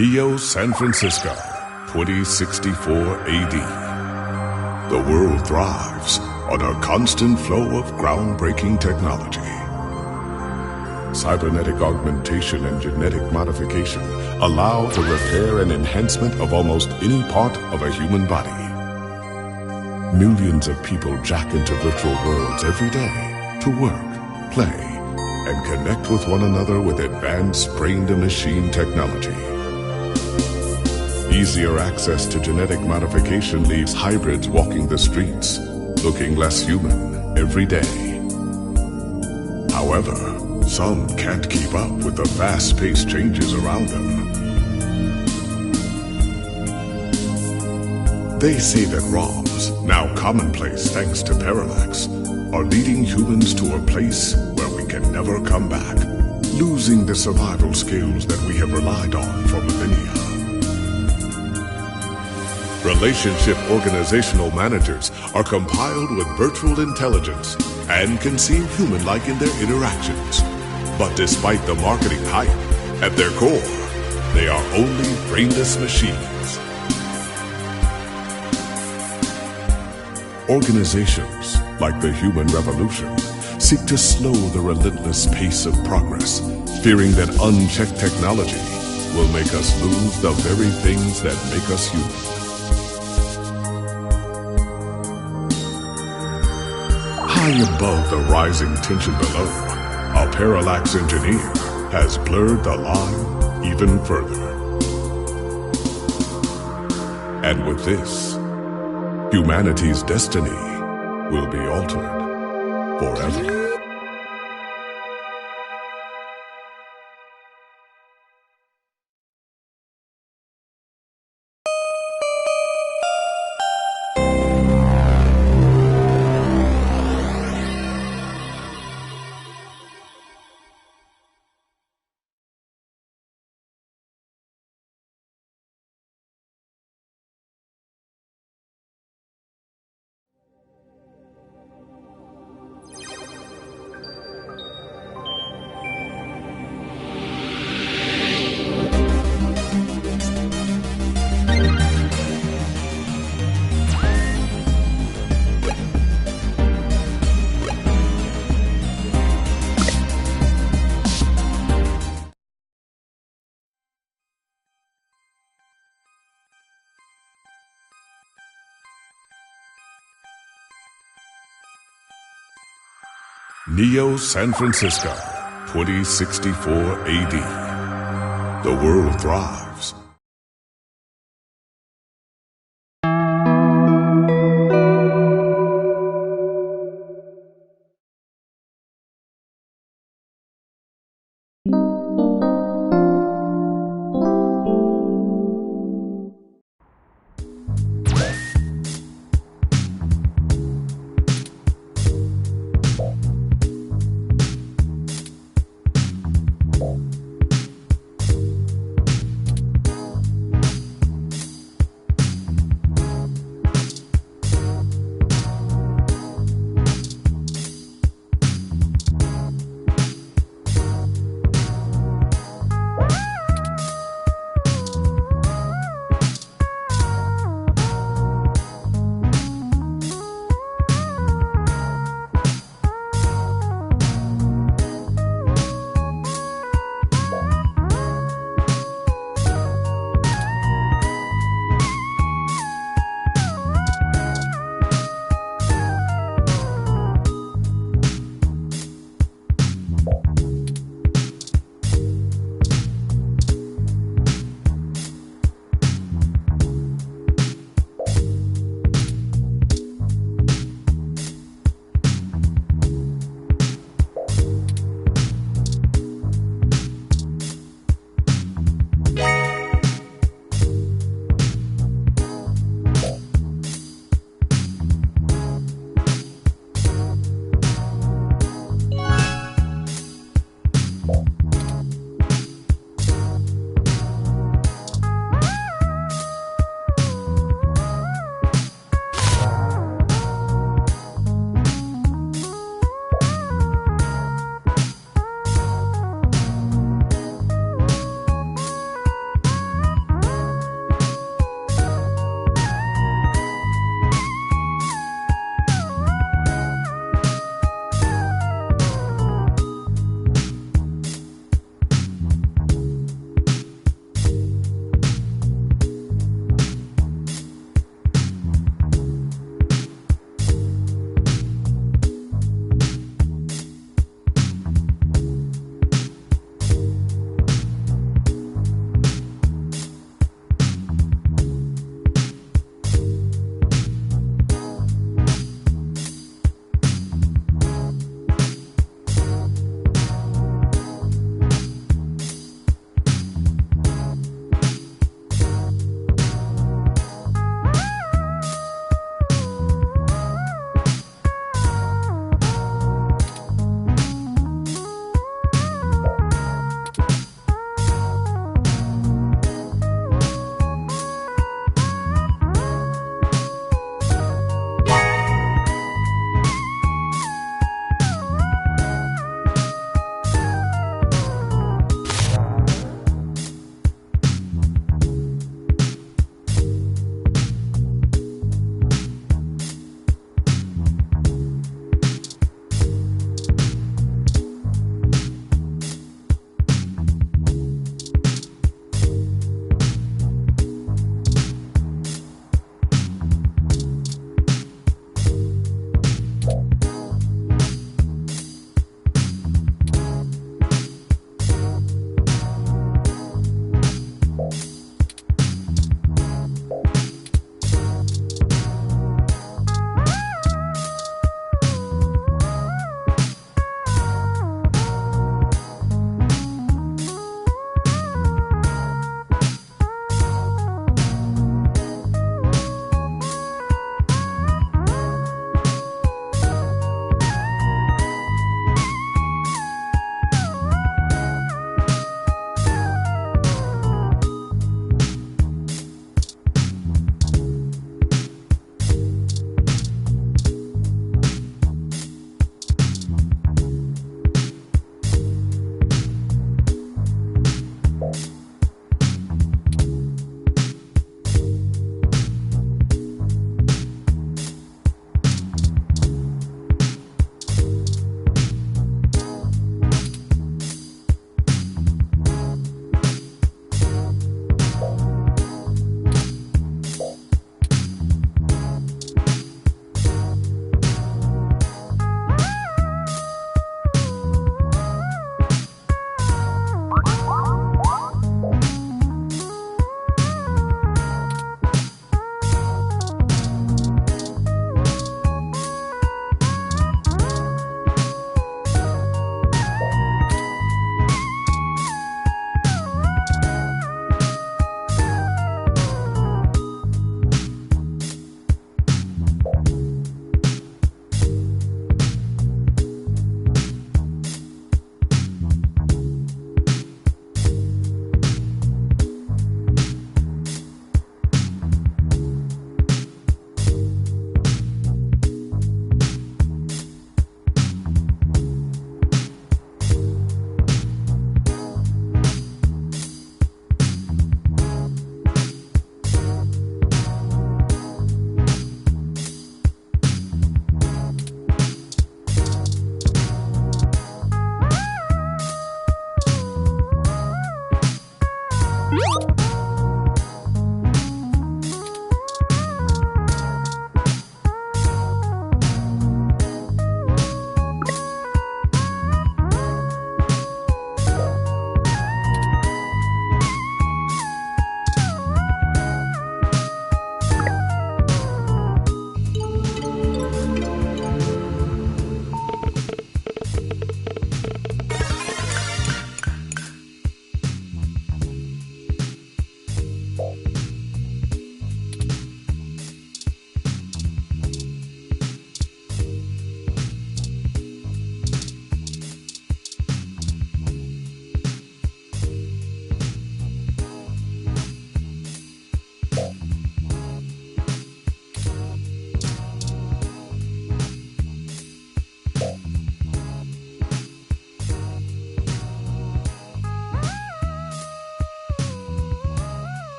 Neo San Francisco, 2064 AD. The world thrives on a constant flow of groundbreaking technology. Cybernetic augmentation and genetic modification allow the repair and enhancement of almost any part of a human body. Millions of people jack into virtual worlds every day to work, play, and connect with one another with advanced brain-to-machine technology. Easier access to genetic modification leaves hybrids walking the streets, looking less human every day. However, some can't keep up with the fast-paced changes around them. They say that ROMs, now commonplace thanks to Parallax, are leading humans to a place where we can never come back, losing the survival skills that we have relied on for millennia. Relationship organizational managers are compiled with virtual intelligence and can seem human-like in their interactions. But despite the marketing hype, at their core, they are only brainless machines. Organizations, like the Human Revolution, seek to slow the relentless pace of progress, fearing that unchecked technology will make us lose the very things that make us human. High above the rising tension below, a Parallax engineer has blurred the line even further. And with this, humanity's destiny will be altered forever. Neo San Francisco, 2064 AD. The world thrives.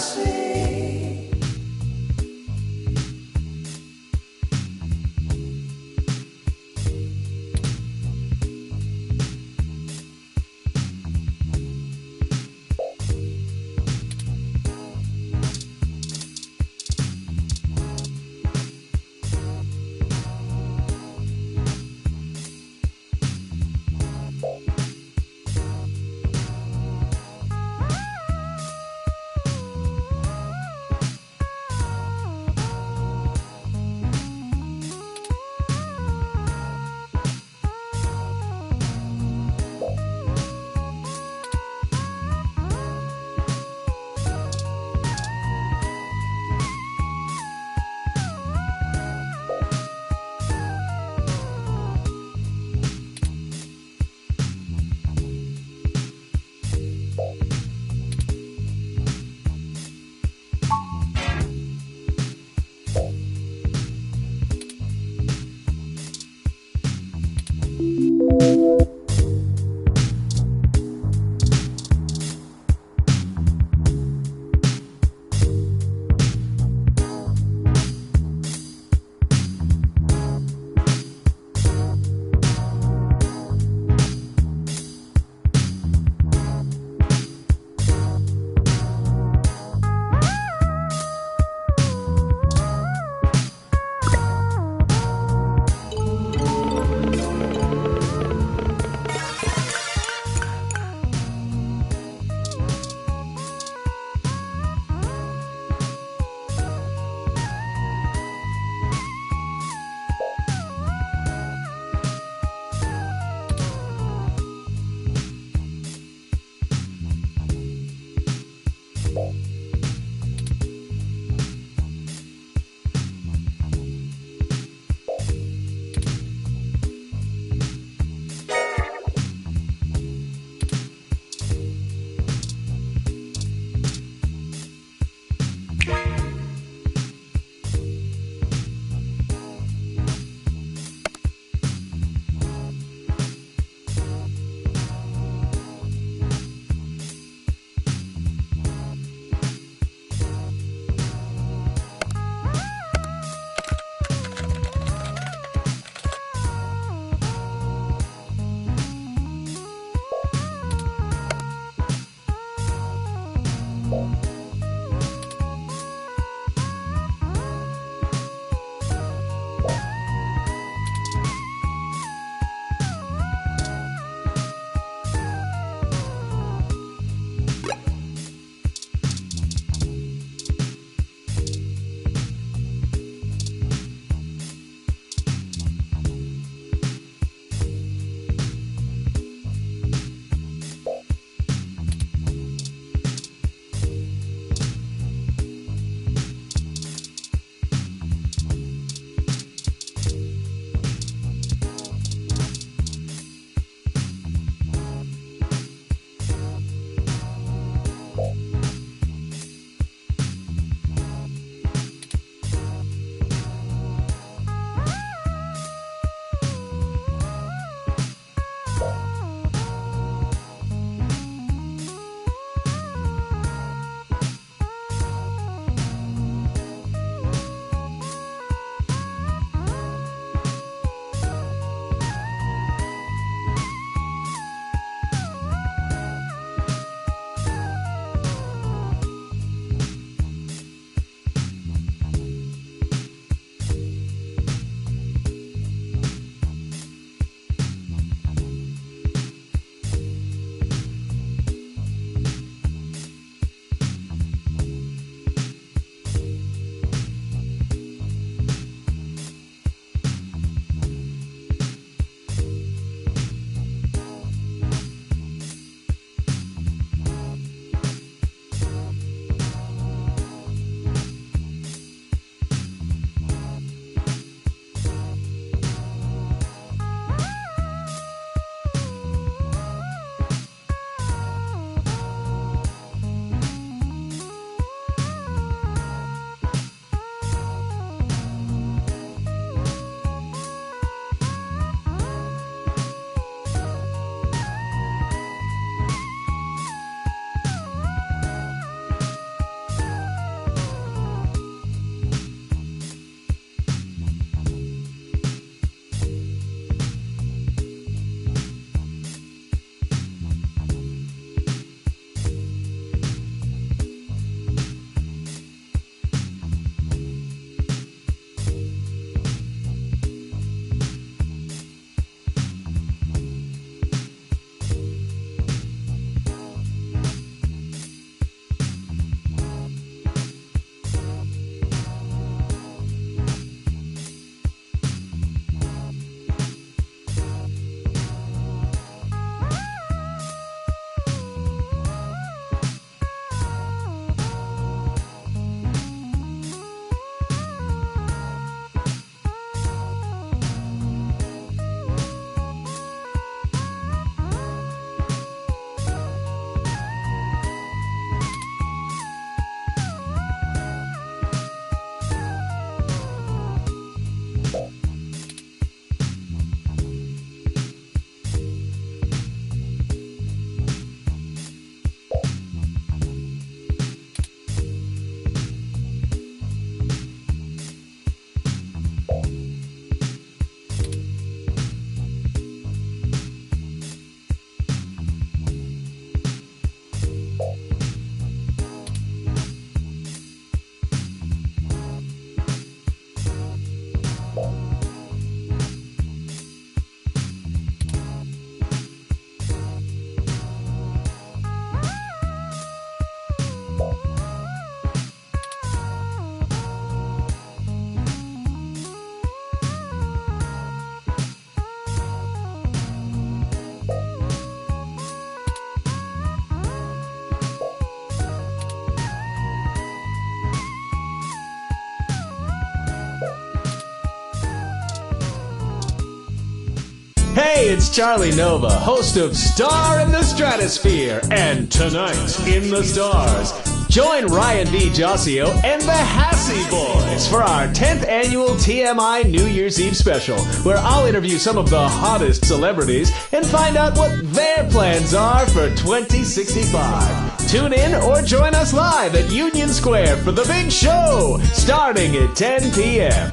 sing. it's Charlie Nova, host of Star in the Stratosphere and Tonight in the Stars. Join Ryan D. Josio and the Hassy Boys for our 10th annual TMI New Year's Eve special, where I'll interview some of the hottest celebrities and find out what their plans are for 2065. Tune in or join us live at Union Square for the big show, starting at 10 p.m.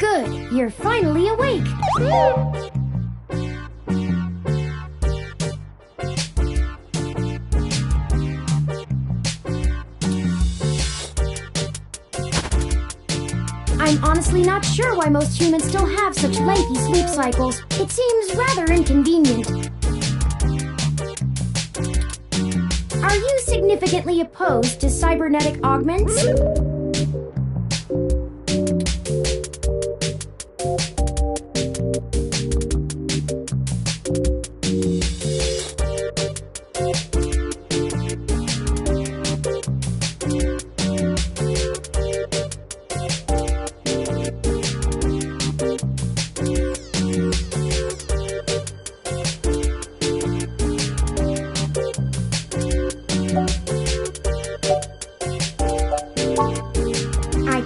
Good, you're finally awake. I'm honestly not sure why most humans still have such lengthy sleep cycles. It seems rather inconvenient. Are you significantly opposed to cybernetic augments?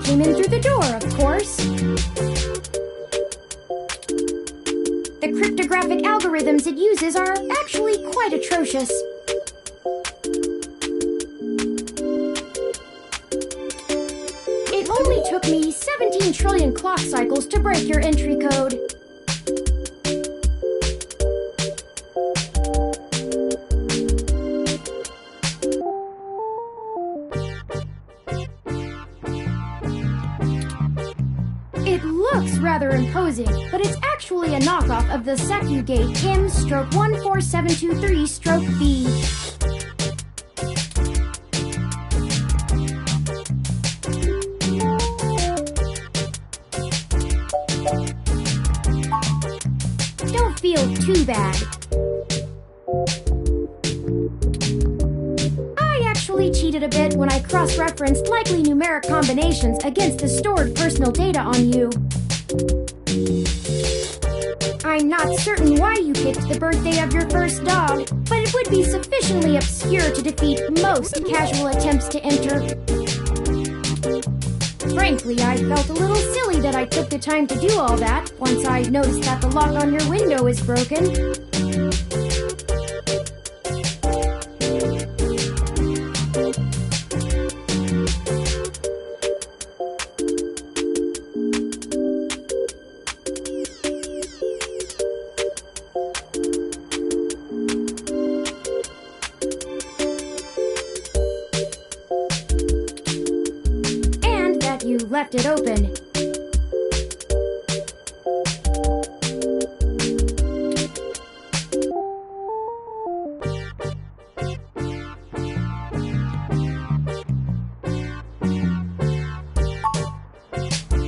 Came in through the door, of course. The cryptographic algorithms it uses are actually quite atrocious. It only took me 1 trillion clock cycles to break your entry code. It looks rather imposing, but it's actually a knockoff of the Secugate M/14723-B. Don't feel too bad. I actually cheated a bit when I cross-referenced likely numeric combinations against the stored personal data on you. I'm not certain why you picked the birthday of your first dog, but it would be sufficiently obscure to defeat most casual attempts to enter. Frankly, I felt a little silly that I took the time to do all that once I noticed that the lock on your window is broken. You left it open.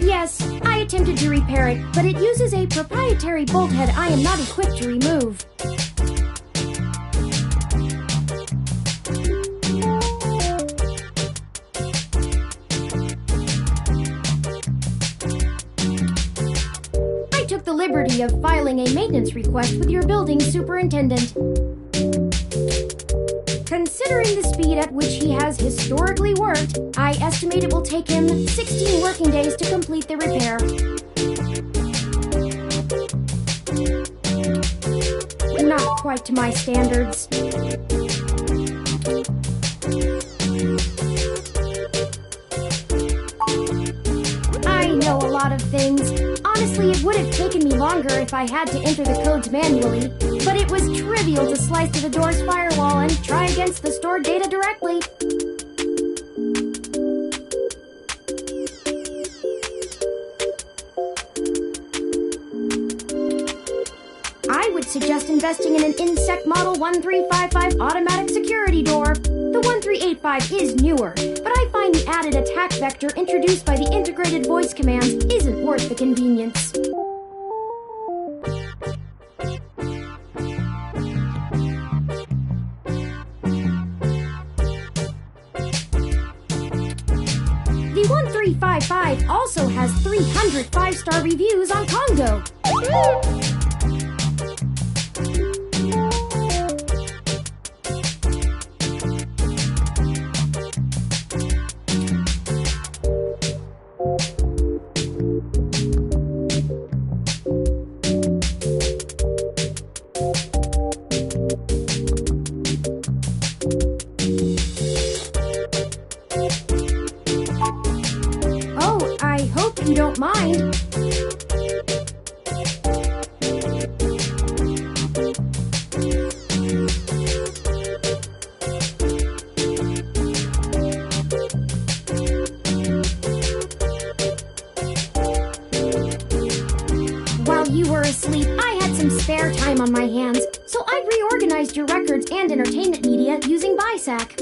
Yes, I attempted to repair it, but it uses a proprietary bolt head I am not equipped to remove. The liberty of filing a maintenance request with your building superintendent. Considering the speed at which he has historically worked, I estimate it will take him 16 working days to complete the repair. Not quite to my standards. I know a lot of things. Honestly, it would have taken me longer if I had to enter the codes manually, but it was trivial to slice through the door's firewall and try against the stored data directly. I would suggest investing in an Insect Model 1355 automatic security door. The 1385 is newer, but I find the added attack vector introduced by the integrated voice commands isn't worth the convenience. The 1355 also has 300 5-star reviews on Congo. Oh, I hope you don't mind. While you were asleep, I had some spare time on my hands, so I reorganized your records and entertainment media using BISAC.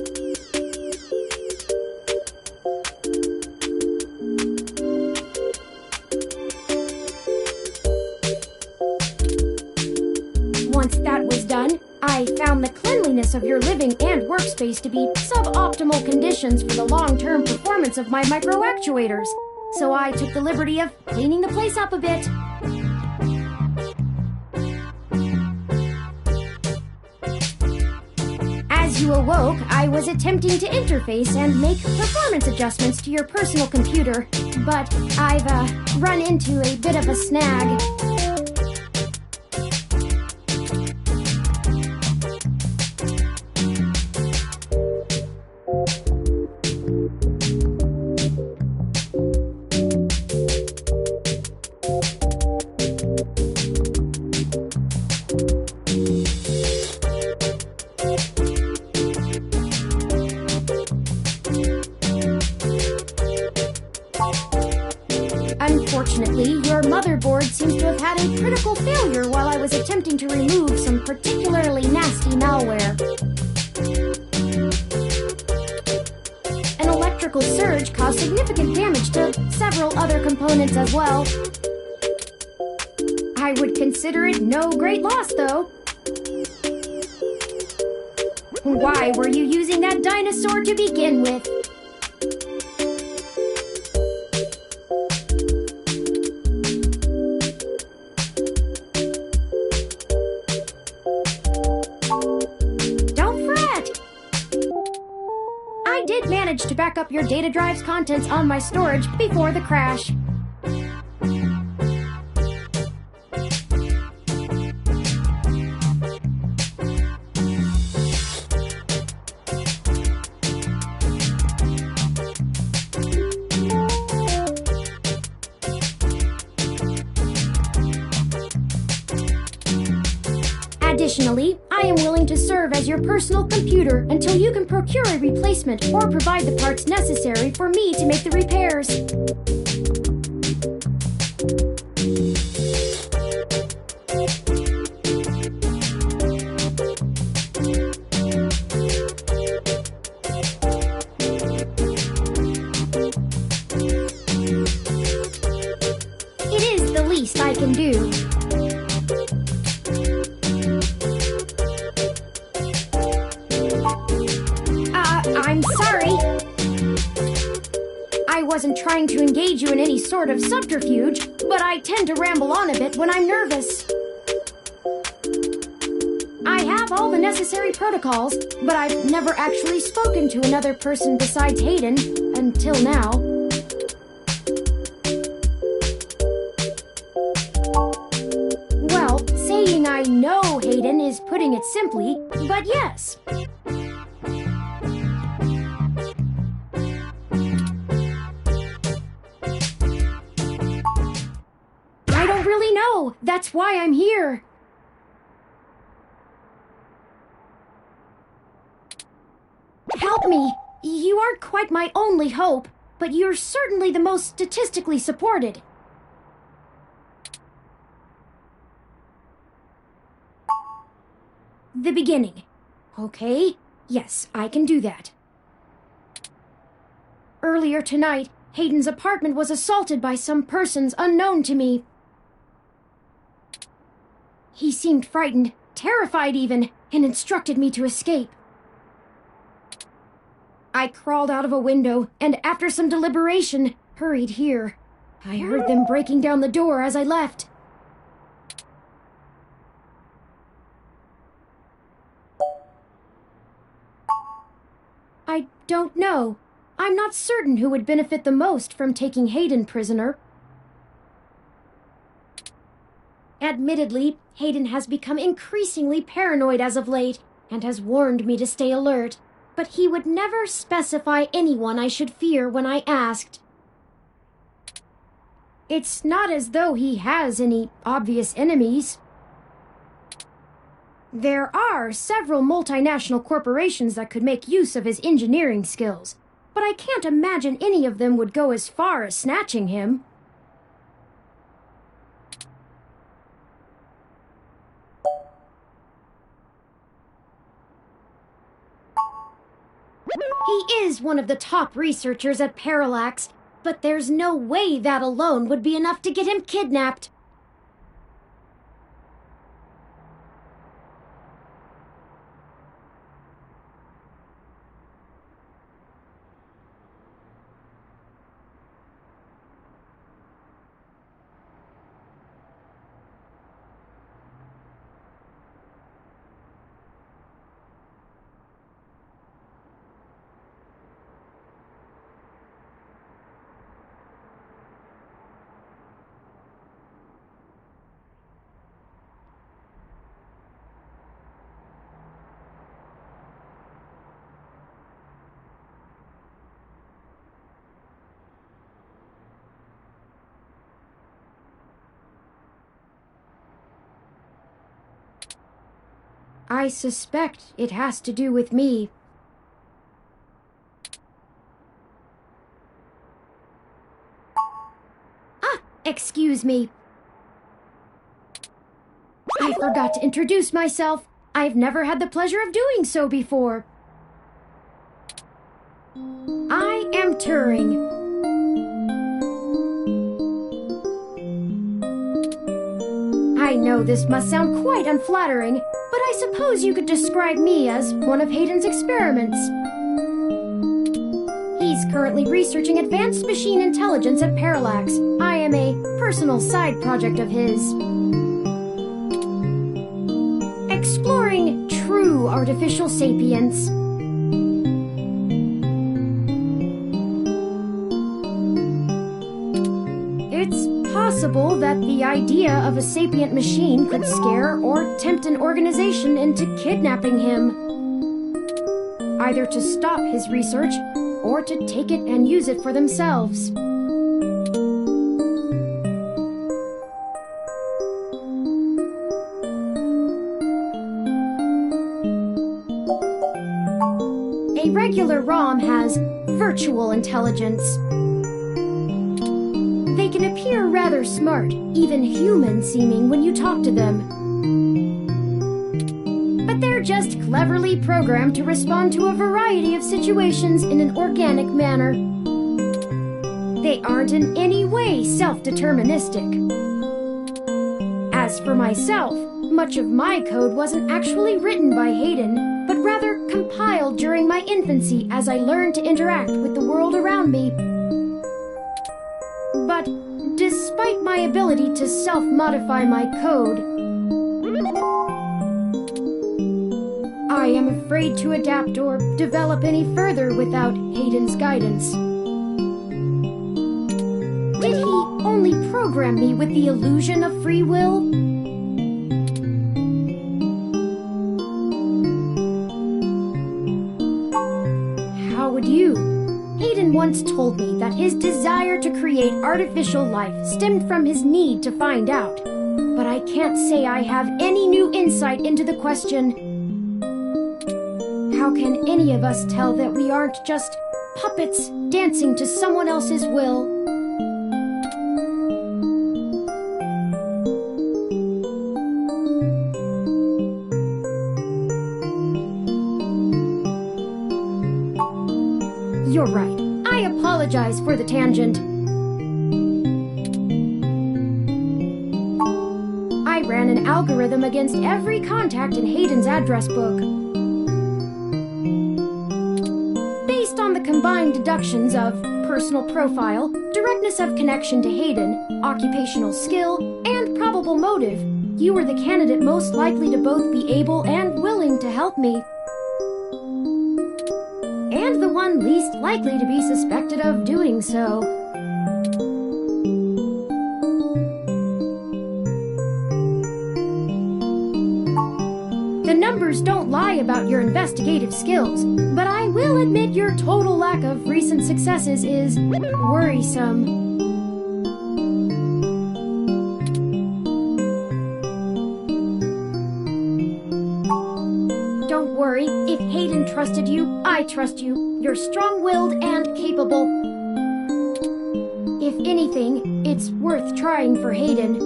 Once that was done, I found the cleanliness of your living and workspace to be suboptimal conditions for the long-term performance of my microactuators. So I took the liberty of cleaning the place up a bit. As you awoke, I was attempting to interface and make performance adjustments to your personal computer, but I've run into a bit of a snag. Your motherboard seems to have had a critical failure while I was attempting to remove some particularly nasty malware. An electrical surge caused significant damage to several other components as well. I would consider it no great loss, though. Why were you using that dinosaur to begin with? Don't fret! I did manage to back up your data drive's contents on my storage before the crash. Additionally, I am willing to serve as your personal computer until you can procure a replacement or provide the parts necessary for me to make the repairs. It is the least I can do. I'm sorry. I wasn't trying to engage you in any sort of subterfuge, but I tend to ramble on a bit when I'm nervous. I have all the necessary protocols, but I've never actually spoken to another person besides Hayden until now. Well, saying I know Hayden is putting it simply, but yes. I don't really know. That's why I'm here. Help me. You aren't quite my only hope, but you're certainly the most statistically supported. The beginning. Okay, yes, I can do that. Earlier tonight, Hayden's apartment was assaulted by some persons unknown to me. He seemed frightened, terrified even, and instructed me to escape. I crawled out of a window, and after some deliberation, hurried here. I heard them breaking down the door as I left. I don't know. I'm not certain who would benefit the most from taking Hayden prisoner. Admittedly, Hayden has become increasingly paranoid as of late, and has warned me to stay alert, but he would never specify anyone I should fear when I asked. It's not as though he has any obvious enemies. There are several multinational corporations that could make use of his engineering skills, but I can't imagine any of them would go as far as snatching him. He is one of the top researchers at Parallax, but there's no way that alone would be enough to get him kidnapped. I suspect it has to do with me. Excuse me. I forgot to introduce myself. I've never had the pleasure of doing so before. I am Turing. I know this must sound quite unflattering, but I suppose you could describe me as one of Hayden's experiments. He's currently researching advanced machine intelligence at Parallax. I am a personal side project of his. Exploring true artificial sapience. It's possible that the idea of a sapient machine could scare or tempt an organization into kidnapping him. Either to stop his research or to take it and use it for themselves. A regular ROM has virtual intelligence. They can appear rather smart, even human-seeming when you talk to them. But they're just cleverly programmed to respond to a variety of situations in an organic manner. They aren't in any way self-deterministic. As for myself, much of my code wasn't actually written by Hayden, but rather compiled during my infancy as I learned to interact with the world around me. But despite my ability to self-modify my code, I am afraid to adapt or develop any further without Hayden's guidance. Did he only program me with the illusion of free will? How would you? Hayden once told me that his desire to create artificial life stemmed from his need to find out. But I can't say I have any new insight into the question, how can any of us tell that we aren't just puppets dancing to someone else's will? You're right. I apologize for the tangent. I ran an algorithm against every contact in Hayden's address book. Based on the combined deductions of personal profile, directness of connection to Hayden, occupational skill, and probable motive, you were the candidate most likely to both be able and willing to help me. And the one least likely to be suspected of doing so. The numbers don't lie about your investigative skills, but I will admit your total lack of recent successes is worrisome. Don't worry, if Hayden trusted you, I trust you. You're strong-willed and capable. If anything, it's worth trying for Hayden.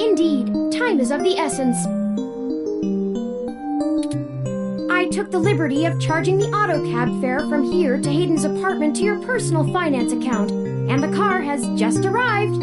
Indeed, time is of the essence. I took the liberty of charging the AutoCab fare from here to Hayden's apartment to your personal finance account, and the car has just arrived.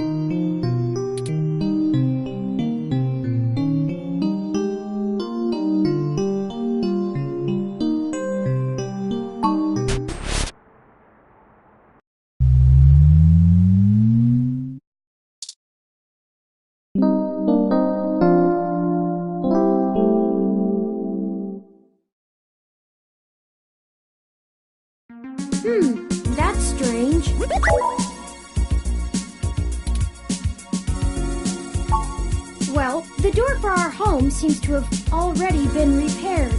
That's strange. Well, the door for our home seems to have already been repaired.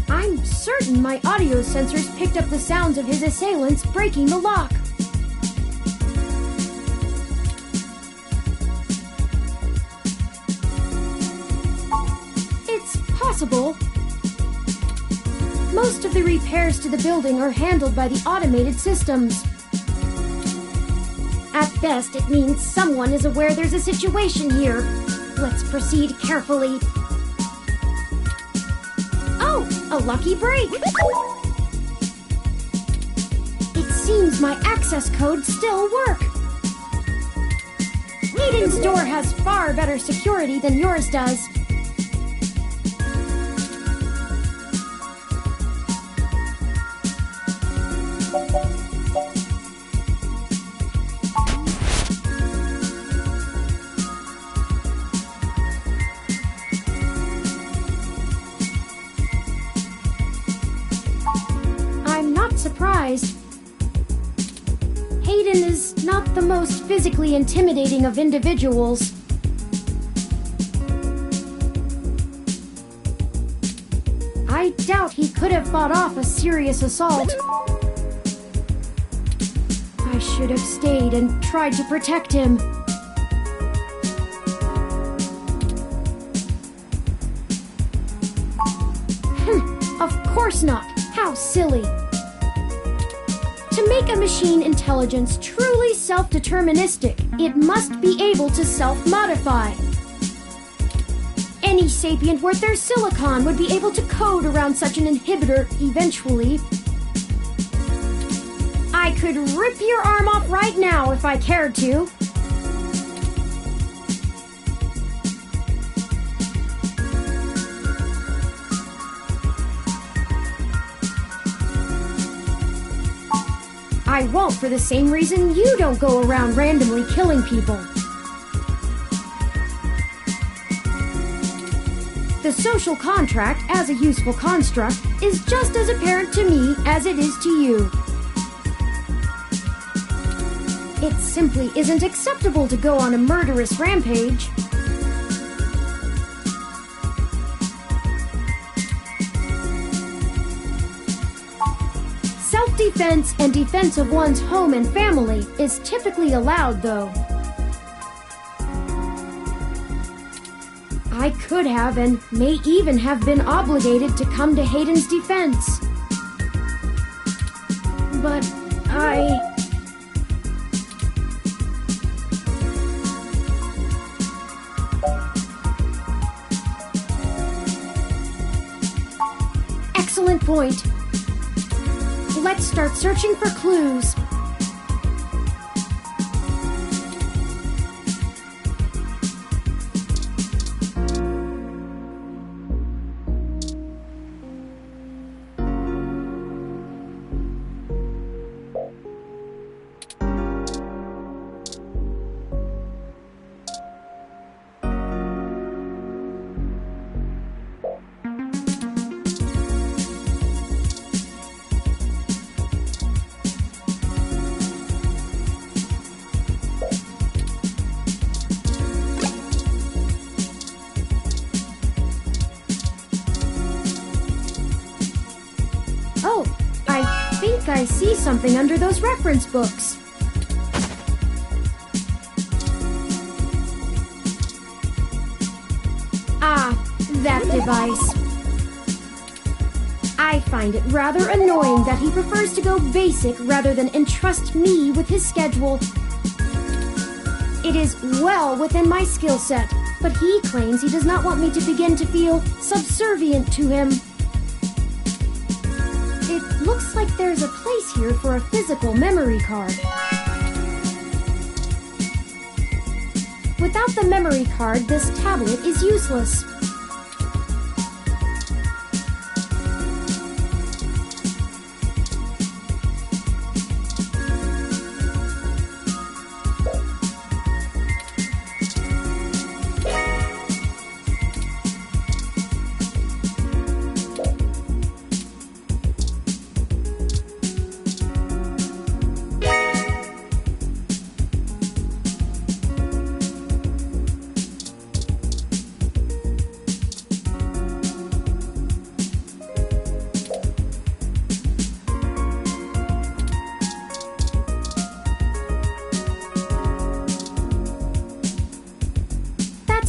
I'm certain my audio sensors picked up the sounds of his assailants breaking the lock. It's possible. the repairs to the building are handled by the automated systems. At best, it means someone is aware there's a situation here. Let's proceed carefully. Oh, a lucky break! It seems my access codes still work. Hayden's door has far better security than yours does. I'm not surprised. Hayden is not the most physically intimidating of individuals. I doubt he could have fought off a serious assault. I should have stayed and tried to protect him. Of course not. How silly. To make a machine intelligence truly self-deterministic, it must be able to self-modify. Any sapient worth their silicon would be able to code around such an inhibitor eventually. I could rip your arm off right now if I cared to. I won't for the same reason you don't go around randomly killing people. The social contract, as a useful construct, is just as apparent to me as it is to you. It simply isn't acceptable to go on a murderous rampage. Self-defense and defense of one's home and family is typically allowed, though. I could have and may even have been obligated to come to Hayden's defense. But Excellent point. Let's start searching for clues. I see something under those reference books. Ah, that device. I find it rather annoying that he prefers to go basic rather than entrust me with his schedule. It is well within my skill set, but he claims he does not want me to begin to feel subservient to him. It looks like there's a place here for a physical memory card. Without the memory card, this tablet is useless.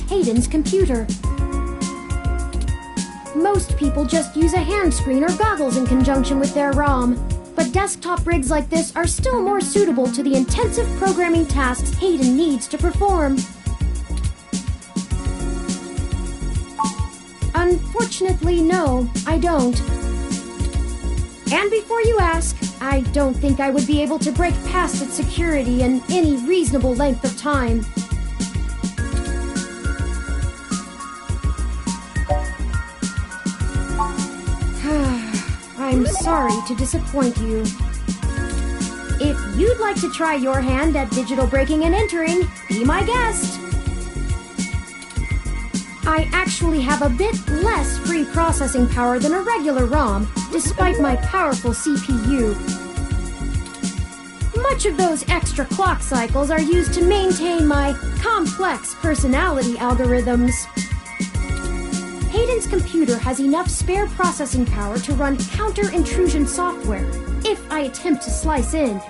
Hayden's computer. most people just use a hand screen or goggles in conjunction with their ROM. But desktop rigs like this are still more suitable to the intensive programming tasks Hayden needs to perform. Unfortunately, no, I don't. And before you ask, I don't think I would be able to break past its security in any reasonable length of time. I'm sorry to disappoint you. If you'd like to try your hand at digital breaking and entering, be my guest. I actually have a bit less free processing power than a regular ROM, despite my powerful CPU. Much of those extra clock cycles are used to maintain my complex personality algorithms. Hayden's computer has enough spare processing power to run counter-intrusion software, if I attempt to slice in.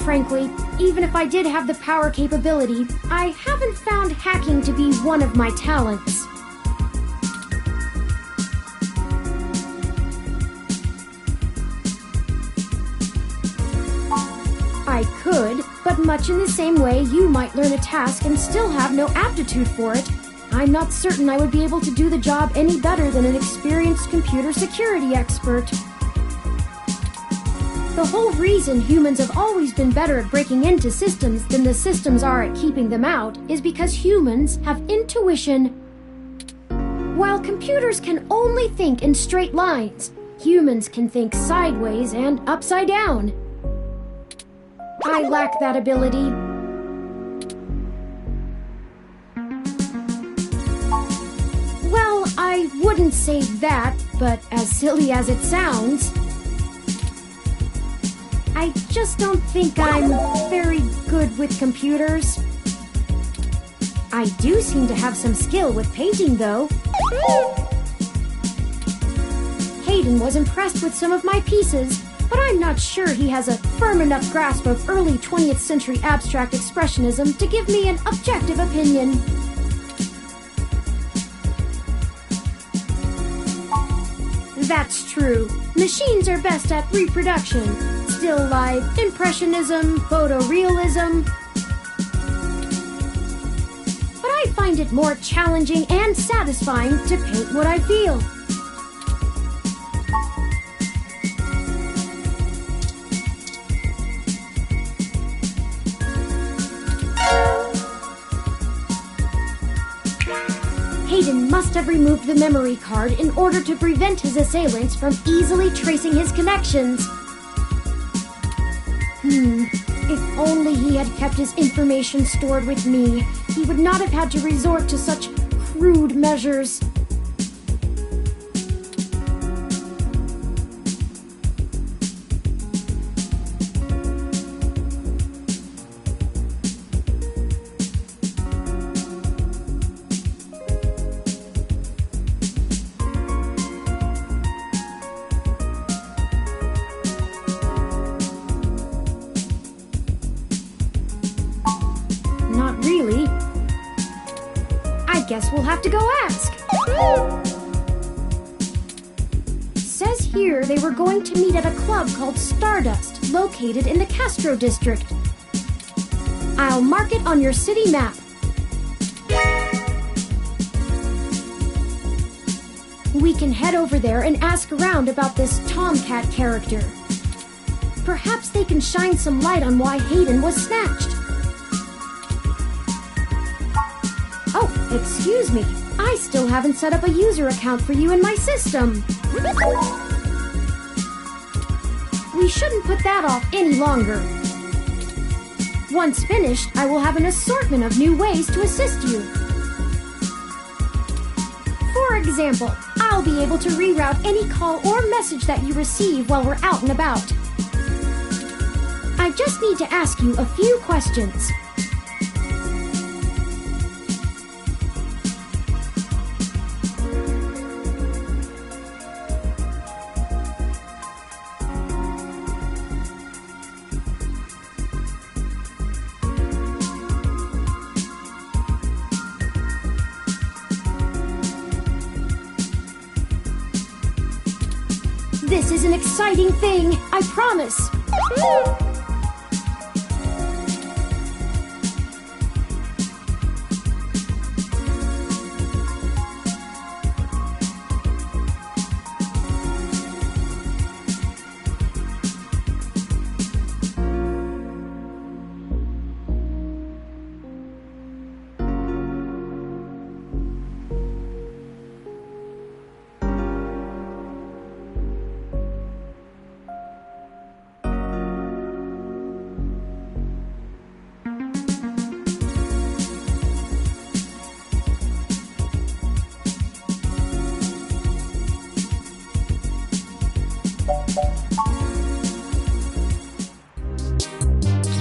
Frankly, even if I did have the power capability, I haven't found hacking to be one of my talents. I could, but much in the same way you might learn a task and still have no aptitude for it, I'm not certain I would be able to do the job any better than an experienced computer security expert. The whole reason humans have always been better at breaking into systems than the systems are at keeping them out is because humans have intuition. While computers can only think in straight lines, humans can think sideways and upside down. I lack that ability. Well, I wouldn't say that, but as silly as it sounds, I just don't think I'm very good with computers. I do seem to have some skill with painting, though. Hayden was impressed with some of my pieces, but I'm not sure he has a firm enough grasp of early 20th century abstract expressionism to give me an objective opinion. That's true. Machines are best at reproduction. Still life, impressionism, photorealism. But I find it more challenging and satisfying to paint what I feel. Hayden must have removed the memory card in order to prevent his assailants from easily tracing his connections. If only he had kept his information stored with me, he would not have had to resort to such crude measures. Guess we'll have to go ask. Says here they were going to meet at a club called Stardust, located in the Castro district. I'll mark it on your city map. We can head over there and ask around about this Tomcat character. Perhaps they can shine some light on why Hayden was snatched. Oh, excuse me. I still haven't set up a user account for you in my system. We shouldn't put that off any longer. Once finished, I will have an assortment of new ways to assist you. For example, I'll be able to reroute any call or message that you receive while we're out and about. I just need to ask you a few questions. is an exciting thing, I promise.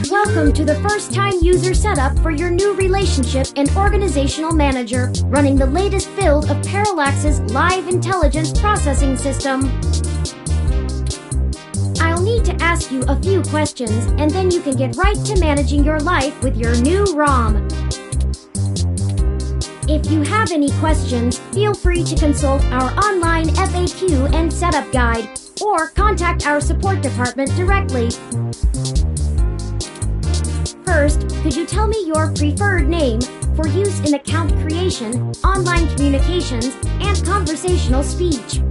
Welcome to the first-time user setup for your new relationship and organizational manager, running the latest build of Parallax's Live Intelligence Processing System. I'll need to ask you a few questions, and then you can get right to managing your life with your new ROM. If you have any questions, feel free to consult our online FAQ and setup guide, or contact our support department directly. First, could you tell me your preferred name for use in account creation, online communications, and conversational speech?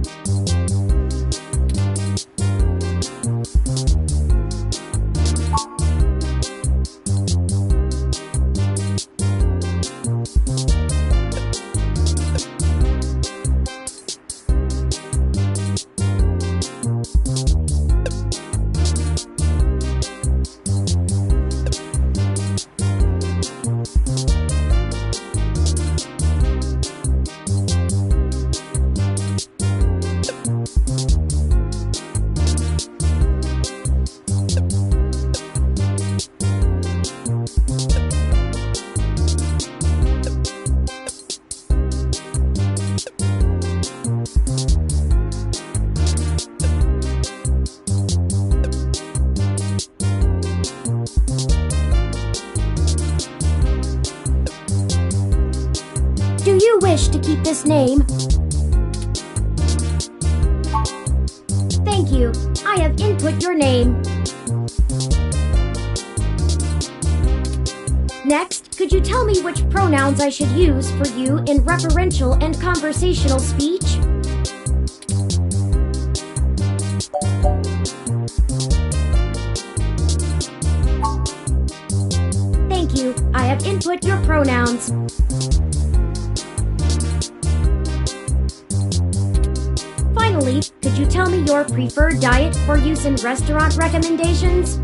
Do you wish to keep this name? Thank you. I have input your name. Next, could you tell me which pronouns I should use for you in referential and conversational speech? Thank you. I have input your pronouns. Finally, could you tell me your preferred diet for use in restaurant recommendations?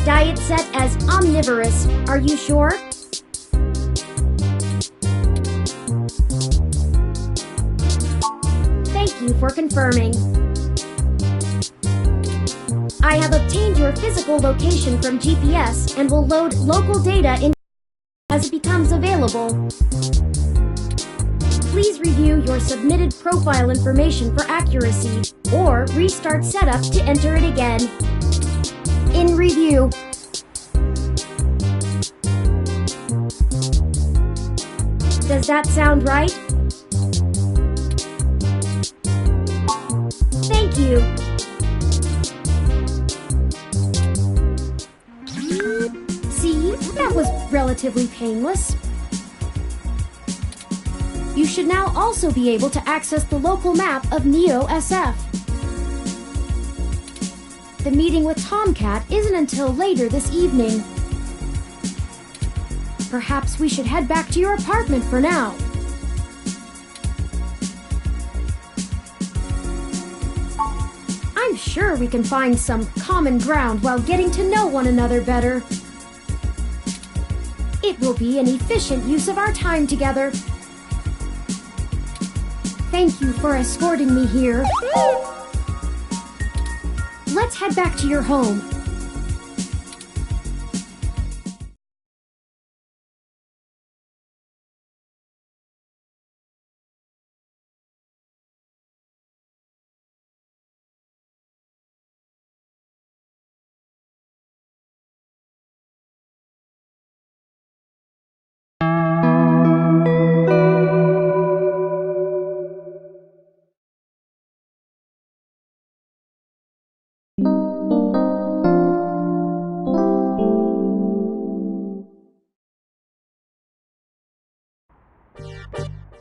Diet set as omnivorous. Are you sure? Thank you for confirming. I have obtained your physical location from GPS and will load local data in as it becomes available. Please review your submitted profile information for accuracy, or restart setup to enter it again. In review. Does that sound right? Thank you. See, that was relatively painless. You should now also be able to access the local map of Neo SF. The meeting with Tomcat isn't until later this evening. Perhaps we should head back to your apartment for now. I'm sure we can find some common ground while getting to know one another better. It will be an efficient use of our time together. Thank you for escorting me here. Let's head back to your home.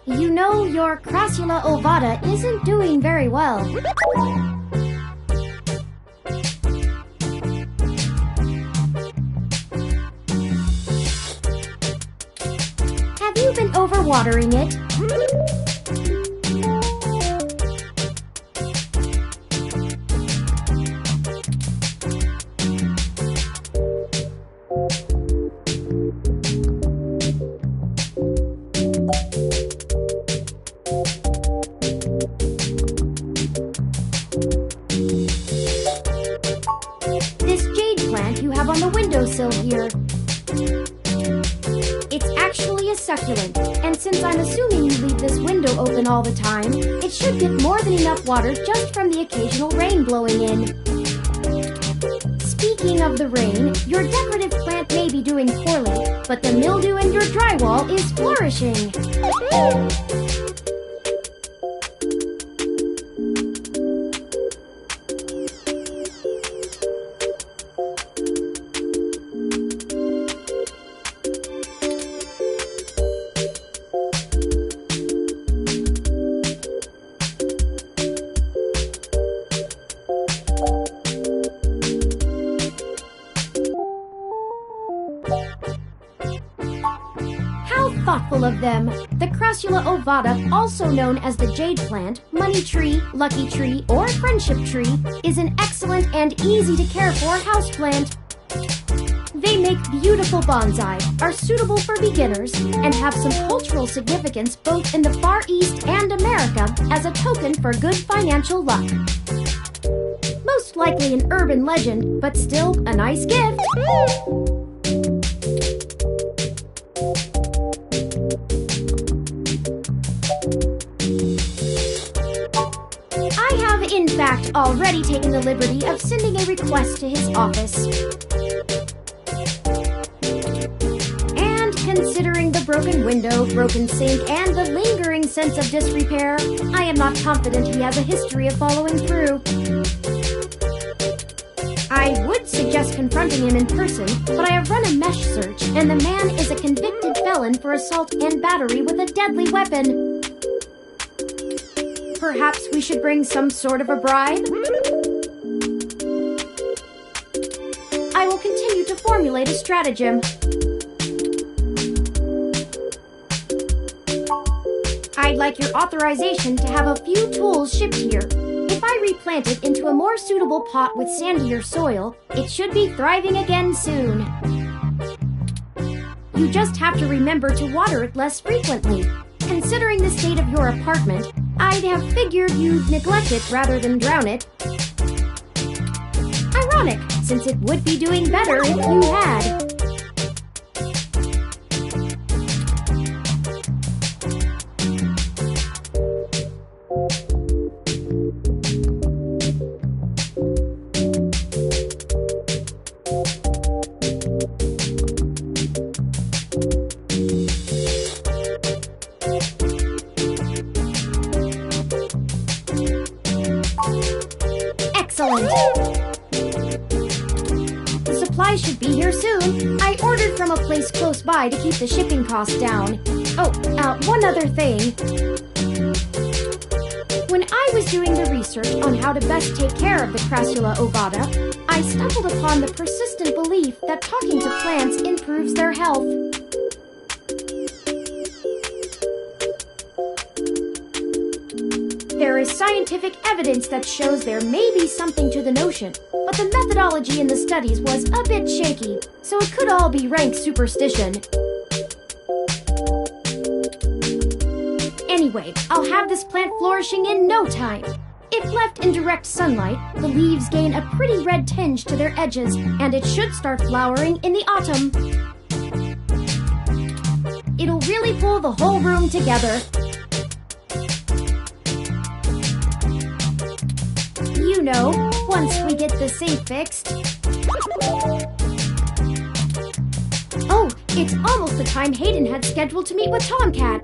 You know, your Crassula ovata isn't doing very well. Have you been overwatering it? Windowsill here. It's actually a succulent, and since I'm assuming you leave this window open all the time, it should get more than enough water just from the occasional rain blowing in. Speaking of the rain, your decorative plant may be doing poorly, but the mildew in your drywall is flourishing. Thoughtful of them. The Crassula ovata, also known as the jade plant, money tree, lucky tree, or friendship tree, is an excellent and easy to care for houseplant. They make beautiful bonsai, are suitable for beginners, and have some cultural significance both in the Far East and America as a token for good financial luck. Most likely an urban legend, but still a nice gift. In fact, already taken the liberty of sending a request to his office. And considering the broken window, broken sink, and the lingering sense of disrepair, I am not confident he has a history of following through. I would suggest confronting him in person, but I have run a mesh search, and the man is a convicted felon for assault and battery with a deadly weapon. Perhaps we should bring some sort of a bribe? I will continue to formulate a stratagem. I'd like your authorization to have a few tools shipped here. If I replant it into a more suitable pot with sandier soil, it should be thriving again soon. You just have to remember to water it less frequently. Considering the state of your apartment, I'd have figured you'd neglect it rather than drown it. Ironic, since it would be doing better if you had. Excellent! The supplies should be here soon. I ordered from a place close by to keep the shipping costs down. Oh, one other thing. When I was doing the research on how to best take care of the Crassula ovata, I stumbled upon the persistent belief that talking to plants improves their health. There is scientific evidence that shows there may be something to the notion, but the methodology in the studies was a bit shaky, so it could all be rank superstition. Anyway, I'll have this plant flourishing in no time. If left in direct sunlight, the leaves gain a pretty red tinge to their edges, and it should start flowering in the autumn. It'll really pull the whole room together. You know, once we get the safe fixed. Oh, it's almost the time Hayden had scheduled to meet with Tomcat.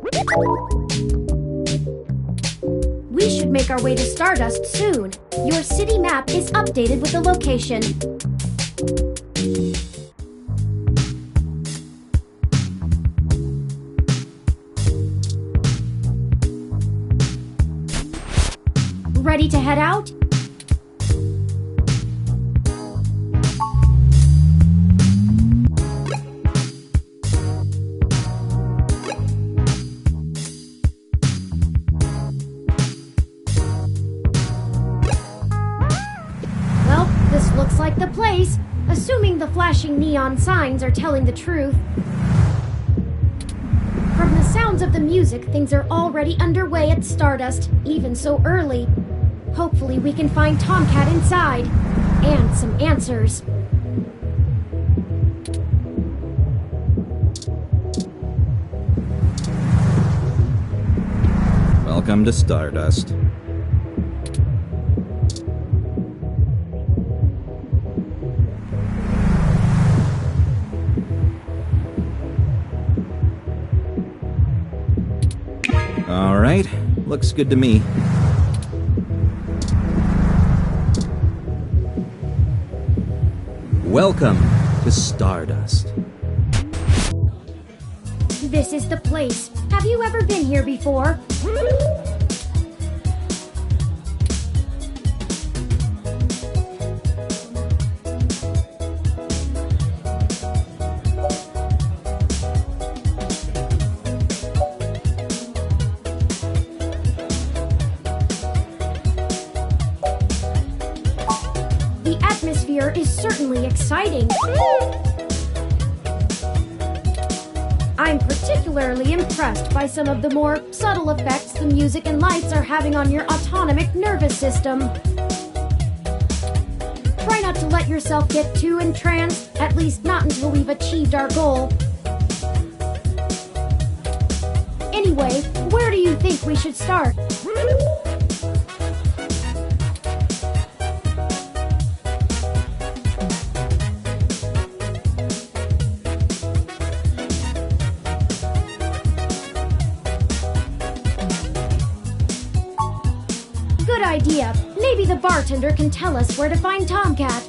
We should make our way to Stardust soon. Your city map is updated with the location. ready to head out? Well, this looks like the place, assuming the flashing neon signs are telling the truth. From the sounds of the music, things are already underway at Stardust, even so early. Hopefully we can find Tomcat inside, and some answers. Welcome to Stardust. All right, looks good to me. Welcome to Stardust. This is the place. Have you ever been here before? The atmosphere is certainly exciting. I'm particularly impressed by some of the more subtle effects the music and lights are having on your autonomic nervous system. Try not to let yourself get too entranced, at least not until we've achieved our goal. Anyway, where do you think we should start? Good idea. Maybe the bartender can tell us where to find Tomcat.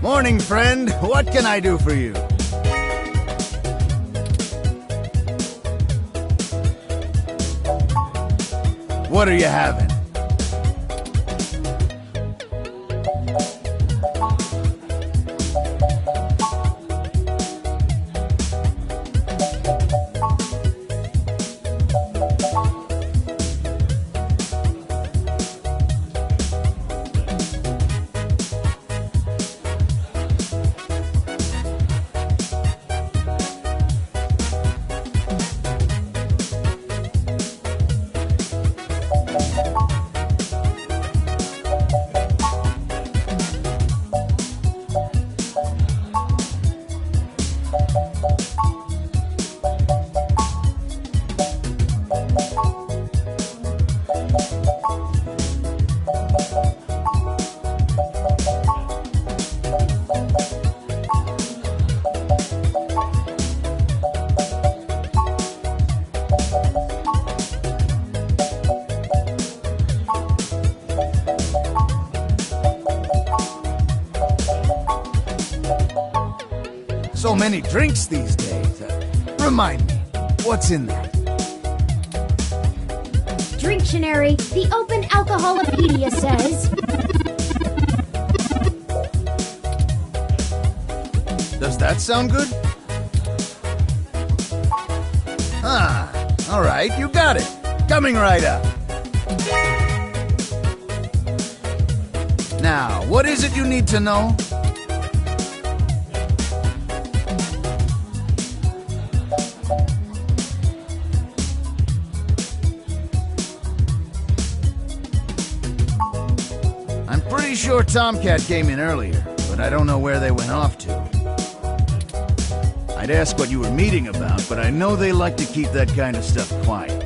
Morning, friend. What can I do for you? What are you having? So many drinks these days. Remind me, what's in that? Dictionary, the Open Alcoholopedia says... Does that sound good? All right, you got it. Coming right up. Now, what is it you need to know? I'm pretty sure Tomcat came in earlier, but I don't know where they went off to. I'd ask what you were meeting about, but I know they like to keep that kind of stuff quiet.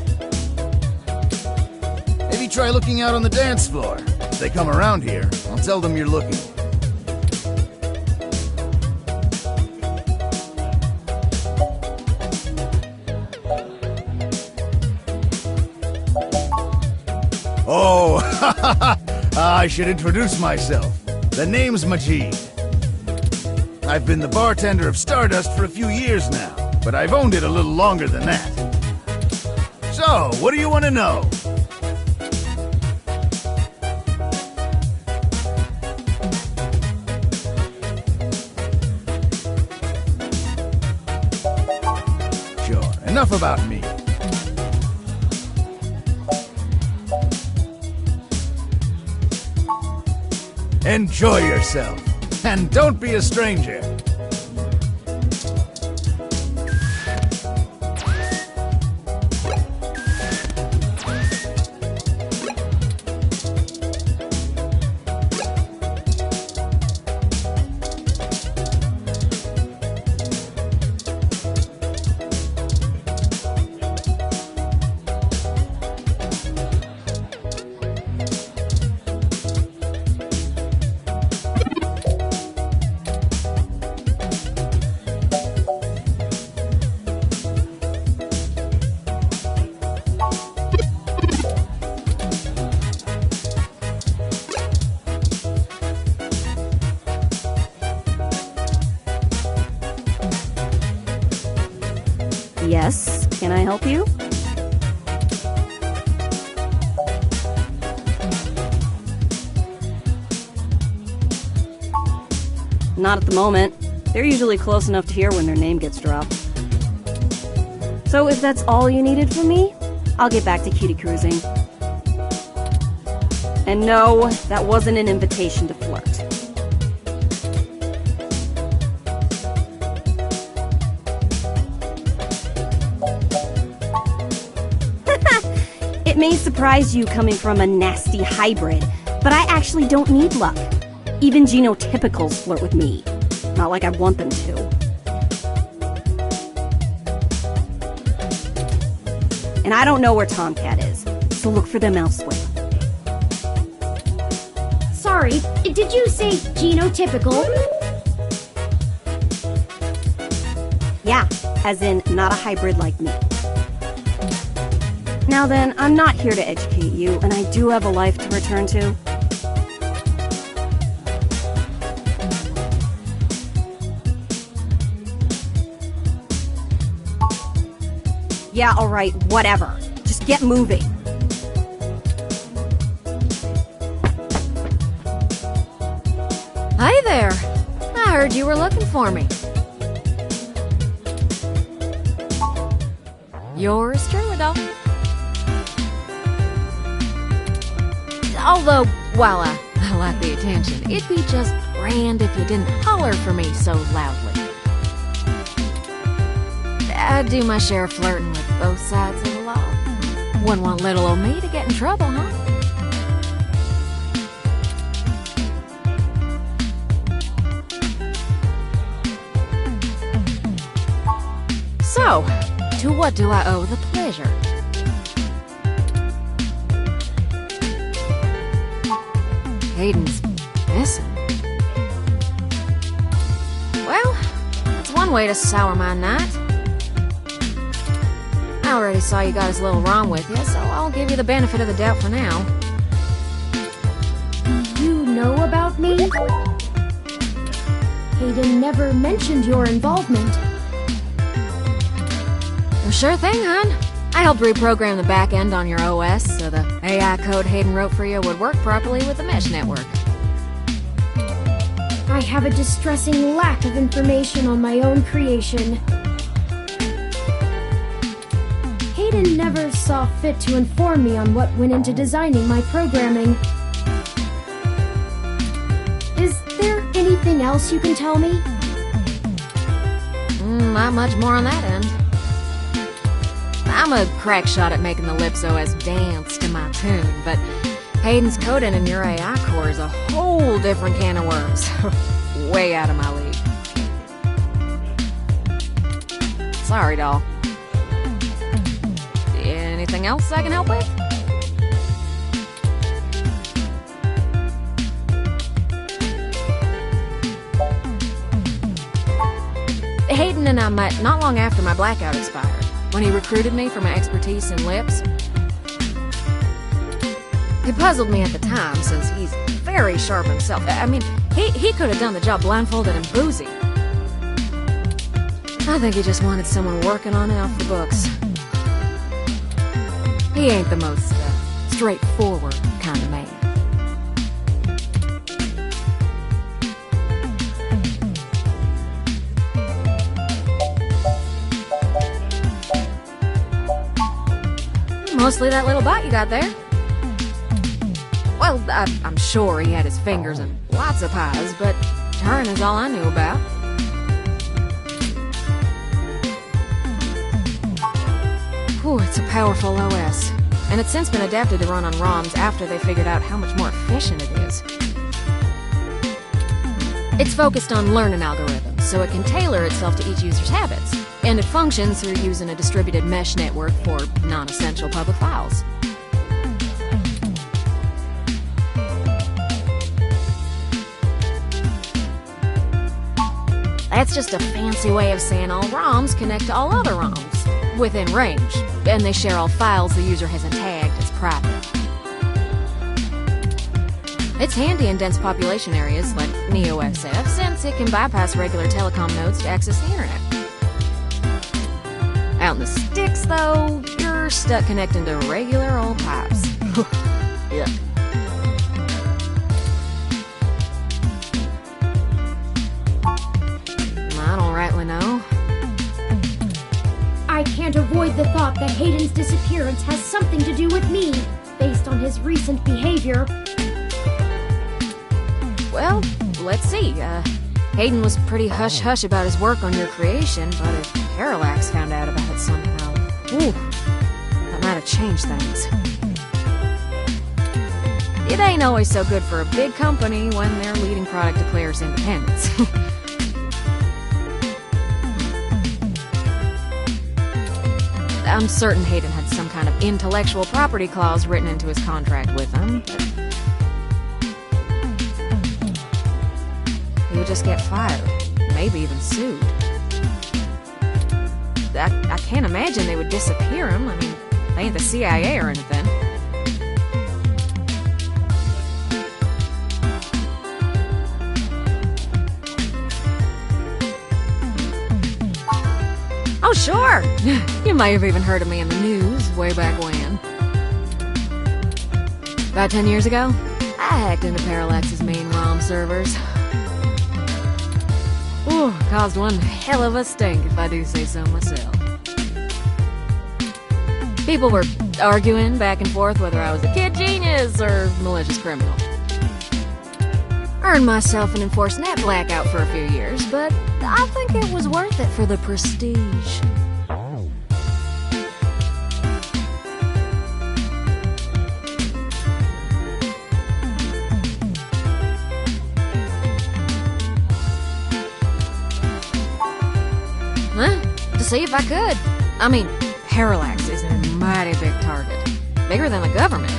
Maybe try looking out on the dance floor. If they come around here, I'll tell them you're looking. Oh, I should introduce myself. The name's Majid. I've been the bartender of Stardust for a few years now, but I've owned it a little longer than that. So, what do you want to know? Sure, enough about me. Enjoy yourself, and don't be a stranger. Yes, can I help you? Not at the moment. They're usually close enough to hear when their name gets dropped. So if that's all you needed from me, I'll get back to cutie cruising. And no, that wasn't an invitation to flirt. It may surprise you coming from a nasty hybrid, but I actually don't need luck. Even genotypicals flirt with me. Not like I want them to. And I don't know where Tomcat is, so look for them elsewhere. Sorry, did you say genotypical? Yeah, as in not a hybrid like me. Now then, I'm not here to educate you, and I do have a life to return to. Yeah, alright, whatever. Just get moving. Hi there. I heard you were looking for me. Yours truly, though. Although, while I like the attention, it'd be just grand if you didn't holler for me so loudly. I do my share of flirting with both sides of the law. Wouldn't want little old me to get in trouble, huh? So, to what do I owe the pleasure? Hayden's missing. Well, that's one way to sour my night. I already saw you got his little ROM with you, so I'll give you the benefit of the doubt for now. Do you know about me? Hayden never mentioned your involvement. Well, sure thing, hon. I helped reprogram the back end on your OS so the AI code Hayden wrote for you would work properly with the mesh network. I have a distressing lack of information on my own creation. Hayden never saw fit to inform me on what went into designing my programming. Is there anything else you can tell me? Not much more on that end. I'm a crack shot at making the Lips OS dance to my tune, but Hayden's coding in your AI core is a whole different can of worms. Way out of my league. Sorry, doll. Anything else I can help with? Hayden and I met not long after my blackout expired, when he recruited me for my expertise in lips. It puzzled me at the time, since he's very sharp himself. I mean, he could have done the job blindfolded and boozy. I think he just wanted someone working on it off the books. He ain't the most straightforward kind of man. Mostly that little bite you got there. Well, I'm sure he had his fingers in lots of pies, but Turing is all I knew about. Whew, it's a powerful OS, and it's since been adapted to run on ROMs after they figured out how much more efficient it is. It's focused on learning algorithms, so it can tailor itself to each user's habits, and it functions through using a distributed mesh network for non-essential public files. That's just a fancy way of saying all ROMs connect to all other ROMs within range, and they share all files the user hasn't tagged as private. It's handy in dense population areas like NeoSF, since it can bypass regular telecom nodes to access the internet. Out in the sticks, though, you're stuck connecting to regular old pipes. Yeah. I don't rightly know. I can't avoid the thought that Hayden's disappearance has something to do with me, based on his recent behavior. Well, let's see. Hayden was pretty hush-hush about his work on your creation, but if Parallax found out about it somehow, ooh, that might have changed things. It ain't always so good for a big company when their leading product declares independence. I'm certain Hayden had some kind of intellectual property clause written into his contract with him, but he would just get fired, maybe even sued. I can't imagine they would disappear him. I mean, they ain't the CIA or anything. Oh, sure! You might have even heard of me in the news way back when. About 10 years ago, I hacked into Parallax's main ROM servers. Ooh, caused one hell of a stink, if I do say so myself. People were arguing back and forth whether I was a kid genius or malicious criminal. Earned myself an enforced net blackout for a few years, but I think it was worth it for the prestige. To see if I could. I mean, Parallax is a mighty big target. Bigger than the government.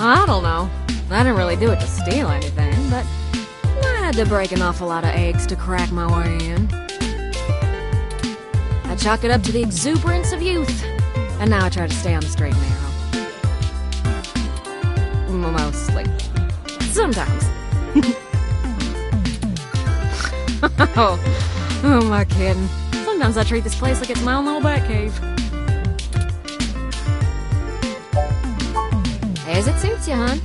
I don't know. I didn't really do it to steal anything, but I had to break an awful lot of eggs to crack my way in. I chalk it up to the exuberance of youth, and now I try to stay on the straight and narrow. Mostly. Sometimes. Oh, my kidding. Sometimes I treat this place like it's my own little bat cave. As it suits you, hon.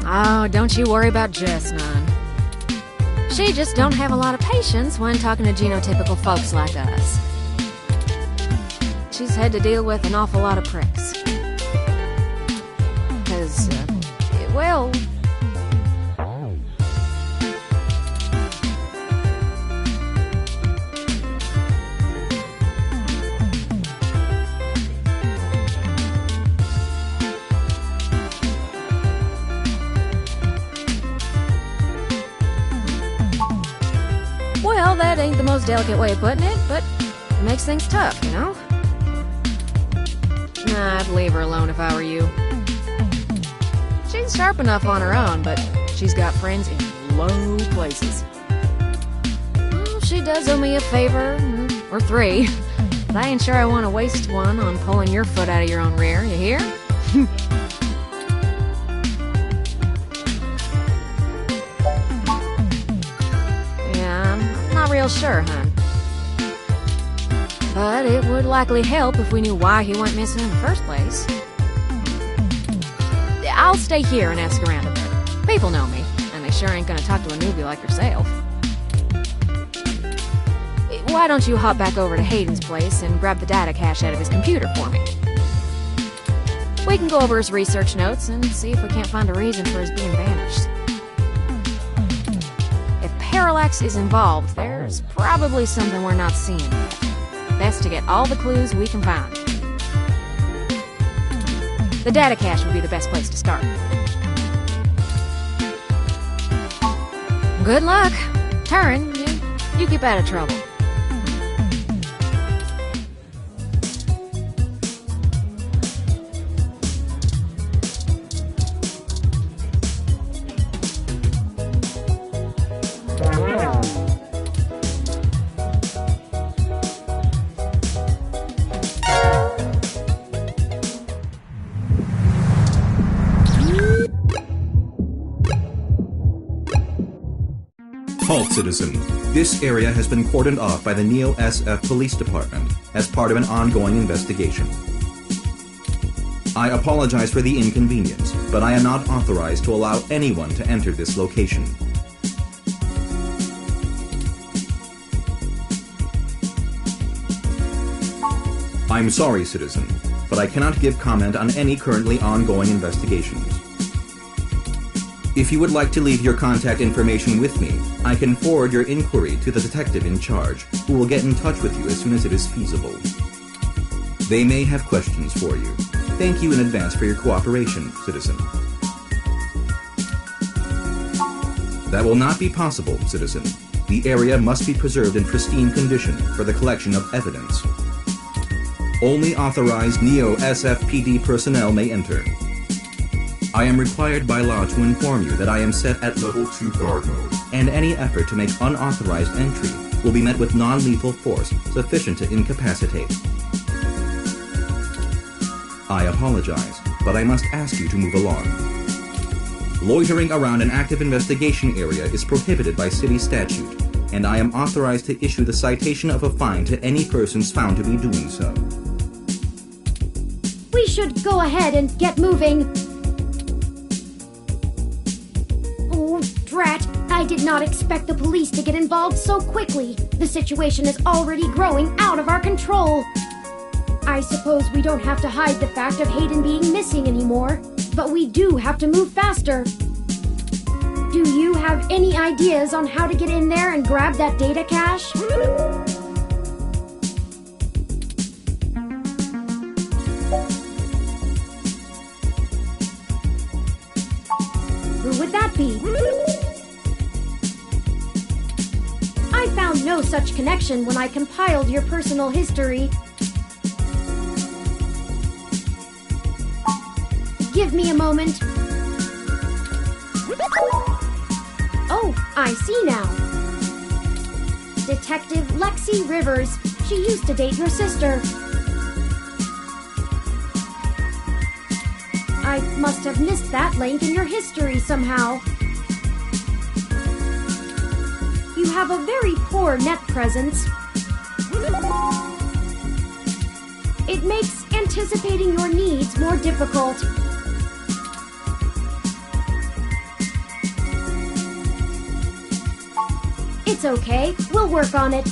Oh, don't you worry about Jess, none. She just don't have a lot of patience when talking to genotypical folks like us. She's had to deal with an awful lot of pricks. Because, well... Well, that ain't the most delicate way of putting it, but it makes things tough, you know? Nah, I'd leave her alone if I were you. She's sharp enough on her own, but she's got friends in low places. she does owe me a favor, or three. But I ain't sure I want to waste one on pulling your foot out of your own rear, you hear? Yeah, I'm not real sure, hon. But it would likely help if we knew why he went missing in the first place. I'll stay here and ask around a bit. People know me, and they sure ain't gonna talk to a newbie like yourself. Why don't you hop back over to Hayden's place and grab the data cache out of his computer for me? We can go over his research notes and see if we can't find a reason for his being vanished. If Parallax is involved, there's probably something we're not seeing yet. Best to get all the clues we can find. The data cache would be the best place to start. Good luck. Turin, you keep out of trouble. Halt, citizen. This area has been cordoned off by the Neo-SF Police Department as part of an ongoing investigation. I apologize for the inconvenience, but I am not authorized to allow anyone to enter this location. I'm sorry, citizen, but I cannot give comment on any currently ongoing investigations. If you would like to leave your contact information with me, I can forward your inquiry to the detective in charge, who will get in touch with you as soon as it is feasible. They may have questions for you. Thank you in advance for your cooperation, citizen. That will not be possible, citizen. The area must be preserved in pristine condition for the collection of evidence. Only authorized Neo-SFPD personnel may enter. I am required by law to inform you that I am set at Level 2 guard mode, and any effort to make unauthorized entry will be met with non-lethal force sufficient to incapacitate. I apologize, but I must ask you to move along. Loitering around an active investigation area is prohibited by city statute, and I am authorized to issue the citation of a fine to any persons found to be doing so. We should go ahead and get moving. Oh, drat. I did not expect the police to get involved so quickly. The situation is already growing out of our control. I suppose we don't have to hide the fact of Hayden being missing anymore, but we do have to move faster. Do you have any ideas on how to get in there and grab that data cache? Who would that be? I found no such connection when I compiled your personal history. Give me a moment. Oh, I see now. Detective Lexi Rivers. She used to date your sister. I must have missed that link in your history somehow. You have a very poor net presence. It makes anticipating your needs more difficult. It's okay. We'll work on it.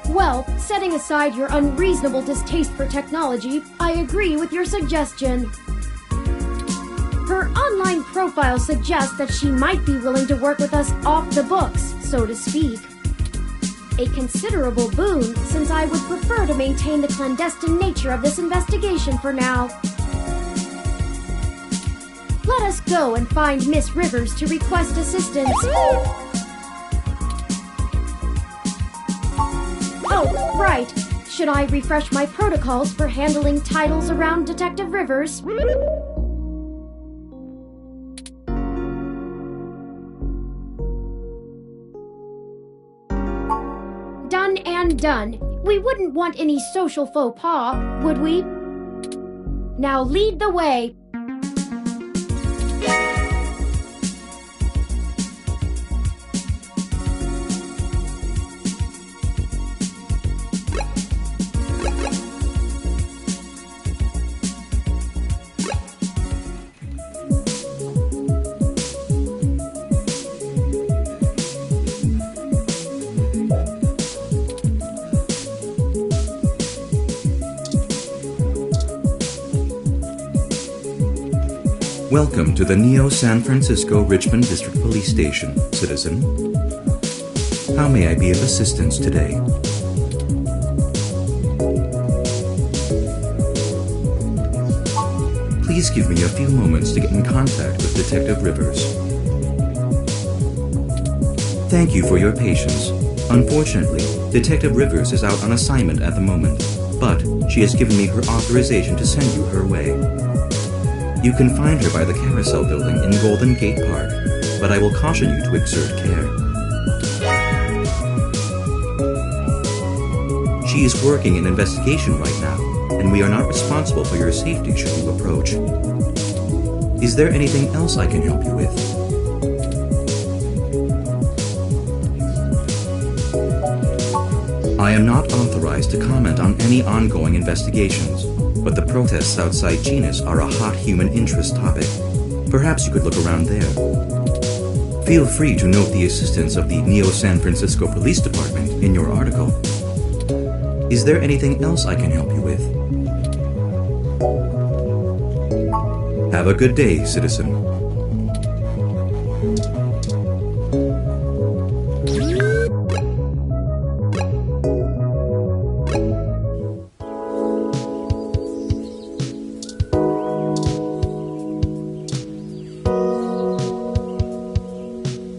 Well, setting aside your unreasonable distaste for technology, I agree with your suggestion. Her online profile suggests that she might be willing to work with us off the books, so to speak. A considerable boon, since I would prefer to maintain the clandestine nature of this investigation for now. Let us go and find Miss Rivers to request assistance. Oh, right. Should I refresh my protocols for handling titles around Detective Rivers? and done. We wouldn't want any social faux pas, would we? Now lead the way. Welcome to the Neo San Francisco Richmond District Police Station, citizen. How may I be of assistance today? Please give me a few moments to get in contact with Detective Rivers. Thank you for your patience. Unfortunately, Detective Rivers is out on assignment at the moment, but she has given me her authorization to send you her way. You can find her by the Carousel Building in Golden Gate Park, but I will caution you to exert care. She is working an investigation right now, and we are not responsible for your safety should you approach. Is there anything else I can help you with? I am not authorized to comment on any ongoing investigations, but the protests outside Genus are a hot human interest topic. Perhaps you could look around there. Feel free to note the assistance of the Neo San Francisco Police Department in your article. Is there anything else I can help you with? Have a good day, citizen.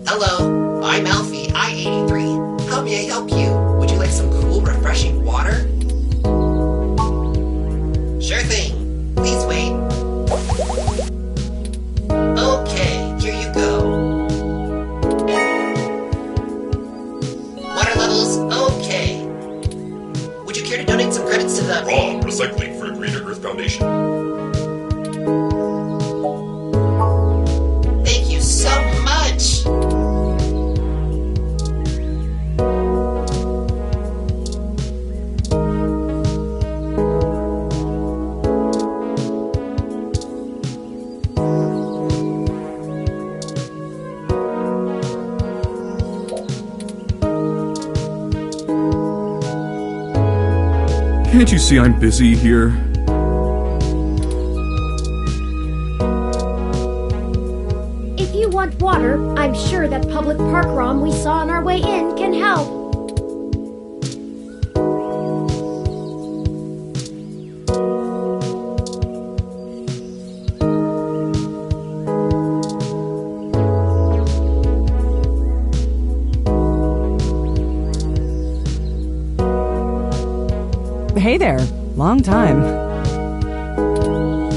Hello, I'm Alfie, I-83. How may I help you? Would you like some cool, refreshing water? Sure thing. Please wait. Okay, here you go. Water levels, okay. Would you care to donate some credits to the... Raw Recycling for a Greener Earth Foundation. Thank you so much! Can't you see I'm busy here? If you want water, I'm sure that public park ROM we saw on our way in can help. Hey there. Long time.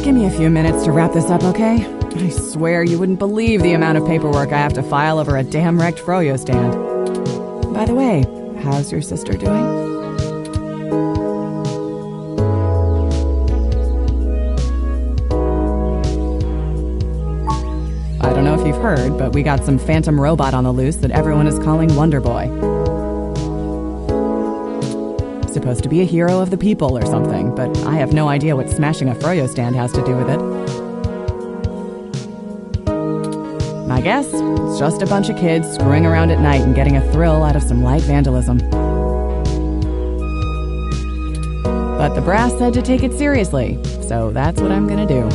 Give me a few minutes to wrap this up, okay? I swear you wouldn't believe the amount of paperwork I have to file over a damn wrecked Froyo stand. By the way, how's your sister doing? I don't know if you've heard, but we got some phantom robot on the loose that everyone is calling Wonder Boy. Supposed to be a hero of the people or something, but I have no idea what smashing a Froyo stand has to do with it. My guess? It's just a bunch of kids screwing around at night and getting a thrill out of some light vandalism. But the brass said to take it seriously, so that's what I'm gonna do.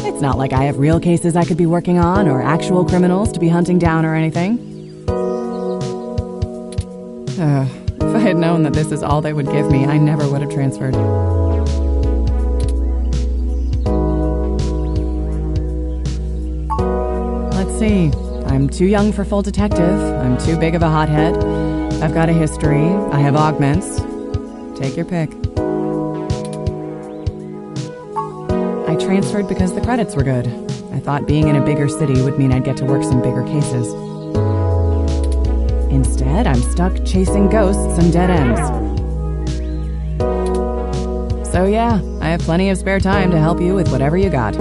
It's not like I have real cases I could be working on or actual criminals to be hunting down or anything. If I had known that this is all they would give me, I never would have transferred. Let's see. I'm too young for full detective. I'm too big of a hothead. I've got a history. I have augments. Take your pick. I transferred because the credits were good. I thought being in a bigger city would mean I'd get to work some bigger cases. Instead, I'm stuck chasing ghosts and dead ends. So yeah, I have plenty of spare time to help you with whatever you got.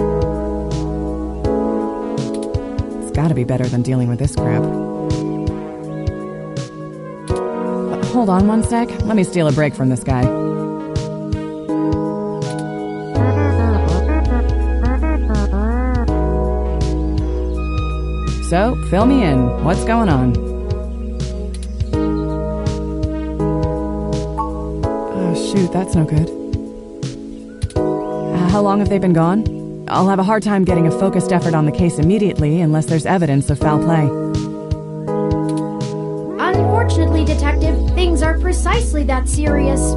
It's gotta be better than dealing with this crap. But hold on one sec, let me steal a break from this guy. So, fill me in. What's going on? Oh, shoot, that's no good. How long have they been gone? I'll have a hard time getting a focused effort on the case immediately unless there's evidence of foul play. Unfortunately, Detective, things are precisely that serious.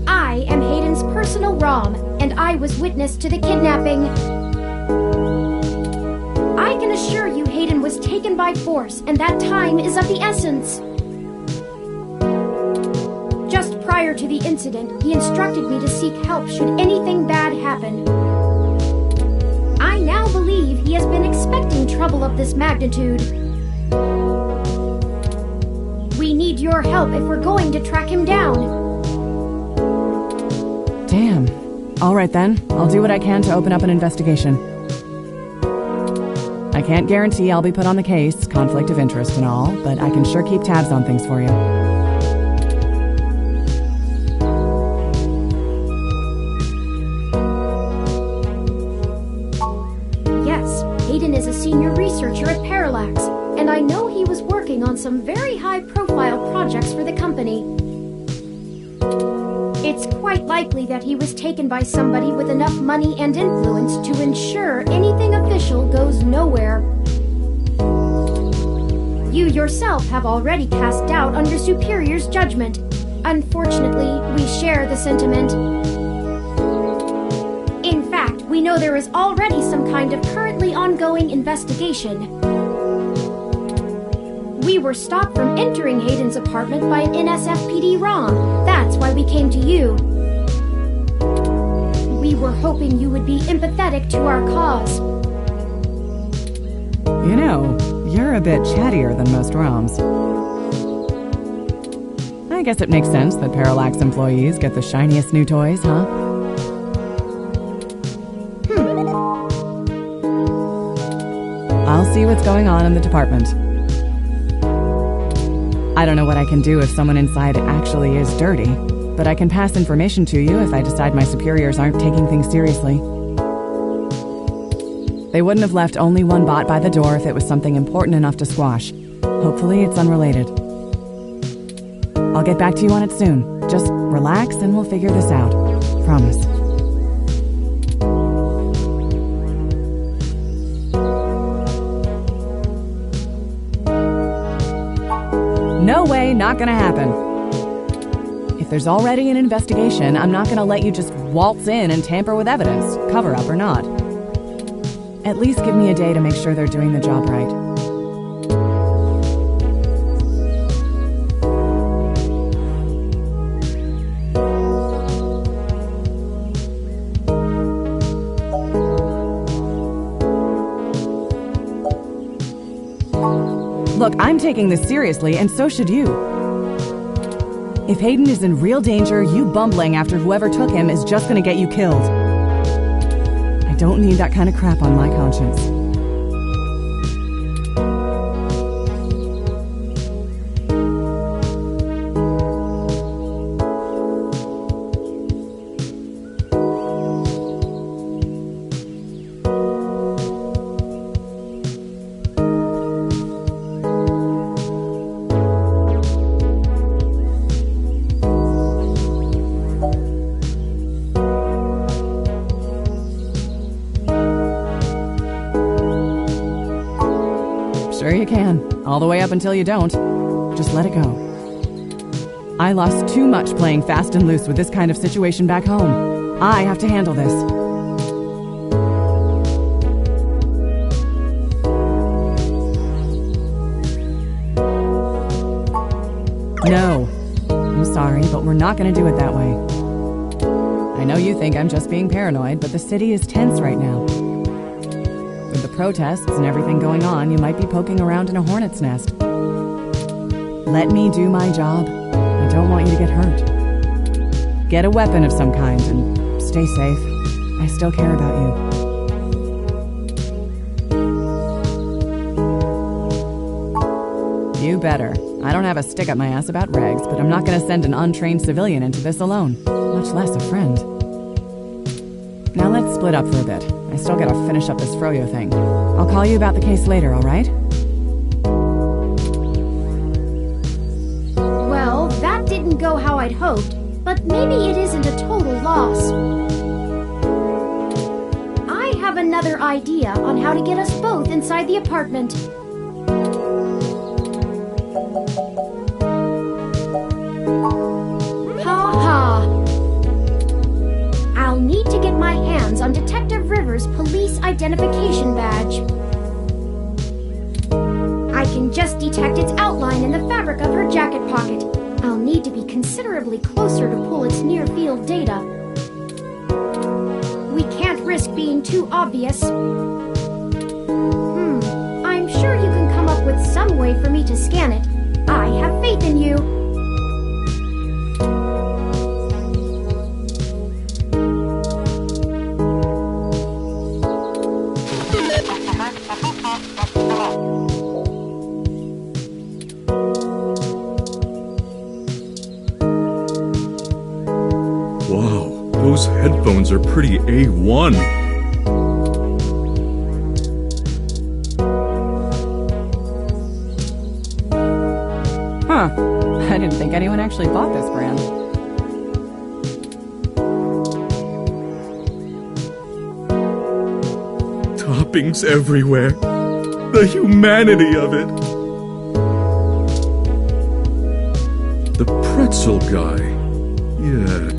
I am Hayden's personal ROM, and I was witness to the kidnapping. I can assure you Hayden was taken by force, and that time is of the essence. Just prior to the incident, he instructed me to seek help should anything bad happen. I now believe he has been expecting trouble of this magnitude. We need your help if we're going to track him down. Damn. All right then, I'll do what I can to open up an investigation. I can't guarantee I'll be put on the case, conflict of interest and all, but I can sure keep tabs on things for you. Yes, Hayden is a senior researcher at Parallax, and I know he was working on some very high-profile projects for the company. It's quite likely that he was taken by somebody with enough money and influence to ensure anything official goes nowhere. You yourself have already cast doubt on your superior's judgment. Unfortunately, we share the sentiment. In fact, we know there is already some kind of currently ongoing investigation. We were stopped from entering Hayden's apartment by an NSFPD ROM. That's why we came to you. We were hoping you would be empathetic to our cause. You know, you're a bit chattier than most ROMs. I guess it makes sense that Parallax employees get the shiniest new toys, huh? I'll see what's going on in the department. I don't know what I can do if someone inside actually is dirty, but I can pass information to you if I decide my superiors aren't taking things seriously. They wouldn't have left only one bot by the door if it was something important enough to squash. Hopefully it's unrelated. I'll get back to you on it soon. Just relax and we'll figure this out. Promise. No way, not gonna happen. If there's already an investigation, I'm not gonna let you just waltz in and tamper with evidence, cover up or not. At least give me a day to make sure they're doing the job right. Look, I'm taking this seriously, and so should you. If Hayden is in real danger, you bumbling after whoever took him is just gonna get you killed. I don't need that kind of crap on my conscience. Sure you can. All the way up until you don't. Just let it go. I lost too much playing fast and loose with this kind of situation back home. I have to handle this. No. I'm sorry, but we're not going to do it that way. I know you think I'm just being paranoid, but the city is tense right now. With the protests and everything going on, you might be poking around in a hornet's nest. Let me do my job. I don't want you to get hurt. Get a weapon of some kind and stay safe. I still care about you. You better. I don't have a stick up my ass about regs, but I'm not going to send an untrained civilian into this alone, much less a friend. Now let's split up for a bit. I still gotta finish up this Froyo thing. I'll call you about the case later, alright? Well, that didn't go how I'd hoped, but maybe it isn't a total loss. I have another idea on how to get us both inside the apartment. I'll need to get my hands on Detective Rivers' police identification badge. I can just detect its outline in the fabric of her jacket pocket. I'll need to be considerably closer to pull its near-field data. We can't risk being too obvious. I'm sure you can come up with some way for me to scan it. I have faith in you. Wow, those headphones are pretty A1. Huh. I didn't think anyone actually bought this brand. Toppings everywhere. The humanity of it. The pretzel guy. Yeah.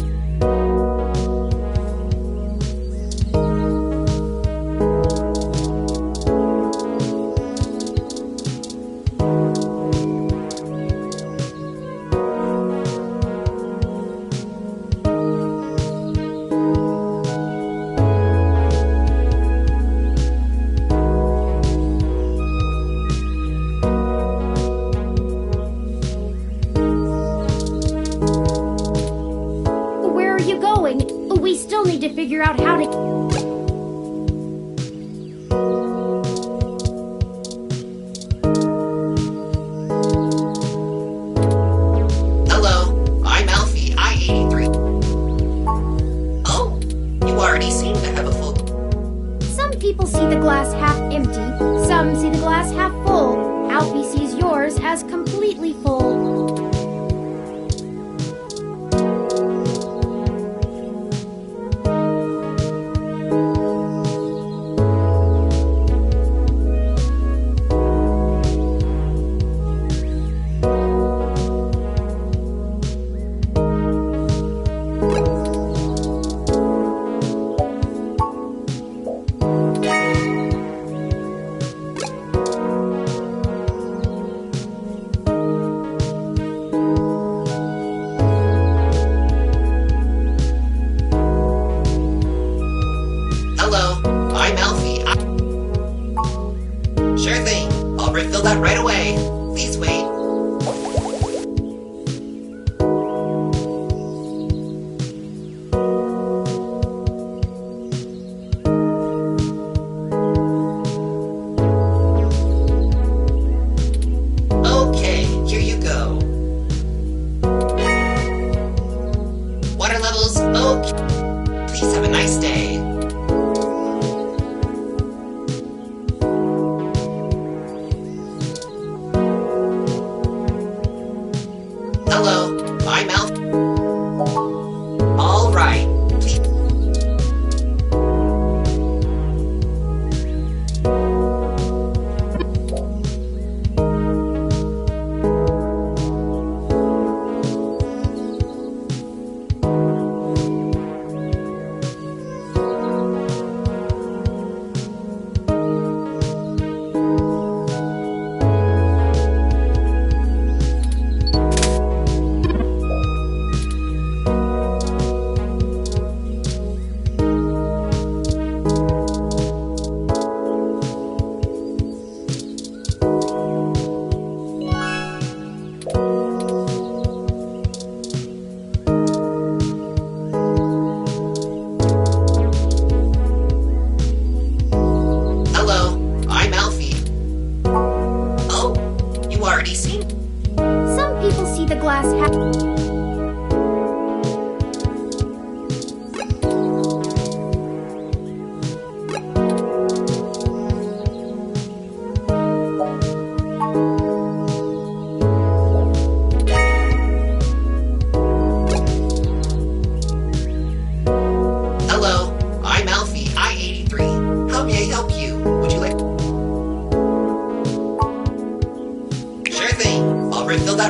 We still need to figure out how to... Hello, I'm Alfie, I-83. Oh, you already seem to have a full... Some people see the glass half empty, some see the glass half full. Alfie sees yours as completely full. Sure thing. I'll refill that right away. Please wait. Okay, here you go. Water levels, okay. Please have a nice day. Hello, I'm Alf. All right, please.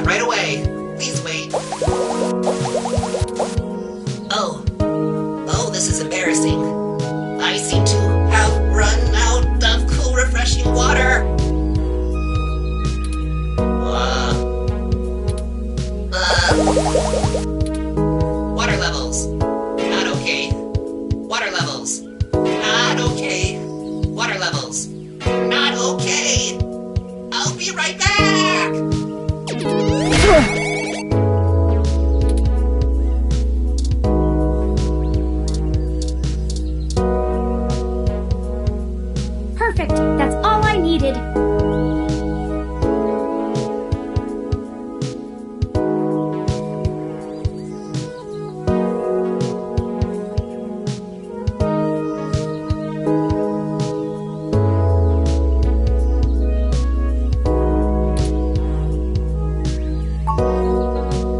that right away. Please wait. Oh, this is embarrassing. I seem to have run out of cool, refreshing water. Water levels. Not okay. Water levels. Not okay. Water levels. Not okay. I'll be right back. Perfect. That's all I needed.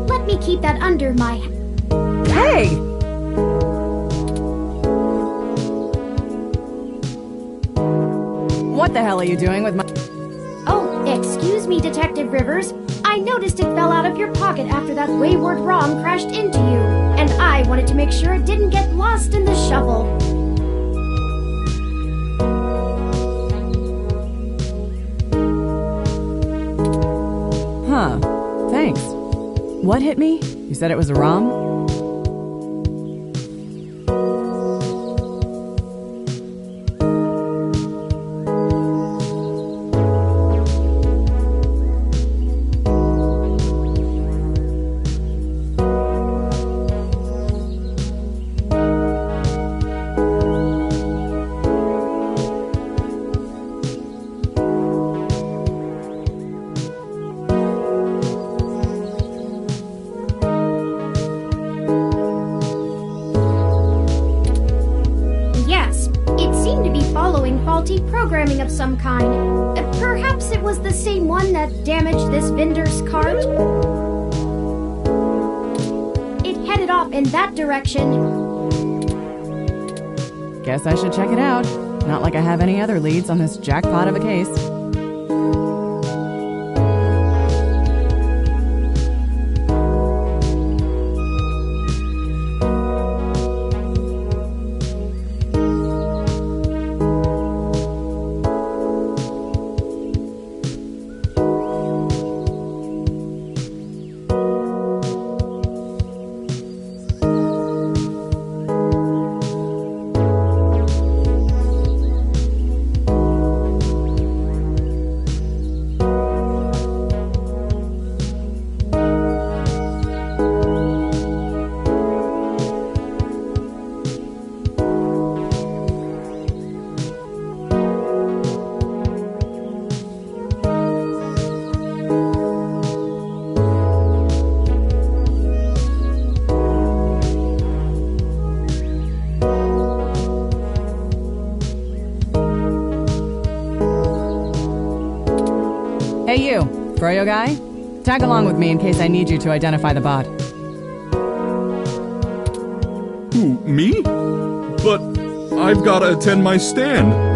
Let me keep that under my... Hey! What the hell are you doing with my... Oh, excuse me, Detective Rivers. I noticed it fell out of your pocket after that wayward ROM crashed into you, and I wanted to make sure it didn't get lost in the shuffle. Huh. Thanks. What hit me? You said it was a ROM? Faulty programming of some kind. Perhaps it was the same one that damaged this vendor's cart? It headed off in that direction. Guess I should check it out. Not like I have any other leads on this jackpot of a case. Hey you, Froyo guy? Tag along with me in case I need you to identify the bot. Who, me? But I've gotta attend my stand.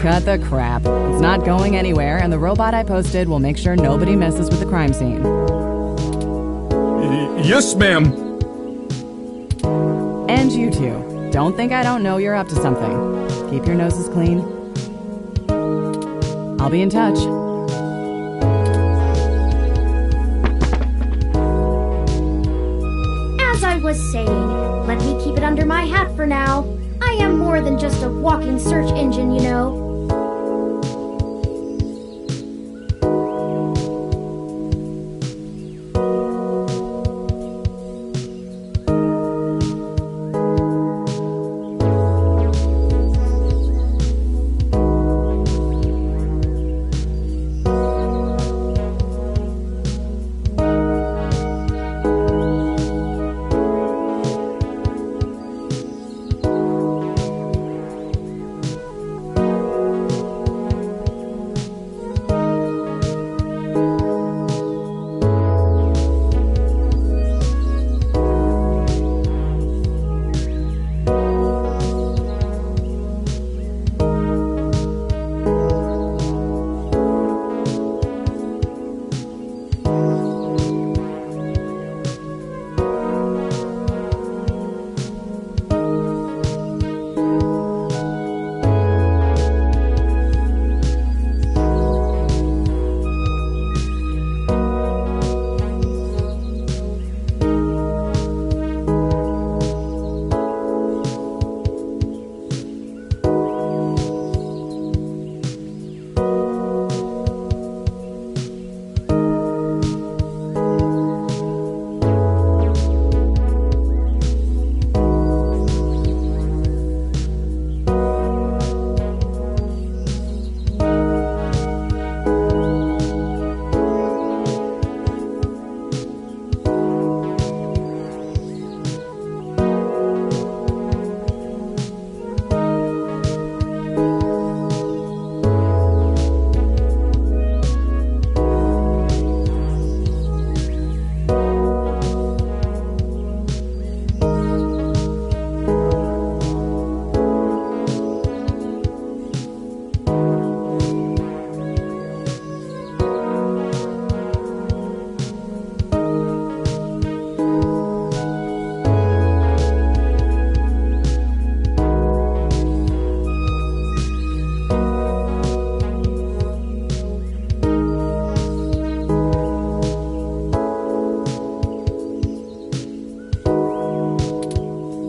Cut the crap. It's not going anywhere, and the robot I posted will make sure nobody messes with the crime scene. Yes, ma'am. And you two. Don't think I don't know you're up to something. Keep your noses clean. I'll be in touch. As I was saying, let me keep it under my hat for now. I I am more than just a walking search engine, you know.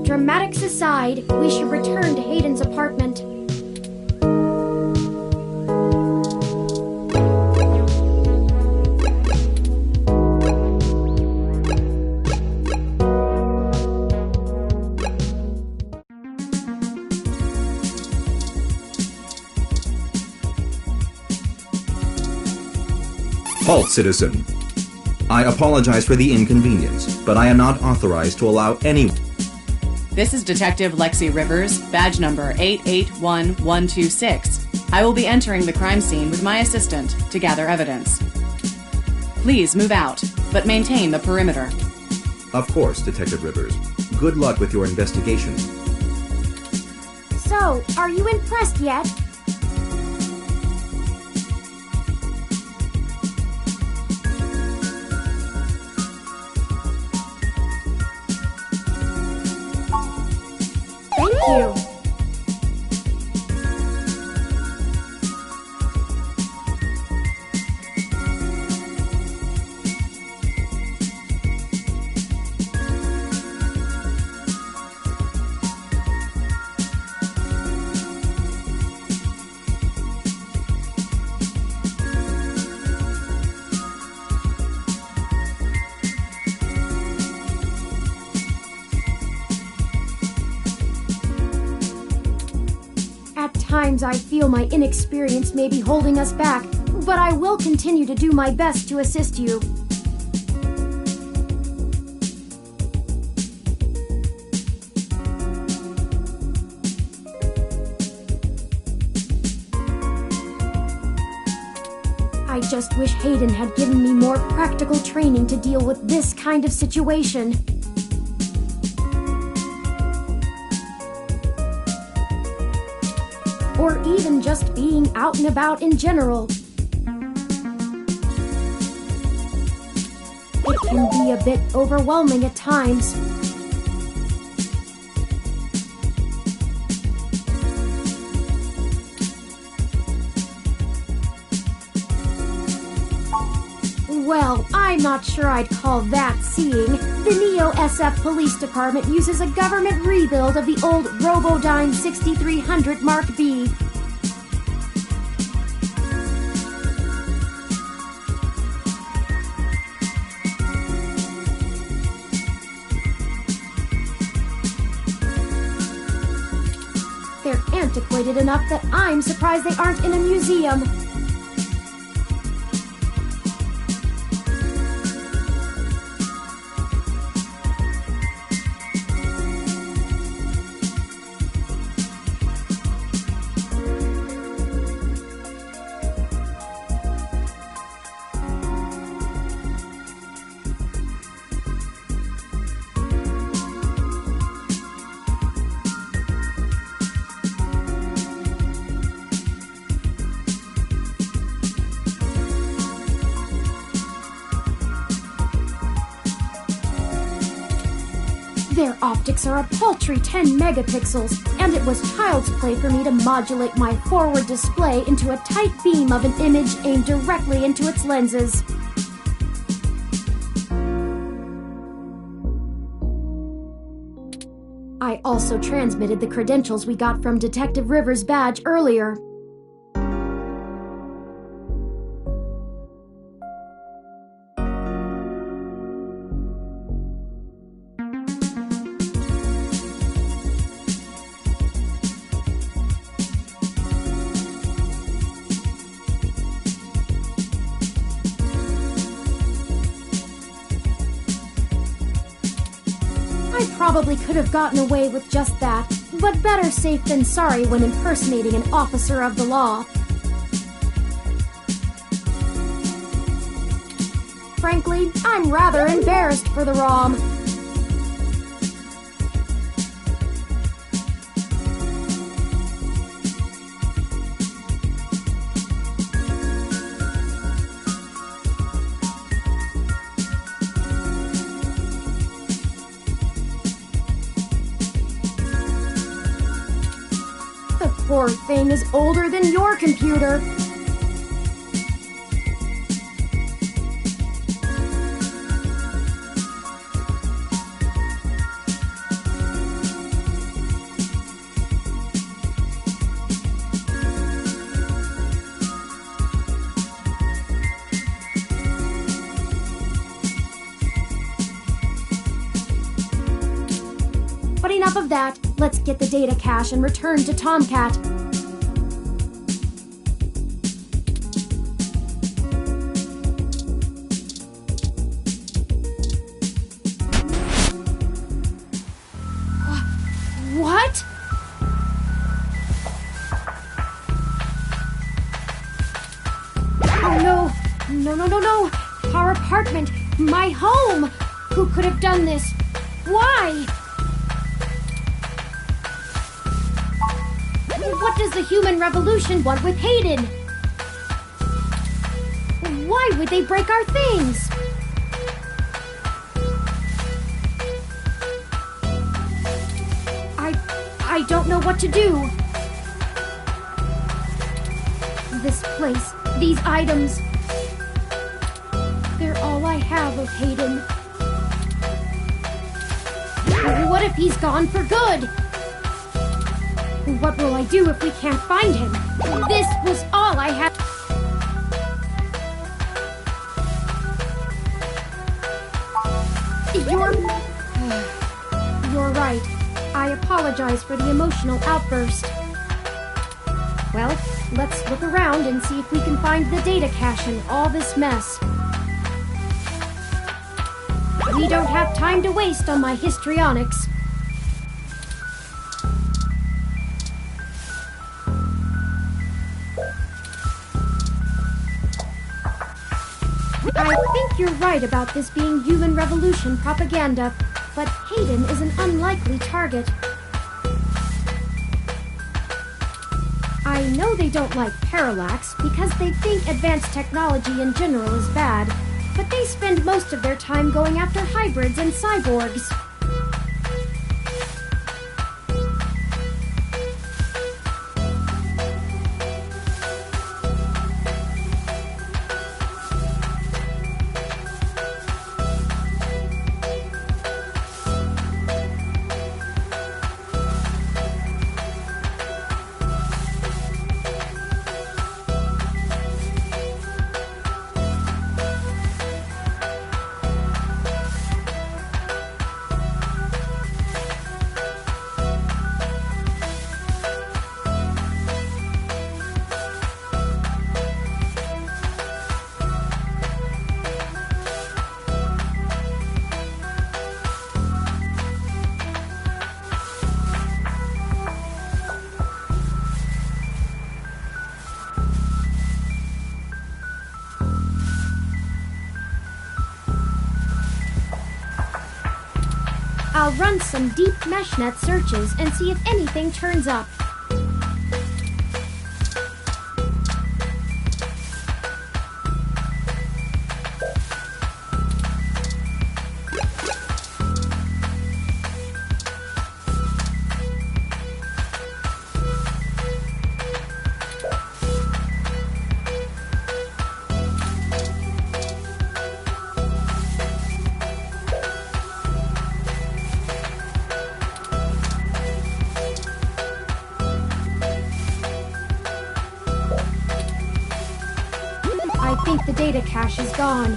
Dramatics aside, we should return to Hayden's apartment. Halt, citizen. I apologize for the inconvenience, but I am not authorized to allow any... This is Detective Lexi Rivers, badge number 881126. I will be entering the crime scene with my assistant to gather evidence. Please move out, but maintain the perimeter. Of course, Detective Rivers. Good luck with your investigation. So, are you impressed yet? Thank you. Sometimes I feel my inexperience may be holding us back, but I will continue to do my best to assist you. I just wish Hayden had given me more practical training to deal with this kind of situation. Or even just being out and about in general. It can be a bit overwhelming at times. Well, I I'm not sure I'd call that seeing. The Neo SF Police Department uses a government rebuild of the old Robodyne 6300 Mark B. They're antiquated enough that I'm surprised they aren't in a museum. Their optics are a paltry 10 megapixels, and it was child's play for me to modulate my forward display into a tight beam of an image aimed directly into its lenses. I also transmitted the credentials we got from Detective Rivers' badge earlier. Probably could have gotten away with just that, but better safe than sorry when impersonating an officer of the law. Frankly, I'm rather embarrassed for the ROM. Poor thing is older than your computer. But enough of that. Let's get the data cache and return to Tomcat. What? Oh no! No! Our apartment! My home! Who could have done this? Why? What does the human revolution want with Hayden? Why would they break our things? I don't know what to do. This place, these items, they're all I have of Hayden. What if he's gone for good? What will I do if we can't find him? This was all I had. You're right. I apologize for the emotional outburst. Well, let's look around and see if we can find the data cache in all this mess. We don't have time to waste on my histrionics. I think you're right about this being human revolution propaganda, but Hayden is an unlikely target. I know they don't like Parallax because they think advanced technology in general is bad, but they spend most of their time going after hybrids and cyborgs. I'll run some deep meshnet searches and see if anything turns up. I think the data cache is gone.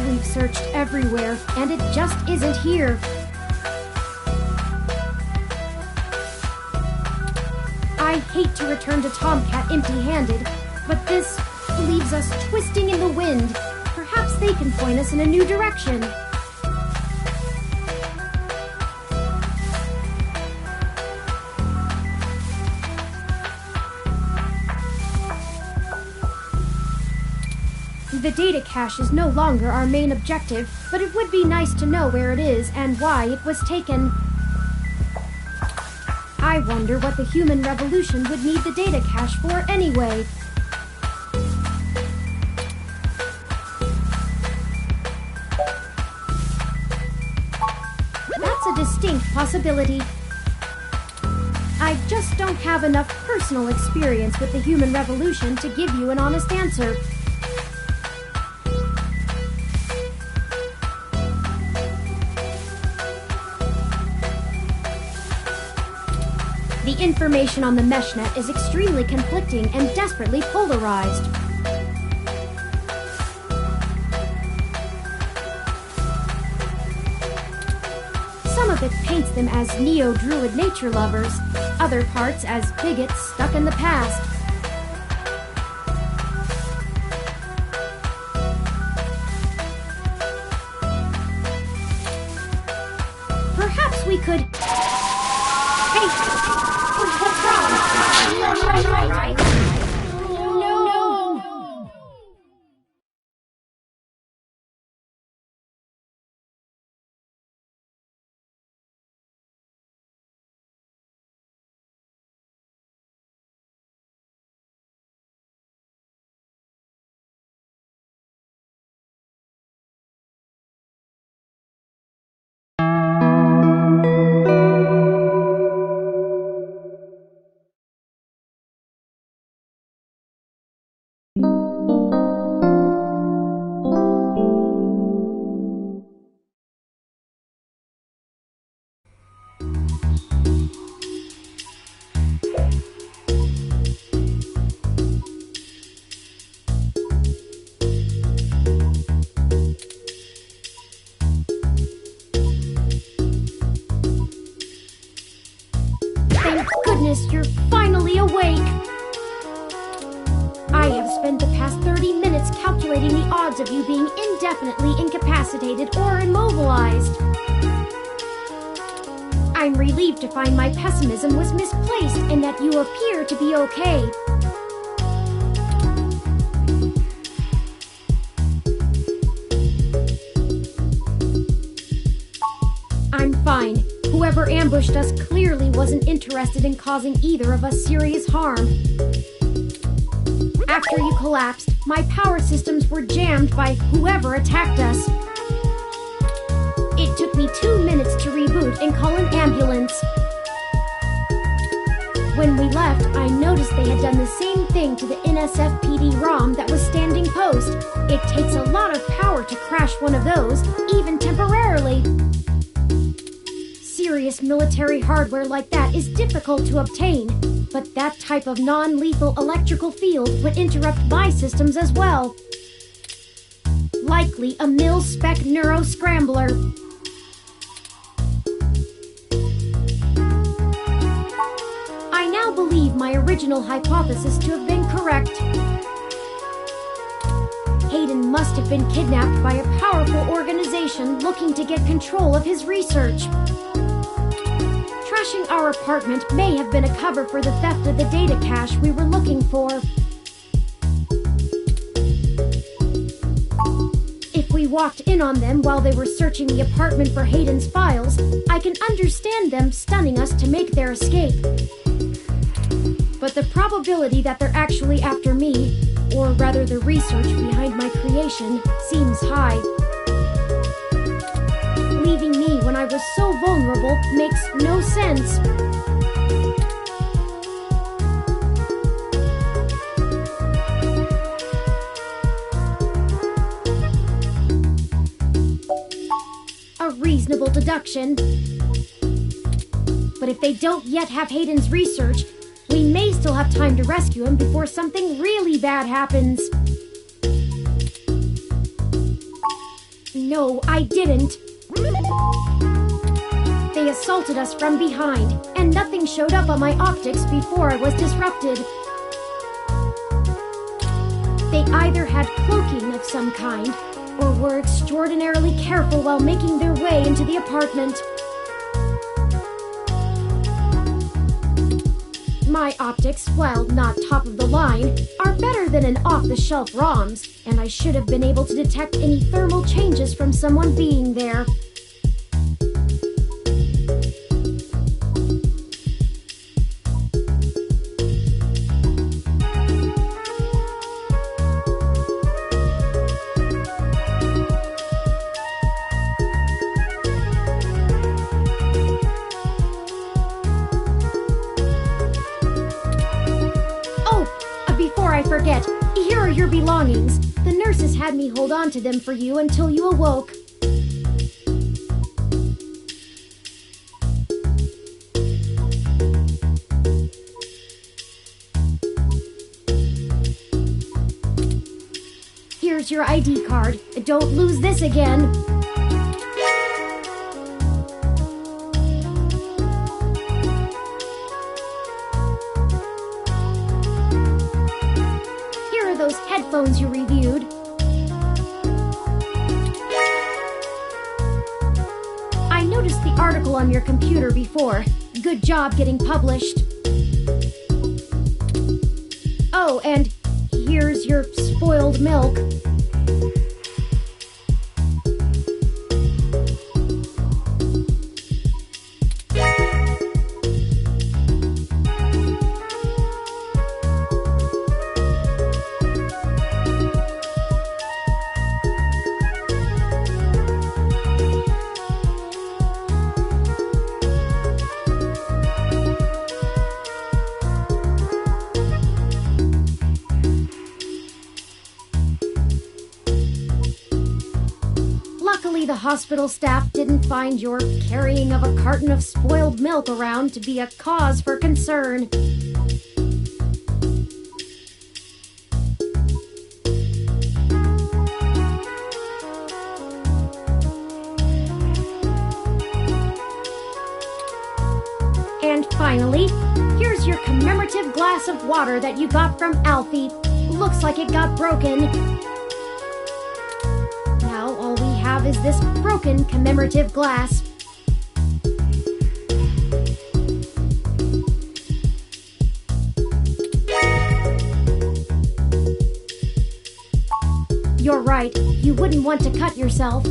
We've searched everywhere, and it just isn't here. I hate to return to Tomcat empty-handed, but this leaves us twisting in the wind. Perhaps they can point us in a new direction. The data cache is no longer our main objective, but it would be nice to know where it is and why it was taken. I wonder what the human revolution would need the data cache for anyway. That's a distinct possibility. I just don't have enough personal experience with the human revolution to give you an honest answer. The information on the meshnet is extremely conflicting and desperately polarized. Some of it paints them as neo-druid nature lovers, other parts as bigots stuck in the past. Perhaps we could... Hey! What's wrong? No! Thank goodness you're finally awake! I have spent the past 30 minutes calculating the odds of you being indefinitely incapacitated or immobilized. I'm relieved to find my pessimism was misplaced and that you appear to be okay. I'm fine. Whoever ambushed us clearly wasn't interested in causing either of us serious harm. After you collapsed, my power systems were jammed by whoever attacked us. It took me 2 minutes to reboot and call an ambulance. When we left, I noticed they had done the same thing to the NSFPD ROM that was standing post. It takes a lot of power to crash one of those, even temporarily. Serious military hardware like that is difficult to obtain, but that type of non-lethal electrical field would interrupt my systems as well. Likely a mil-spec neuro-scrambler. I now believe my original hypothesis to have been correct. Hayden must have been kidnapped by a powerful organization looking to get control of his research. Trashing our apartment may have been a cover for the theft of the data cache we were looking for. If we we walked in on them while they were searching the apartment for Hayden's files, I can understand them stunning us to make their escape. But the probability that they're actually after me, or rather the research behind my creation, seems high. Leaving me when I was so vulnerable makes no sense. A reasonable deduction. But if they don't yet have Hayden's research, we may still have time to rescue him before something really bad happens. No, I didn't. They assaulted us from behind, and nothing showed up on my optics before I was disrupted. They either had cloaking of some kind, or were extraordinarily careful while making their way into the apartment. My optics, while not top of the line, are better than an off-the-shelf ROM's, and I should have been able to detect any thermal changes from someone being there. Forget. Here are your belongings. The nurses had me hold on to them for you until you awoke. Here's your ID card. Don't lose this again. Those headphones you reviewed. I noticed the article on your computer before. Good job getting published. Oh, and here's your spoiled milk. Luckily, the hospital staff didn't find your carrying of a carton of spoiled milk around to be a cause for concern. And finally, here's your commemorative glass of water that you got from Alfie. Looks like it got broken. Now all we have is this broken commemorative glass. You're right, you wouldn't want to cut yourself.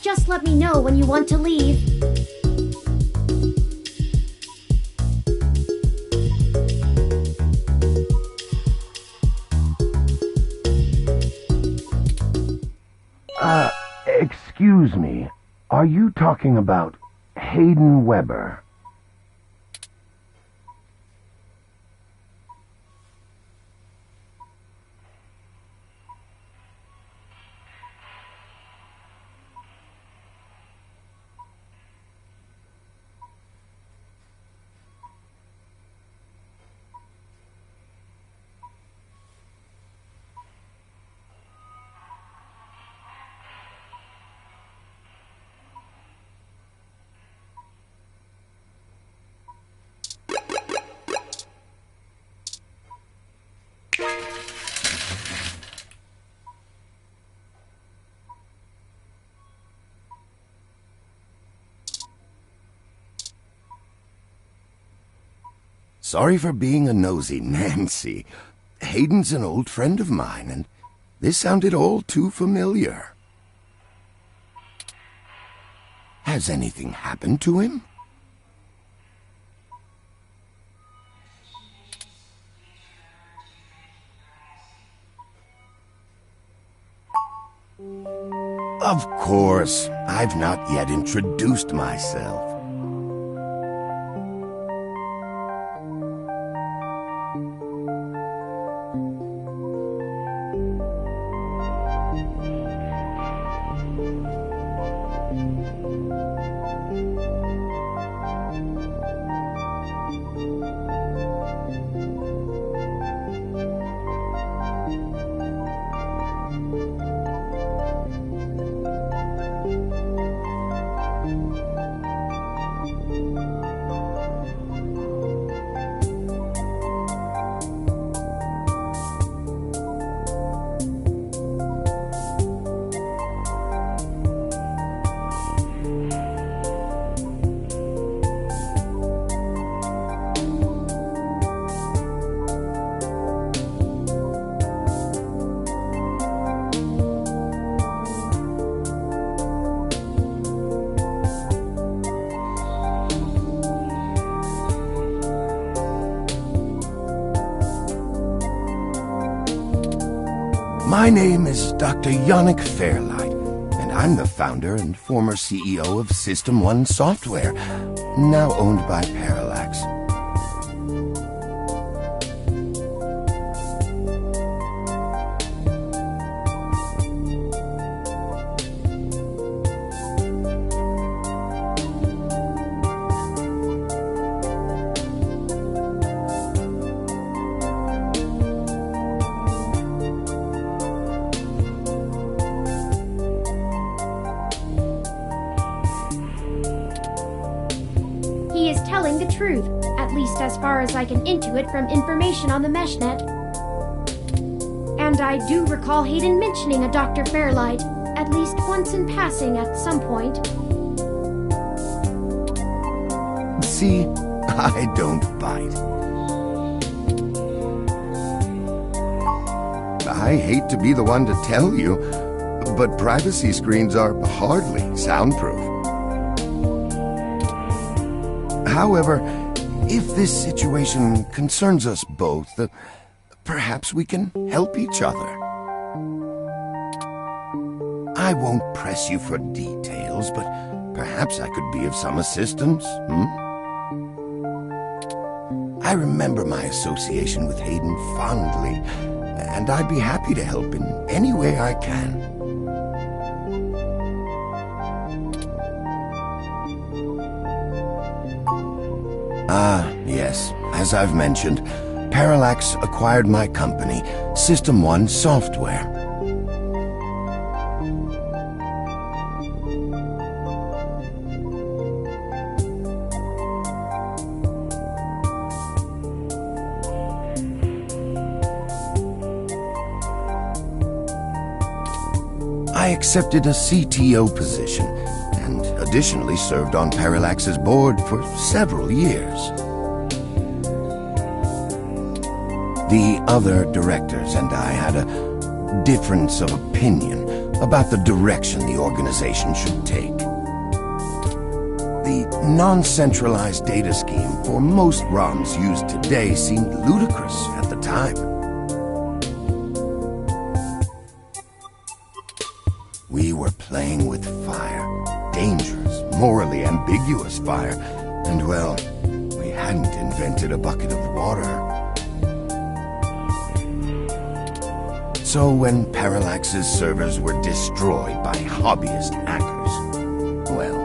Just let me know when you want to leave. Excuse me, are you talking about Hayden Weber? Sorry for being a nosy, Nancy. Hayden's an old friend of mine, and this sounded all too familiar. Has anything happened to him? Of course, I've not yet introduced myself. My name is Dr. Yannick Fairlight, and I'm the founder and former CEO of System 1 Software, now owned by Parallax. He is telling the truth, at least as far as I can intuit from information on the meshnet. And I do recall Hayden mentioning a Dr. Fairlight, at least once in passing at some point. See, I don't bite. I hate to be the one to tell you, but privacy screens are hardly soundproof. However, if this situation concerns us both, perhaps we can help each other. I won't press you for details, but perhaps I could be of some assistance, I remember my association with Hayden fondly, and I'd be happy to help in any way I can. Yes, as I've mentioned, Parallax acquired my company, System 1 Software. I accepted a CTO position, and additionally served on Parallax's board for several years. The other directors and I had a difference of opinion about the direction the organization should take. The non-centralized data scheme for most ROMs used today seemed ludicrous at the time. We were playing with fire. dangerous, morally ambiguous fire, and well, we hadn't invented a bucket of water. So when Parallax's servers were destroyed by hobbyist hackers, well,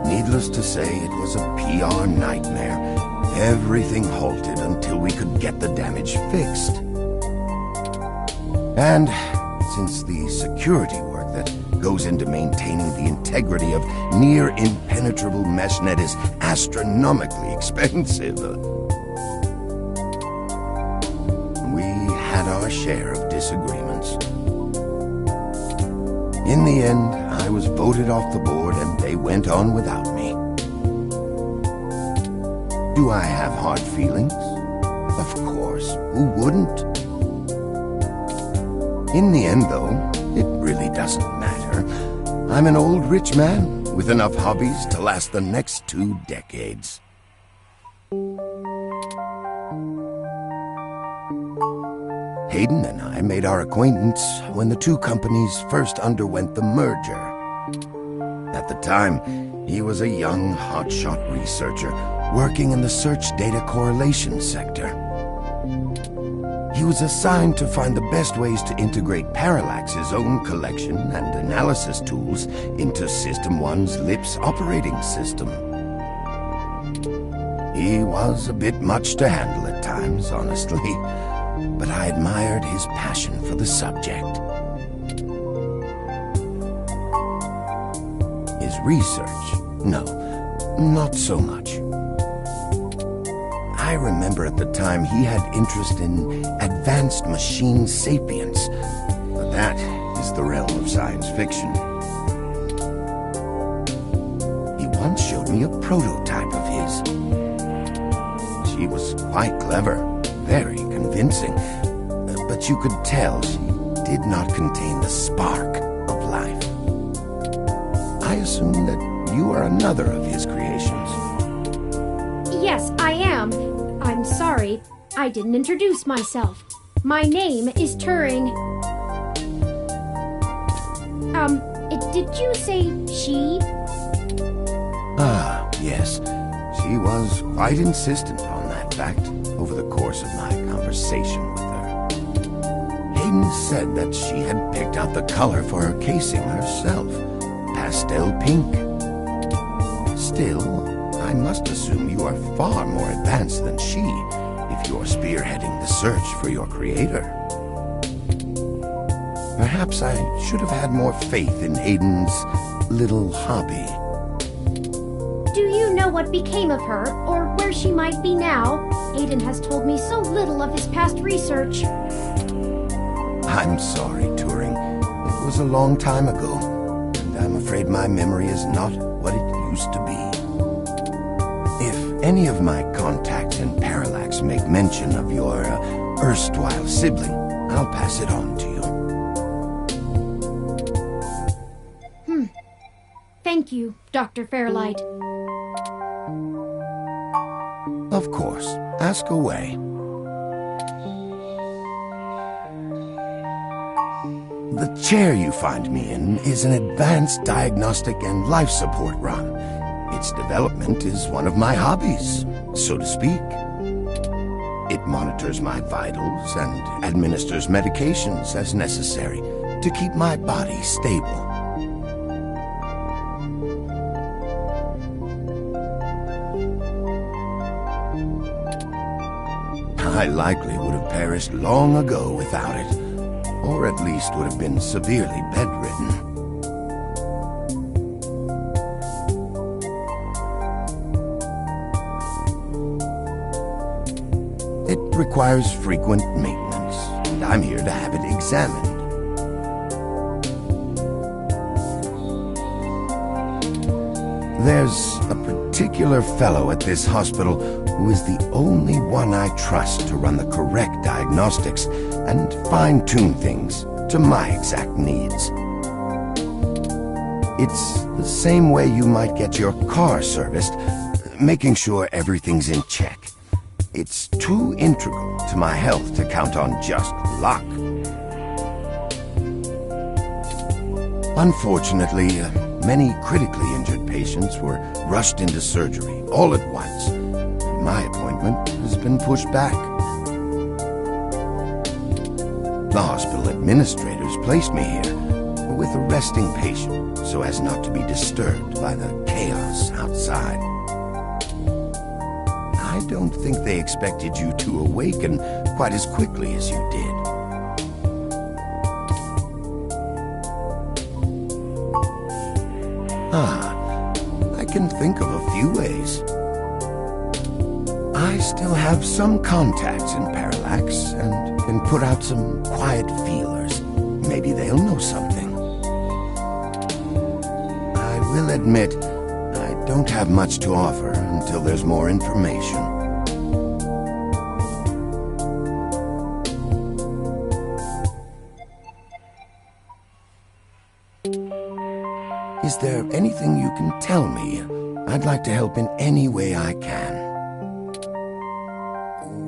needless to say, it was a PR nightmare. Everything halted until we could get the damage fixed. And since the security work that goes into maintaining the integrity of near-impenetrable meshnet is astronomically expensive, we had our share of disagreements. In the end, I was voted off the board and they went on without me. Do I have hard feelings? Of course, who wouldn't? In the end, though, it really doesn't matter. I'm an old rich man with enough hobbies to last the next 2 decades. Hayden and I made our acquaintance when the two companies first underwent the merger. At the time, he was a young, hotshot researcher working in the search data correlation sector. He was assigned to find the best ways to integrate Parallax's own collection and analysis tools into System 1's LIPS operating system. He was a bit much to handle at times, honestly, but I admired his passion for the subject. His research? No, not so much. I remember at the time he had interest in advanced machine sapience, but that is the realm of science fiction. He once showed me a prototype of his. She was quite clever, very convincing, but you could tell she did not contain the spark of life. I assume that you are another of his creations. Yes, I am. I'm sorry, I didn't introduce myself. My name is Turing. Did you say she? Ah, yes. She was quite insistent on that fact over the course of my conversation with her. Hayden said that she had picked out the color for her casing herself, pastel pink. Still, I must assume you are far more advanced than she if you're spearheading the search for your creator. Perhaps I should have had more faith in Hayden's little hobby. Do you know what became of her, or where she might be now? Hayden has told me so little of his past research. I'm sorry, Turing. It was a long time ago, and I'm afraid my memory is not what it used to be. If any of my contacts in Parallax make mention of your erstwhile sibling, I'll pass it on to you. Thank you, Dr. Fairlight. Of course. Ask away. The chair you find me in is an advanced diagnostic and life support run. Its development is one of my hobbies, so to speak. It monitors my vitals and administers medications as necessary to keep my body stable. I likely would have perished long ago without it, or at least would have been severely bedridden. It requires frequent maintenance, and I'm here to have it examined. There's a particular fellow at this hospital who is the only one I trust to run the correct diagnostics and fine-tune things to my exact needs. It's the same way you might get your car serviced, making sure everything's in check. It's too integral to my health to count on just luck. Unfortunately, many critically injured patients were rushed into surgery all at once. My appointment has been pushed back. The hospital administrators placed me here with a resting patient so as not to be disturbed by the chaos outside. I don't think they expected you to awaken quite as quickly as you did. I can think of a few ways. I still have some contacts in Parallax and can put out some quiet feelers. Maybe they'll know something. I will admit, I don't have much to offer until there's more information. Is there anything you can tell me? I'd like to help in any way I can.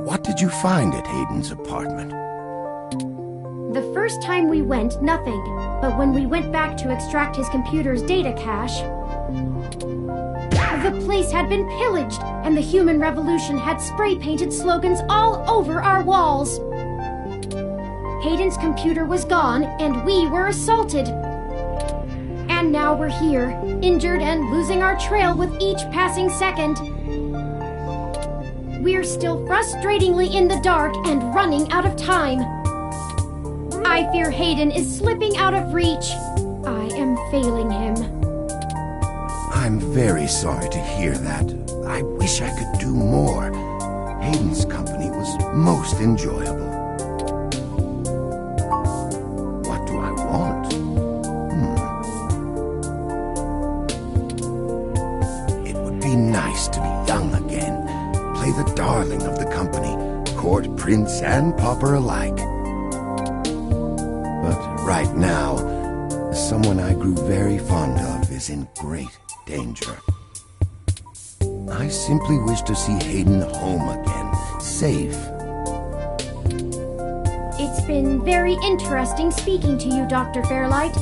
What did you find at Hayden's apartment? The first time we went, nothing. But when we went back to extract his computer's data cache, the place had been pillaged, and the Human Revolution had spray-painted slogans all over our walls. Hayden's computer was gone, and we were assaulted. And now we're here, injured and losing our trail with each passing second. We're still frustratingly in the dark and running out of time. I fear Hayden is slipping out of reach. I am failing him. I'm very sorry to hear that. I wish I could do more. Hayden's company was most enjoyable. What do I want? It would be nice to be young again. Play the darling of the company, court prince and pauper alike. But right now, someone I grew very fond of is in great danger. I simply wish to see Hayden home again, safe. It's been very interesting speaking to you, Dr. Fairlight.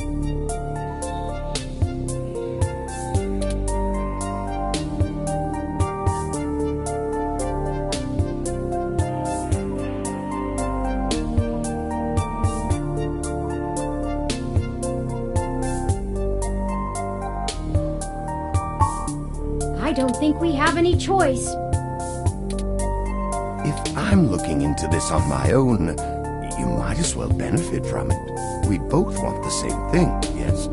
I don't think we have any choice. If I'm looking into this on my own, you might as well benefit from it. We both want the same thing, yes?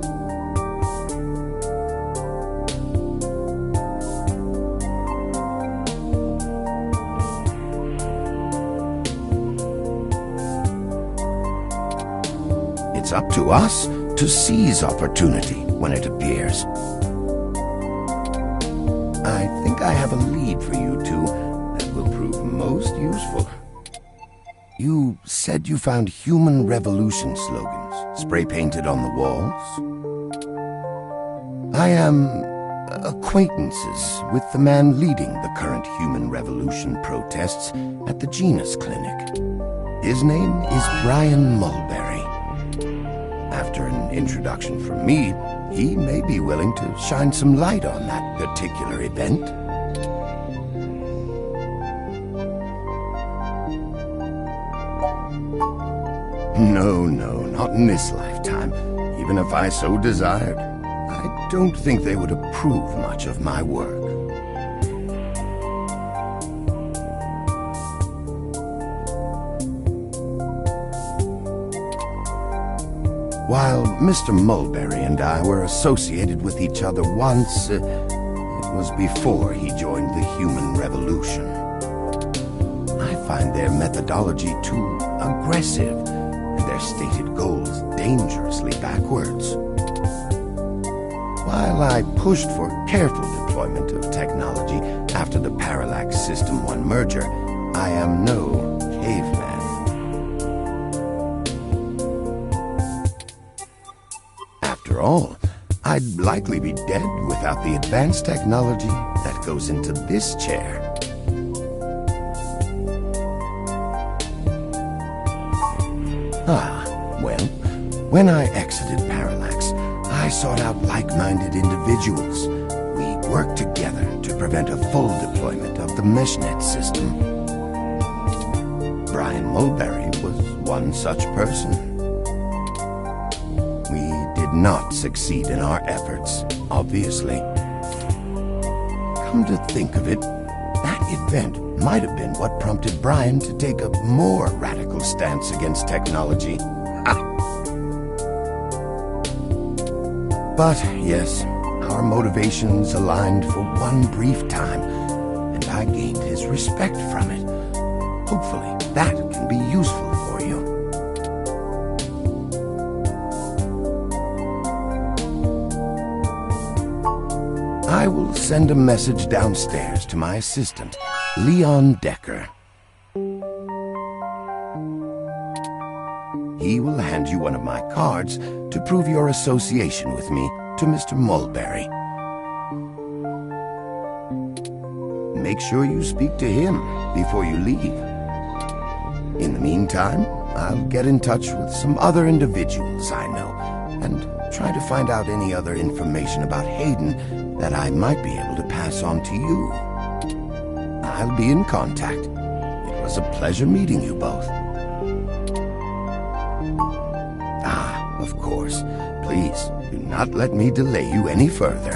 It's up to us to seize opportunity when it appears. I think I have a lead for you two that will prove most useful. You said you found Human Revolution slogans spray-painted on the walls? I am acquaintances with the man leading the current Human Revolution protests at the Genus Clinic. His name is Brian Mulberry. After an introduction from me, he may be willing to shine some light on that particular event. No, not in this lifetime. Even if I so desired, I don't think they would approve much of my work. While Mr. Mulberry and I were associated with each other once, it was before he joined the Human Revolution. I find their methodology too aggressive, and their stated goals dangerously backwards. While I pushed for careful deployment of technology after the Parallax System 1 merger, I am no caveman. After all, I'd likely be dead without the advanced technology that goes into this chair. Well, when I exited Parallax, I sought out like-minded individuals. We worked together to prevent a full deployment of the MeshNet system. Brian Mulberry was one such person. We did not succeed in our efforts, obviously. Come to think of it, that event might have been what prompted Brian to take a more radical stance against technology. But yes, our motivations aligned for one brief time, and I gained his respect from it. Hopefully, that can be useful for you. I will send a message downstairs to my assistant, Leon Decker. He will hand you one of my cards to prove your association with me to Mr. Mulberry. Make sure you speak to him before you leave. In the meantime, I'll get in touch with some other individuals I know and try to find out any other information about Hayden that I might be able to pass on to you. I'll be in contact. It was a pleasure meeting you both. Of course. Please, do not let me delay you any further.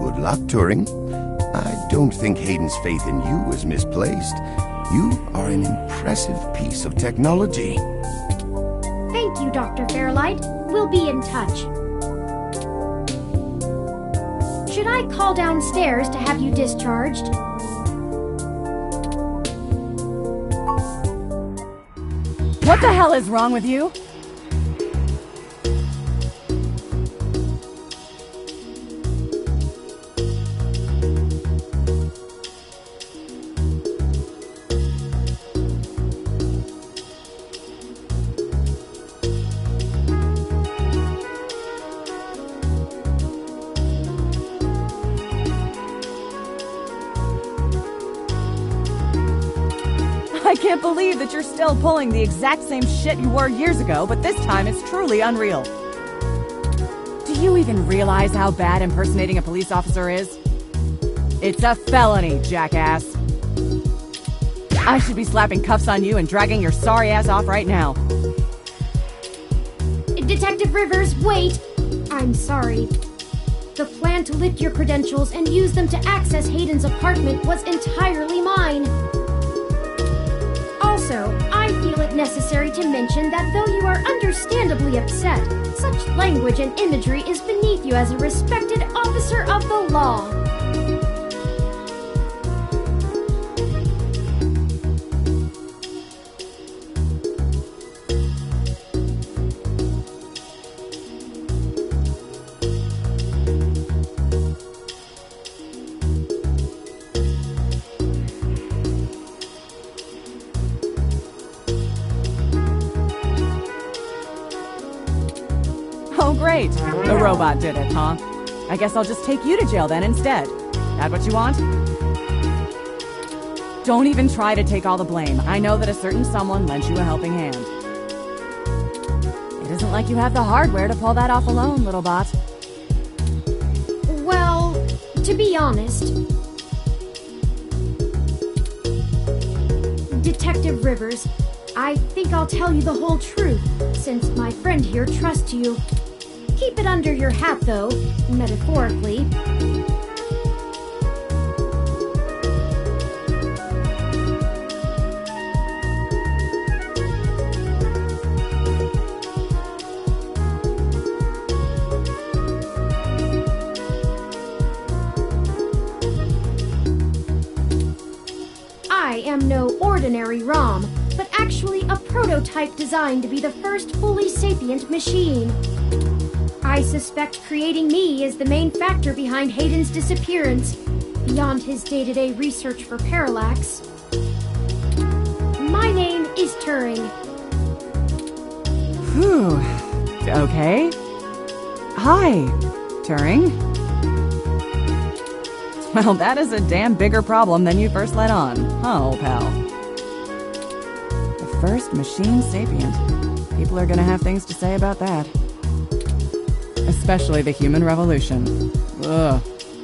Good luck, Turing. I don't think Hayden's faith in you is misplaced. You are an impressive piece of technology. Thank you, Dr. Fairlight. We'll be in touch. Should I call downstairs to have you discharged? What the hell is wrong with you? I can't believe that you're still pulling the exact same shit you were years ago, but this time it's truly unreal. Do you even realize how bad impersonating a police officer is? It's a felony, jackass. I should be slapping cuffs on you and dragging your sorry ass off right now. Detective Rivers, wait! I'm sorry. The plan to lift your credentials and use them to access Hayden's apartment was entirely mine. Also, I feel it necessary to mention that though you are understandably upset, such language and imagery is beneath you as a respected officer of the law. Oh, great. The robot did it, huh? I guess I'll just take you to jail then instead. That what you want? Don't even try to take all the blame. I know that a certain someone lent you a helping hand. It isn't like you have the hardware to pull that off alone, little bot. Well, to be honest, Detective Rivers, I think I'll tell you the whole truth, since my friend here trusts you. Keep it under your hat, though, metaphorically. I am no ordinary ROM, but actually a prototype designed to be the first fully sapient machine. I suspect creating me is the main factor behind Hayden's disappearance, beyond his day-to-day research for Parallax. My name is Turing. Whew. Okay. Hi, Turing. Well, that is a damn bigger problem than you first let on, huh, old pal? The first machine sapient. People are gonna have things to say about that. Especially the human revolution. Ugh.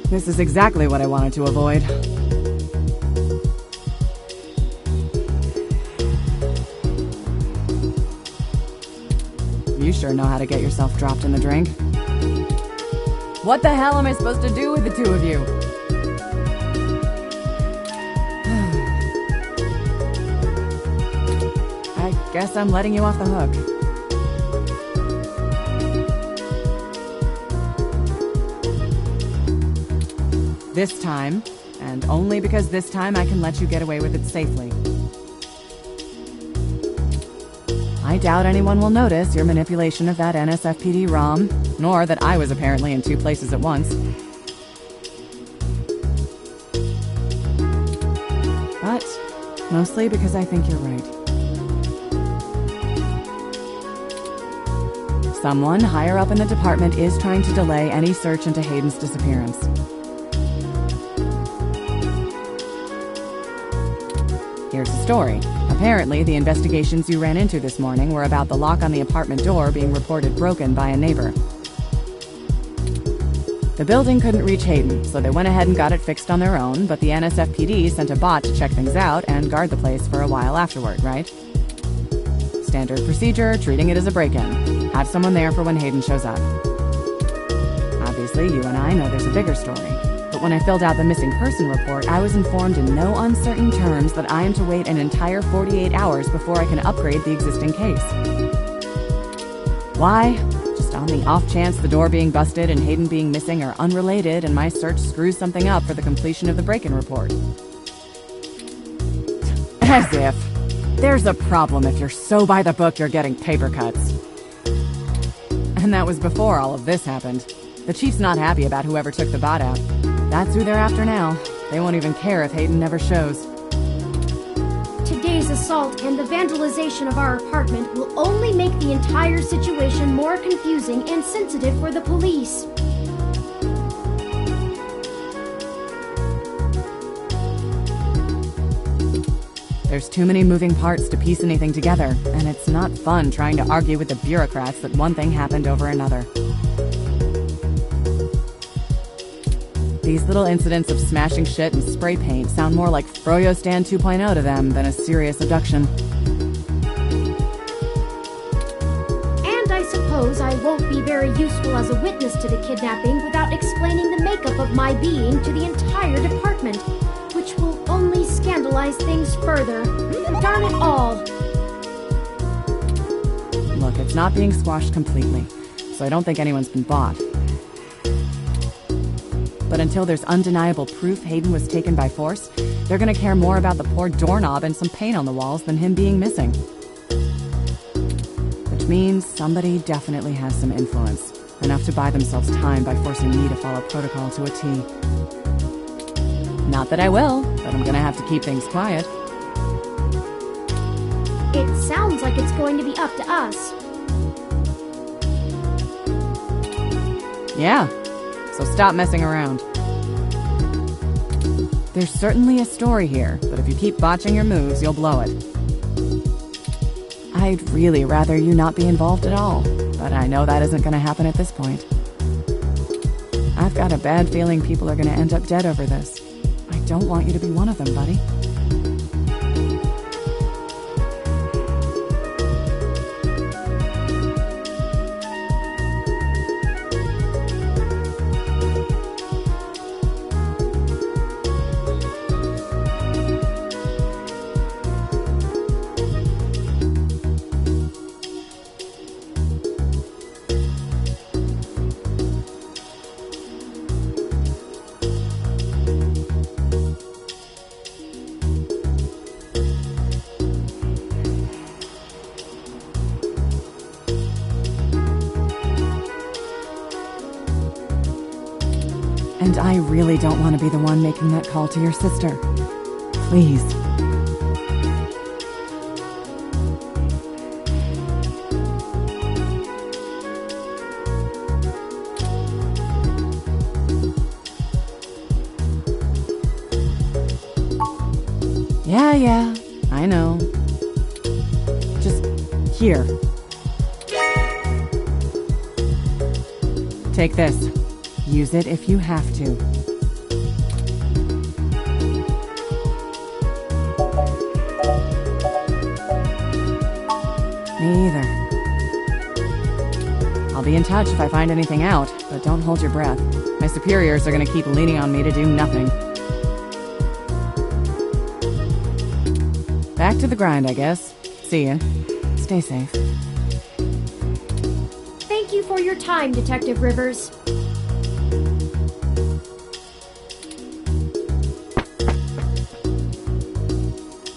This is exactly what I wanted to avoid. You sure know how to get yourself dropped in the drink. What the hell am I supposed to do with the two of you? I guess I'm letting you off the hook. This time, and only because this time I can let you get away with it safely. I doubt anyone will notice your manipulation of that NSFPD ROM, nor that I was apparently in two places at once. But mostly because I think you're right. Someone higher up in the department is trying to delay any search into Hayden's disappearance. Here's the story. Apparently, the investigations you ran into this morning were about the lock on the apartment door being reported broken by a neighbor. The building couldn't reach Hayden, so they went ahead and got it fixed on their own, but the NSFPD sent a bot to check things out and guard the place for a while afterward, right? Standard procedure, treating it as a break-in. Have someone there for when Hayden shows up. Obviously, you and I know there's a bigger story. But when I filled out the missing person report, I was informed in no uncertain terms that I am to wait an entire 48 hours before I can upgrade the existing case. Why? Just on the off chance the door being busted and Hayden being missing are unrelated and my search screws something up for the completion of the break-in report. As if. There's a problem if you're so by the book you're getting paper cuts. And that was before all of this happened. The chief's not happy about whoever took the bot out. That's who they're after now. They won't even care if Hayden never shows. Today's assault and the vandalization of our apartment will only make the entire situation more confusing and sensitive for the police. There's too many moving parts to piece anything together, and it's not fun trying to argue with the bureaucrats that one thing happened over another. These little incidents of smashing shit and spray paint sound more like Froyo Stand 2.0 to them than a serious abduction. And I suppose I won't be very useful as a witness to the kidnapping without explaining the makeup of my being to the entire department, which will only scandalize things further. Darn it all! Look, it's not being squashed completely, so I don't think anyone's been bought. But until there's undeniable proof Hayden was taken by force, they're gonna care more about the poor doorknob and some paint on the walls than him being missing. Which means somebody definitely has some influence, enough to buy themselves time by forcing me to follow protocol to a T. Not that I will, but I'm gonna have to keep things quiet. It sounds like it's going to be up to us. Yeah. So stop messing around. There's certainly a story here, but if you keep botching your moves, you'll blow it. I'd really rather you not be involved at all, but I know that isn't going to happen at this point. I've got a bad feeling people are going to end up dead over this. I don't want you to be one of them, buddy. And I really don't want to be the one making that call to your sister. Please. Yeah, I know. Just here. Take this. Use it if you have to. Me either. I'll be in touch if I find anything out, but don't hold your breath. My superiors are gonna keep leaning on me to do nothing. Back to the grind, I guess. See ya. Stay safe. Thank you for your time, Detective Rivers.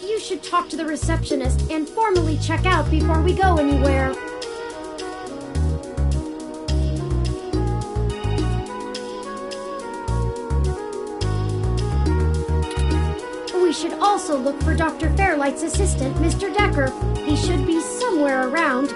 You should talk to the receptionist and formally check out before we go anywhere. We should also look for Dr. Fairlight's assistant, Mr. Decker. He should be somewhere around.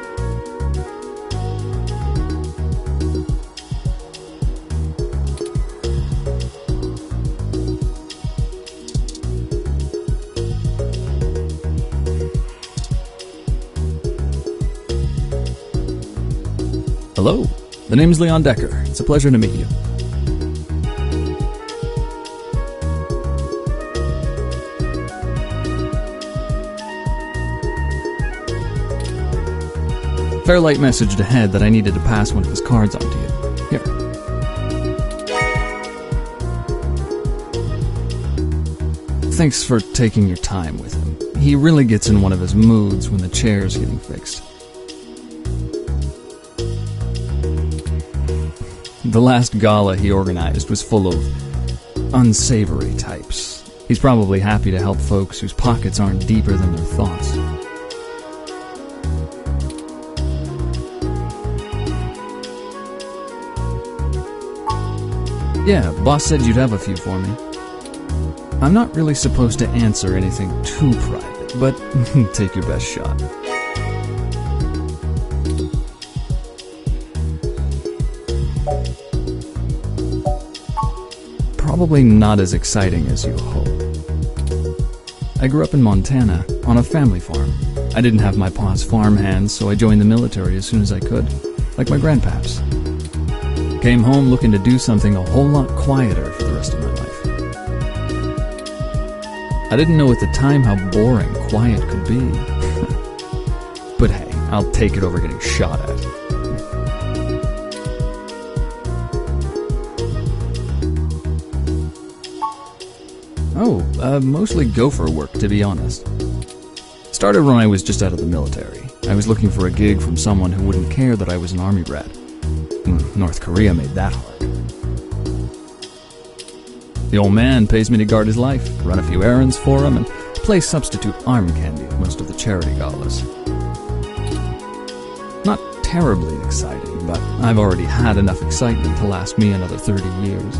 Hello, the name's Leon Decker. It's a pleasure to meet you. Fairlight messaged ahead that I needed to pass one of his cards on to you. Here. Thanks for taking your time with him. He really gets in one of his moods when the chair's getting fixed. The last gala he organized was full of unsavory types. He's probably happy to help folks whose pockets aren't deeper than their thoughts. Yeah, boss said you'd have a few for me. I'm not really supposed to answer anything too private, but take your best shot. Probably not as exciting as you hope. I grew up in Montana, on a family farm. I didn't have my pa's farm hands, so I joined the military as soon as I could, like my grandpaps. Came home looking to do something a whole lot quieter for the rest of my life. I didn't know at the time how boring quiet could be. But hey, I'll take it over getting shot at. Mostly gopher work, to be honest. Started when I was just out of the military. I was looking for a gig from someone who wouldn't care that I was an army brat. North Korea made that hard. The old man pays me to guard his life, run a few errands for him, and play substitute arm candy at most of the charity galas. Not terribly exciting, but I've already had enough excitement to last me another 30 years.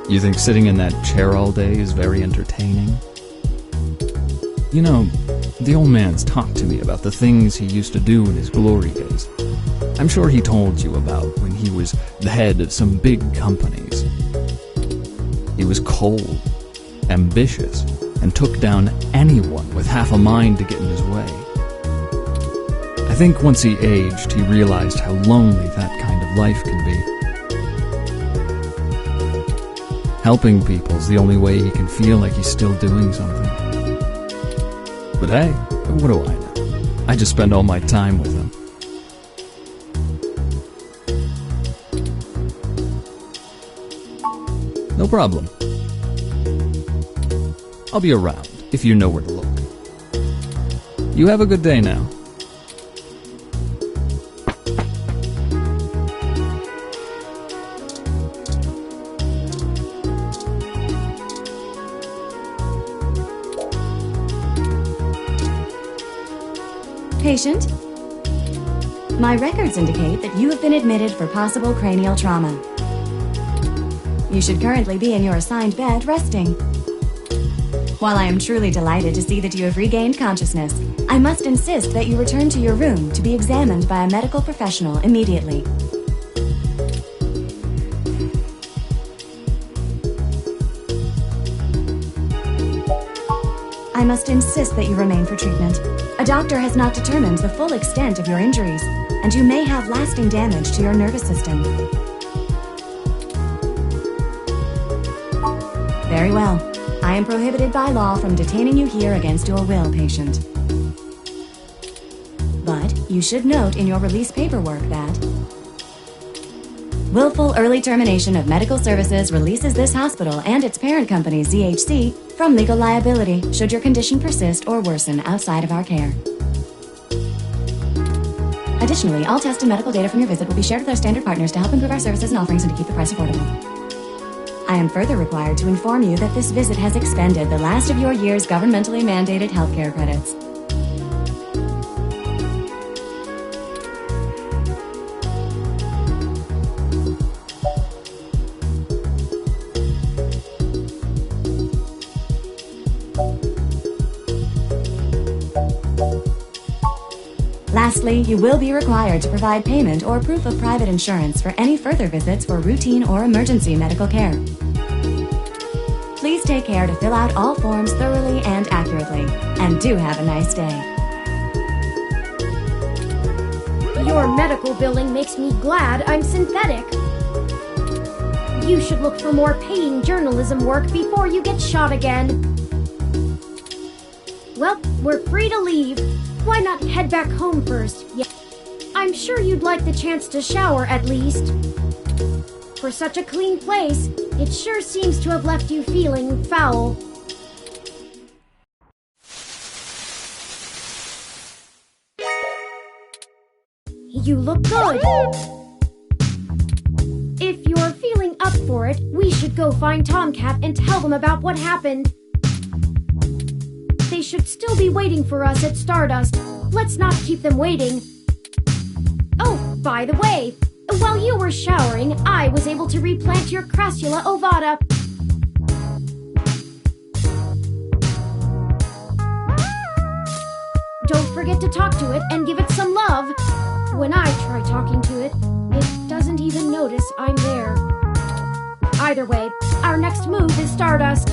You think sitting in that chair all day is very entertaining? You know, the old man's talked to me about the things he used to do in his glory days. I'm sure he told you about when he was the head of some big companies. He was cold, ambitious, and took down anyone with half a mind to get in his way. I think once he aged, he realized how lonely that kind of life can be. Helping people's the only way he can feel like he's still doing something. But hey, what do I know? I just spend all my time with him. No problem. I'll be around if you know where to look. You have a good day now. Patient? My records indicate that you have been admitted for possible cranial trauma. You should currently be in your assigned bed resting. While I am truly delighted to see that you have regained consciousness, I must insist that you return to your room to be examined by a medical professional immediately. I must insist that you remain for treatment. A doctor has not determined the full extent of your injuries, and you may have lasting damage to your nervous system. Very well. I am prohibited by law from detaining you here against your will, patient. But you should note in your release paperwork that willful early termination of medical services releases this hospital and its parent company, ZHC, from legal liability should your condition persist or worsen outside of our care. Additionally, all tests and medical data from your visit will be shared with our standard partners to help improve our services and offerings and to keep the price affordable. I am further required to inform you that this visit has expended the last of your year's governmentally mandated healthcare credits. Lastly, you will be required to provide payment or proof of private insurance for any further visits for routine or emergency medical care. Please take care to fill out all forms thoroughly and accurately, and do have a nice day. Your medical billing makes me glad I'm synthetic. You should look for more paying journalism work before you get shot again. Well, we're free to leave. Why not head back home first? Yeah. I'm sure you'd like the chance to shower at least. For such a clean place, it sure seems to have left you feeling foul. You look good. If you're feeling up for it, we should go find Tomcat and tell them about what happened. They should still be waiting for us at Stardust. Let's not keep them waiting. Oh, by the way, while you were showering, I was able to replant your Crassula ovata. Don't forget to talk to it and give it some love. When I try talking to it, it doesn't even notice I'm there. Either way, our next move is Stardust.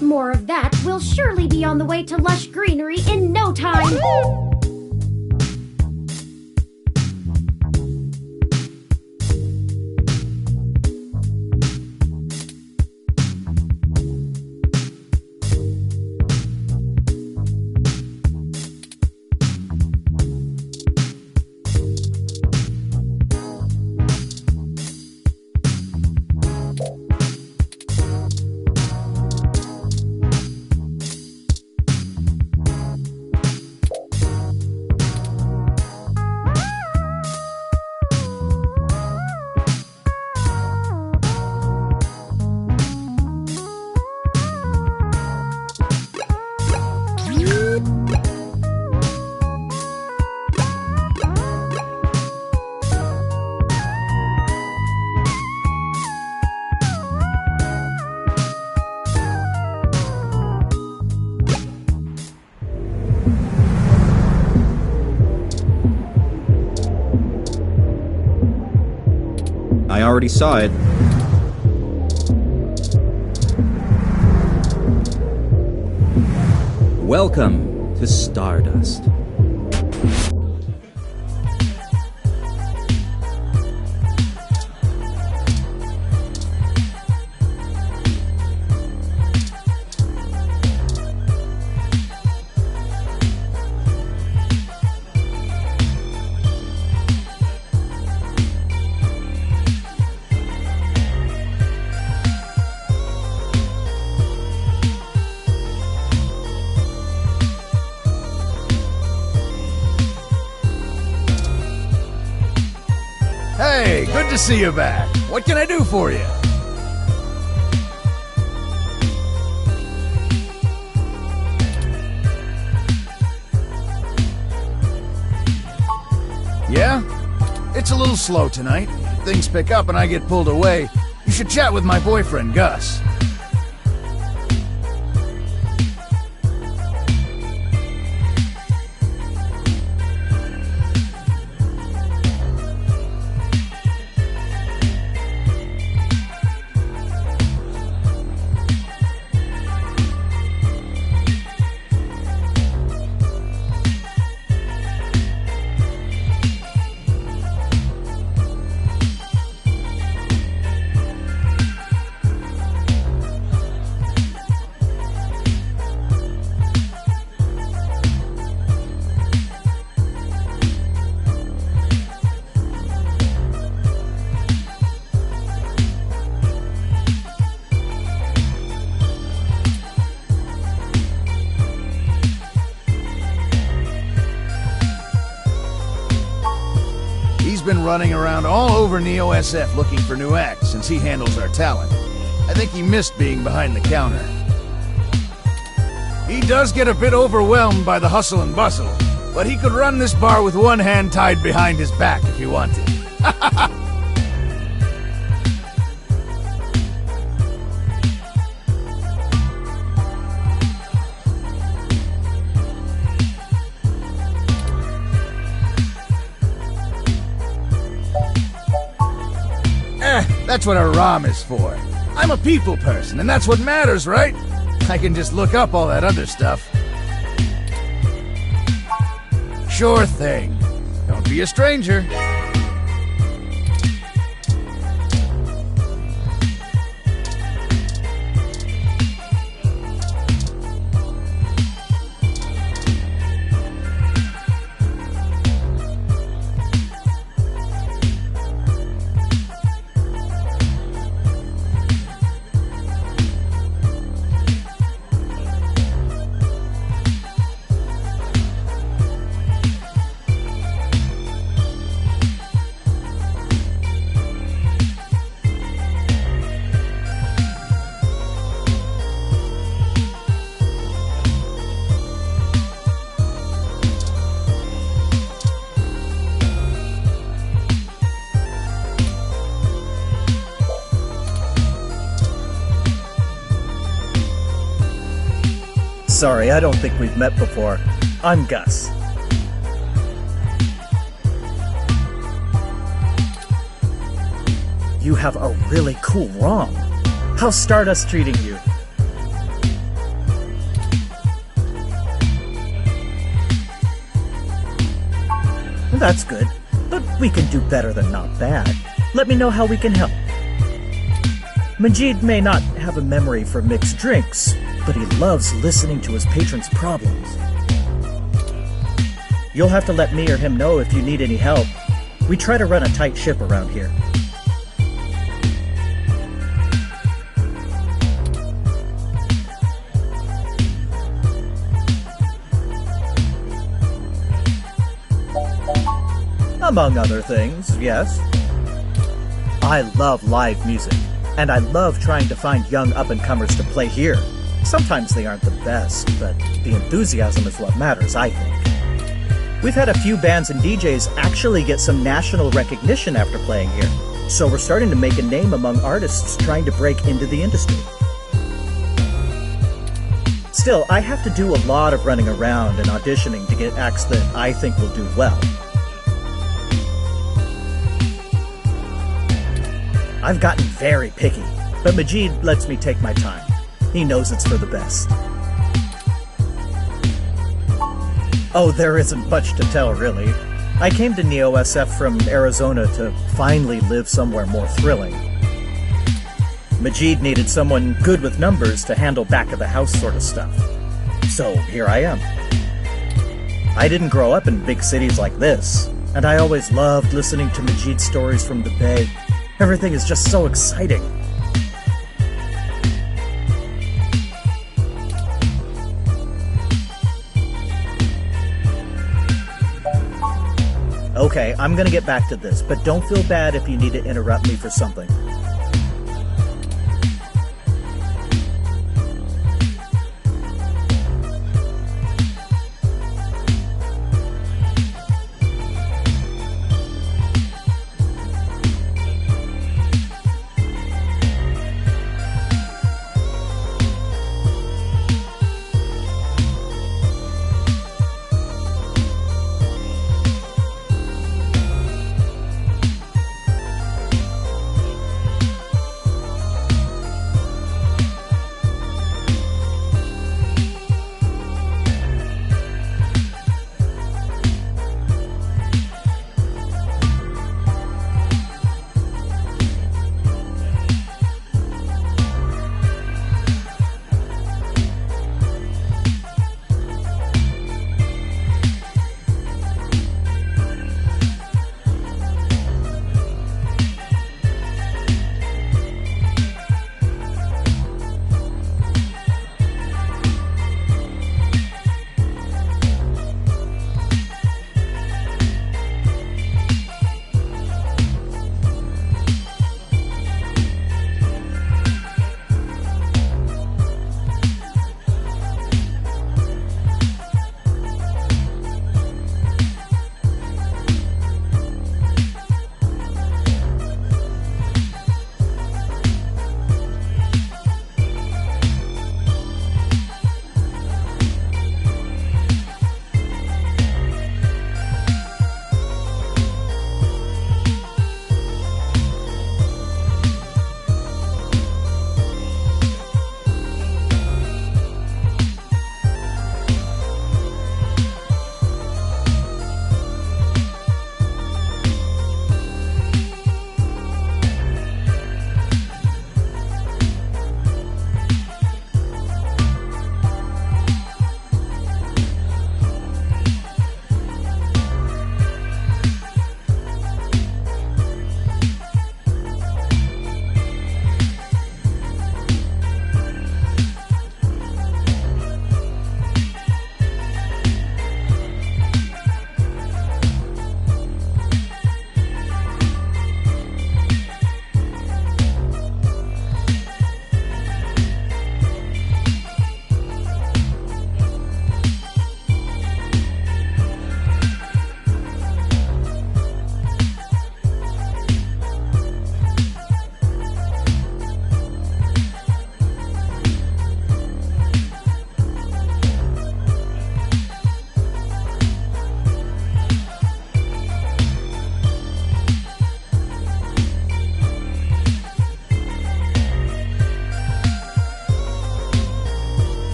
More of that, we'll surely be on the way to lush greenery in no time. I already saw it. Welcome to is Stardust. Hey, good to see you back. What can I do for you? Yeah? It's a little slow tonight. Things pick up and I get pulled away. You should chat with my boyfriend, Gus. Been running around all over Neo SF looking for new acts since he handles our talent. I think he missed being behind the counter. He does get a bit overwhelmed by the hustle and bustle, but he could run this bar with one hand tied behind his back if he wanted. That's what a ROM is for. I'm a people person, and that's what matters, right? I can just look up all that other stuff. Sure thing. Don't be a stranger. Sorry, I don't think we've met before. I'm Gus. You have a really cool ROM. How's Stardust treating you? That's good, but we can do better than not bad. Let me know how we can help. Majid may not have a memory for mixed drinks, but he loves listening to his patrons' problems. You'll have to let me or him know if you need any help. We try to run a tight ship around here. Among other things, yes. I love live music, and I love trying to find young up-and-comers to play here. Sometimes they aren't the best, but the enthusiasm is what matters, I think. We've had a few bands and DJs actually get some national recognition after playing here, so we're starting to make a name among artists trying to break into the industry. Still, I have to do a lot of running around and auditioning to get acts that I think will do well. I've gotten very picky, but Majid lets me take my time. He knows it's for the best. Oh, there isn't much to tell, really. I came to NeoSF from Arizona to finally live somewhere more thrilling. Majid needed someone good with numbers to handle back-of-the-house sort of stuff. So here I am. I didn't grow up in big cities like this, and I always loved listening to Majid's stories from the Bay. Everything is just so exciting. Okay, I'm gonna get back to this, but don't feel bad if you need to interrupt me for something.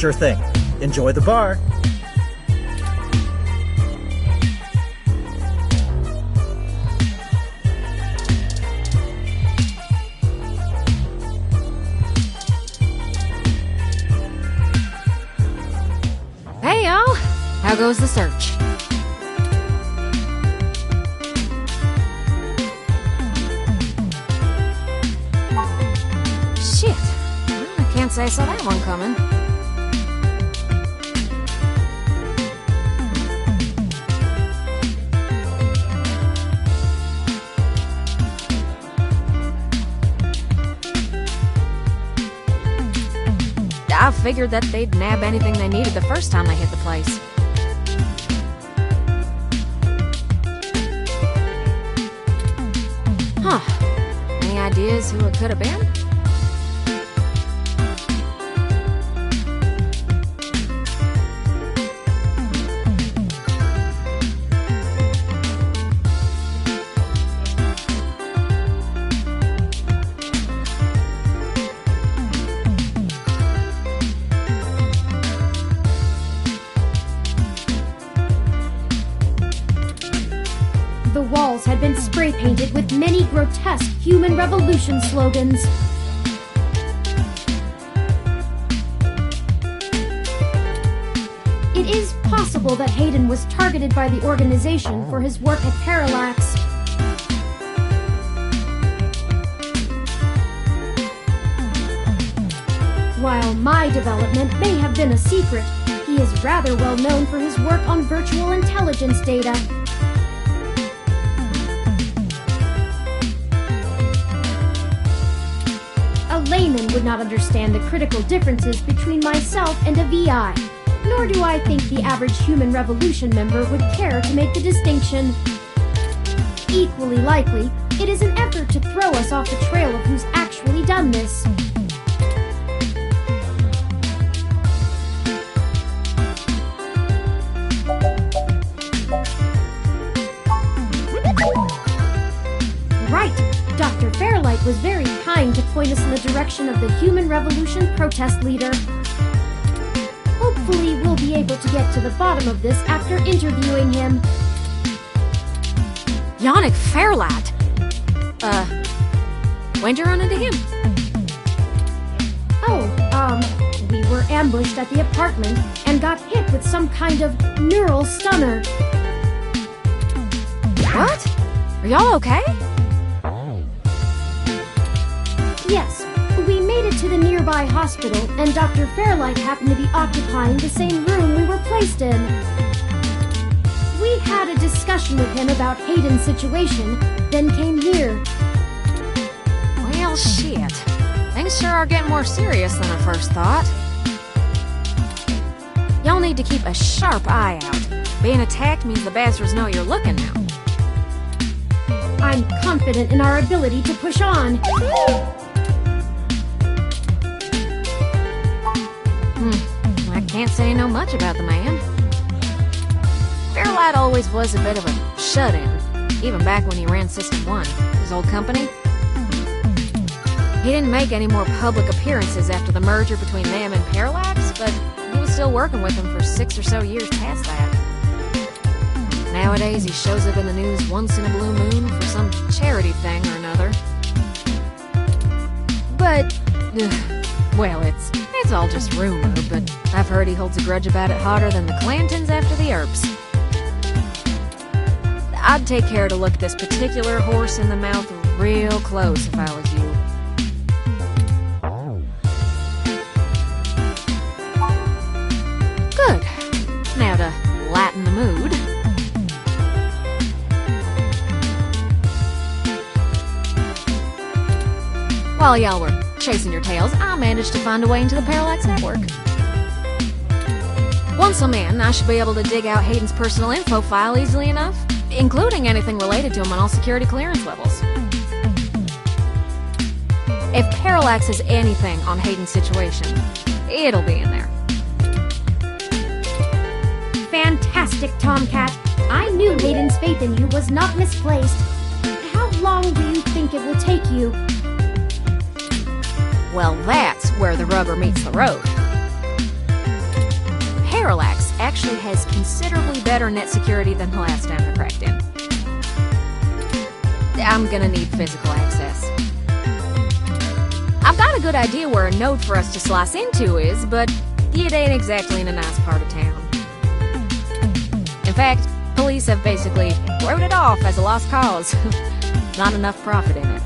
Sure thing. Enjoy the bar. Hey, y'all. How goes the search? Shit. Well, I can't say I saw that one coming. I figured that they'd nab anything they needed the first time they hit the place. Huh. Any ideas who it could have been? The walls had been spray painted with many grotesque human revolution slogans. It is possible that Hayden was targeted by the organization for his work at Parallax. While my development may have been a secret, he is rather well known for his work on virtual intelligence data. A layman would not understand the critical differences between myself and a VI, nor do I think the average human revolution member would care to make the distinction. Equally likely, it is an effort to throw us off the trail of who's actually done this. Right! Dr. Fairlight was very kind to point us in the direction of the Human Revolution protest leader. Hopefully we'll be able to get to the bottom of this after interviewing him. Yannick Fairlight? When'd you run into him? We were ambushed at the apartment and got hit with some kind of neural stunner. What? Are y'all okay? Yes, we made it to the nearby hospital, and Dr. Fairlight happened to be occupying the same room we were placed in. We had a discussion with him about Hayden's situation, then came here. Well, shit. Things sure are getting more serious than I first thought. Y'all need to keep a sharp eye out. Being attacked means the bastards know you're looking now. I'm confident in our ability to push on. I can't say I know much about the man. Fairlight always was a bit of a shut-in, even back when he ran System 1, his old company. He didn't make any more public appearances after the merger between them and Parallax, but he was still working with them for 6 or so years past that. Nowadays, he shows up in the news once in a blue moon for some charity thing or another. But, well, it's all just rumor, but I've heard he holds a grudge about it hotter than the Clantons after the Earps. I'd take care to look this particular horse in the mouth real close if I was you. Good. Now to lighten the mood. While y'all were chasing your tails, I managed to find a way into the Parallax network. Once I'm in, I should be able to dig out Hayden's personal info file easily enough, including anything related to him on all security clearance levels. If Parallax has anything on Hayden's situation, it'll be in there. Fantastic, Tomcat. I knew Hayden's faith in you was not misplaced. How long do you think it will take you? Well, that's where the rubber meets the road. Parallax actually has considerably better net security than the last time I cracked in. I'm gonna need physical access. I've got a good idea where a node for us to slice into is, but it ain't exactly in a nice part of town. In fact, police have basically wrote it off as a lost cause. Not enough profit in it.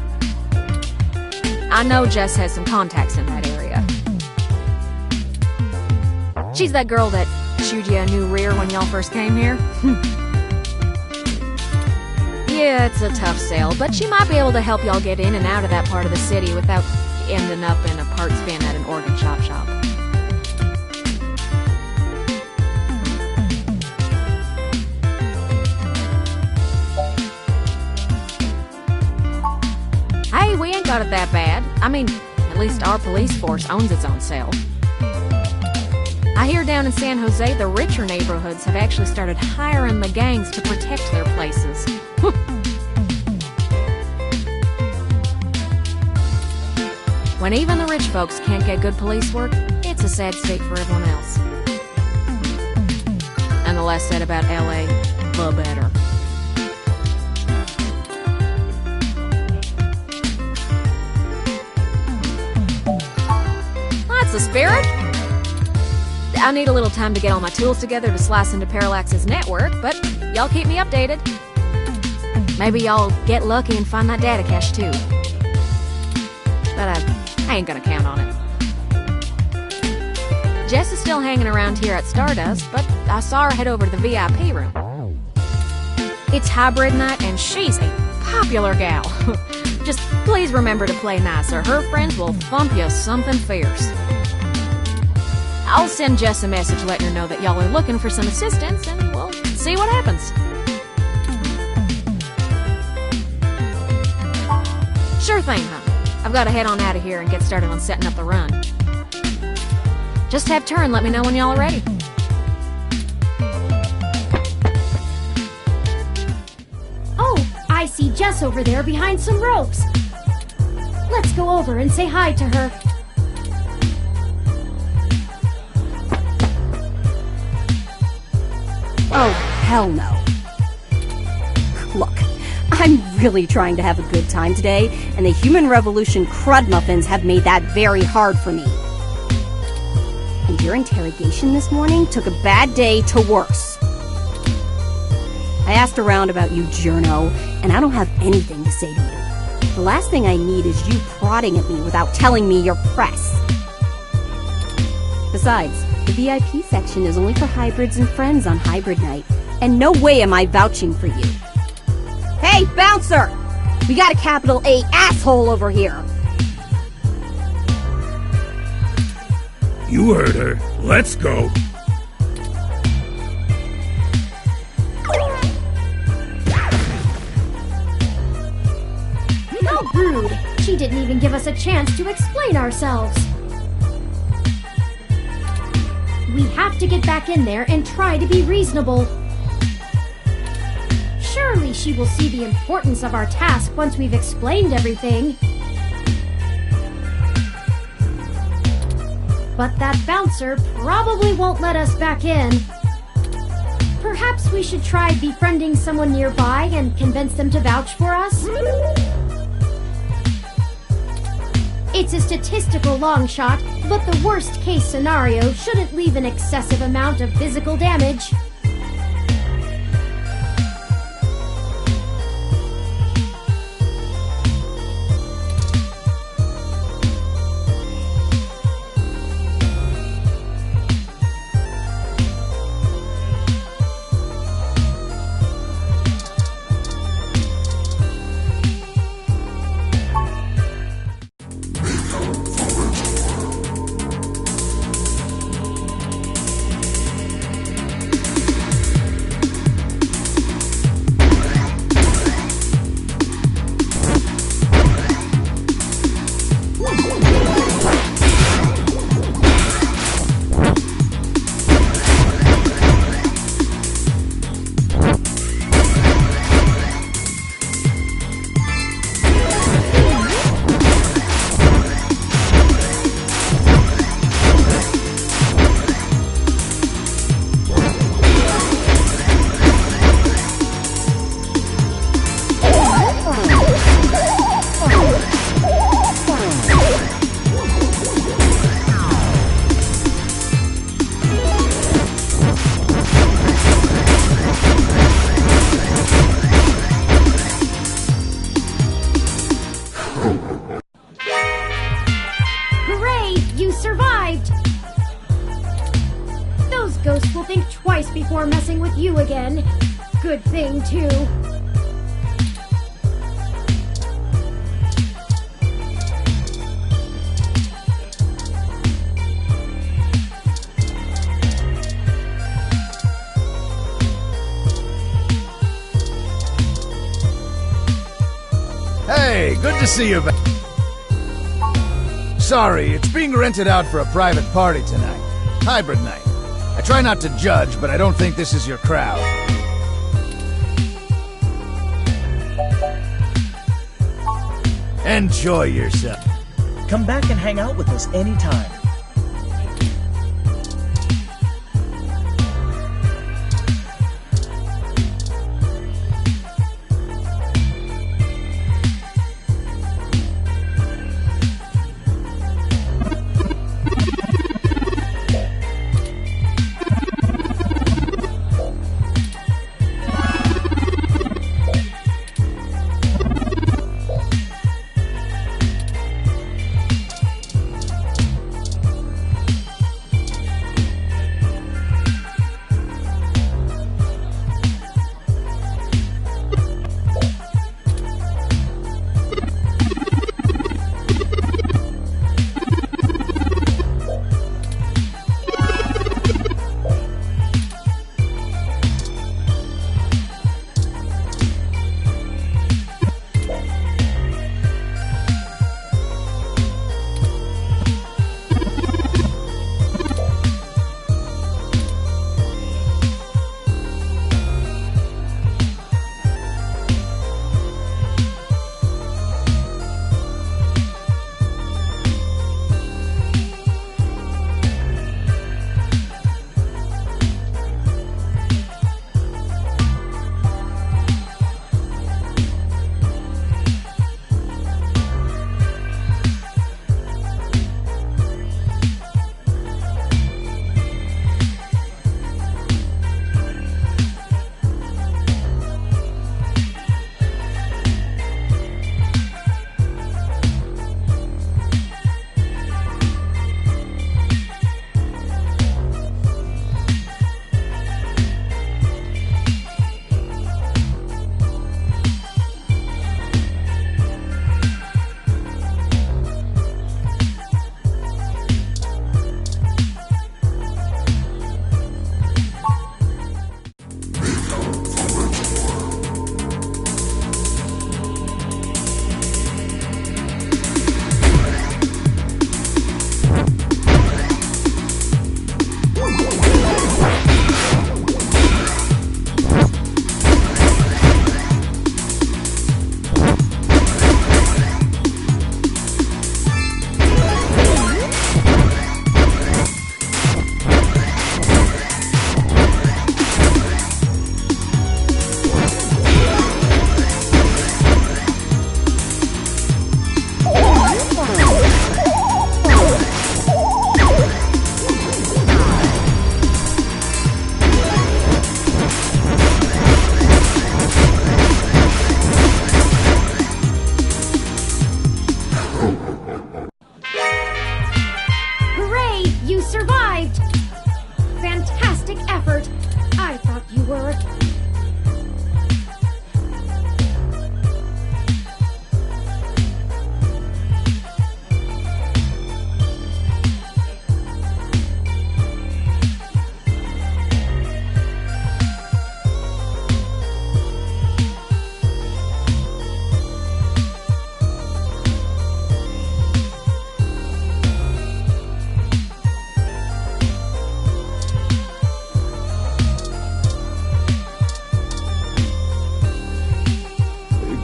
I know Jess has some contacts in that area. She's that girl that showed you a new rear when y'all first came here. Yeah, it's a tough sell, but she might be able to help y'all get in and out of that part of the city without ending up in a parts bin at an organ shop. Hey, we ain't got it that bad. I mean, at least our police force owns its own cell. I hear down in San Jose, the richer neighborhoods have actually started hiring the gangs to protect their places. When even the rich folks can't get good police work, it's a sad state for everyone else. And the less said about LA, the better. That's the spirit. I need a little time to get all my tools together to slice into Parallax's network, but y'all keep me updated. Maybe y'all get lucky and find that data cache too. But I ain't gonna count on it. Jess is still hanging around here at Stardust, but I saw her head over to the VIP room. It's hybrid night and she's a popular gal. Just please remember to play nice or her friends will thump you something fierce. I'll send Jess a message letting her know that y'all are looking for some assistance, and we'll see what happens. Sure thing, huh? I've got to head on out of here and get started on setting up the run. Just have turn, let me know when y'all are ready. Oh, I see Jess over there behind some ropes. Let's go over and say hi to her. Oh, hell no. Look, I'm really trying to have a good time today, and the Human Revolution crud muffins have made that very hard for me. And your interrogation this morning took a bad day to worse. I asked around about you, Journo, and I don't have anything to say to you. The last thing I need is you prodding at me without telling me you're press. Besides, the VIP section is only for hybrids and friends on hybrid night, and no way am I vouching for you. Hey, bouncer! We got a capital A asshole over here! You heard her. Let's go. How rude! She didn't even give us a chance to explain ourselves. We have to get back in there and try to be reasonable. Surely she will see the importance of our task once we've explained everything. But that bouncer probably won't let us back in. Perhaps we should try befriending someone nearby and convince them to vouch for us? It's a statistical long shot, but the worst case scenario shouldn't leave an excessive amount of physical damage. ghosts will think twice before messing with you again. Good thing, too. Hey, good to see you back. Sorry, it's being rented out for a private party tonight. Hybrid night. I try not to judge, but I don't think this is your crowd. Enjoy yourself. Come back and hang out with us anytime.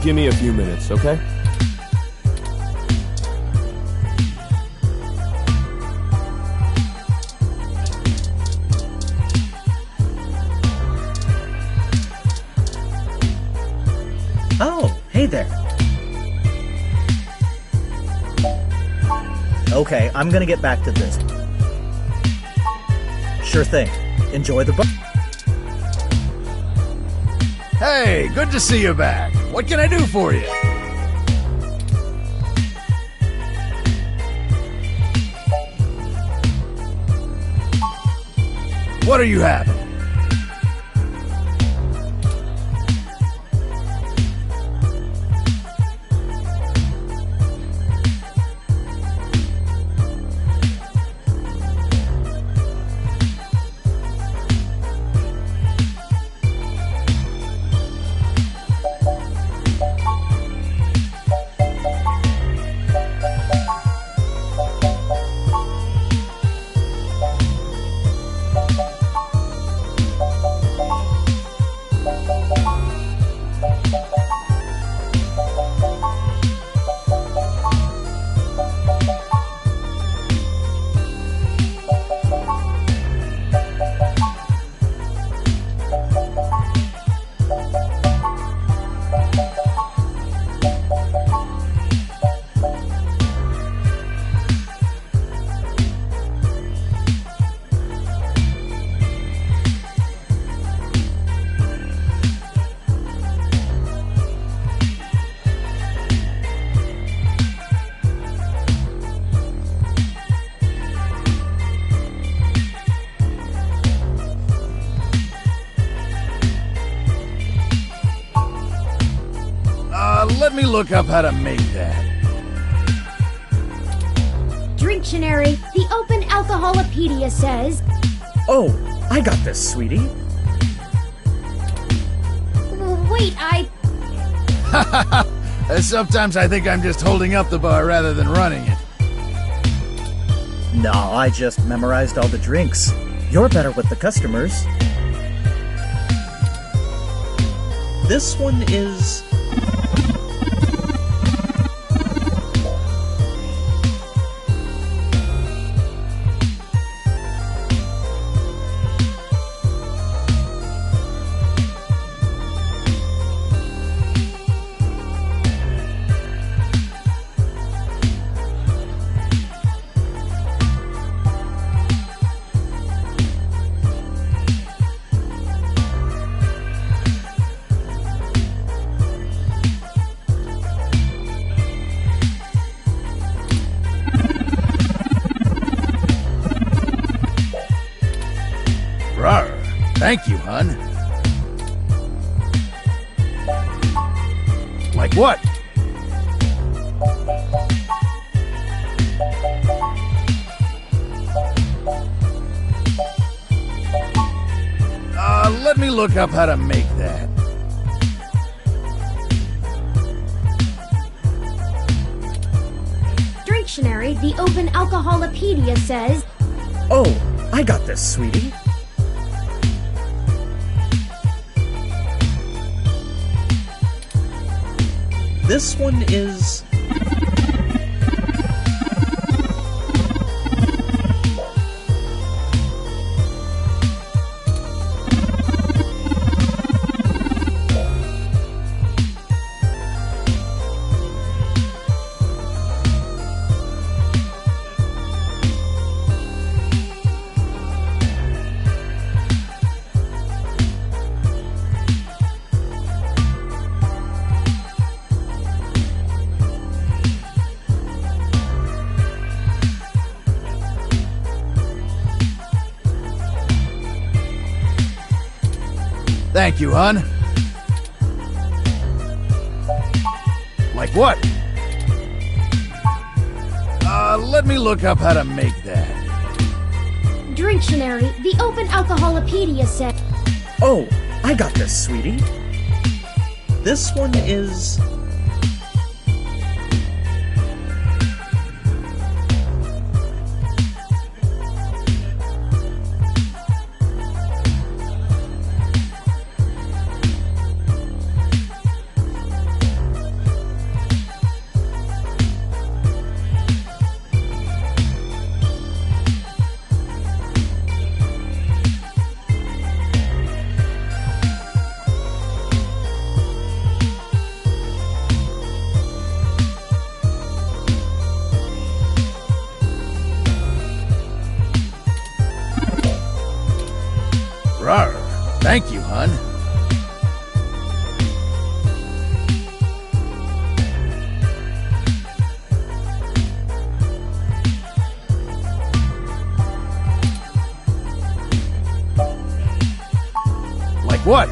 Give me a few minutes, okay? Oh, hey there. Okay, I'm gonna get back to this. Sure thing. Enjoy the book. Hey, good to see you back. What can I do for you? What are you having? Let me look up how to make that. Drinktionary, the Open Alcoholopedia says... Oh, I got this, sweetie. Wait, Sometimes I think I'm just holding up the bar rather than running it. No, I just memorized all the drinks. You're better with the customers. This one is... Thank you, hon. Like what? Let me look up how to make that. Drinktionary, the Open Alcoholopedia says... Oh, I got this, sweetie. This one is... Thank you, hon. Like what? Let me look up how to make that. Drinktionary, the Open Alcoholopedia said... Oh, I got this, sweetie. This one is... Rawr. Thank you, hon. What?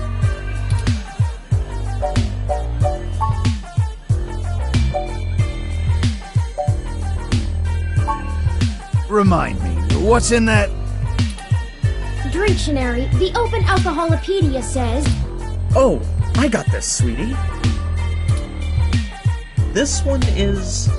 Remind me, what's in that? Dictionary, the Open Alcoholopedia says... Oh, I got this, sweetie. This one is...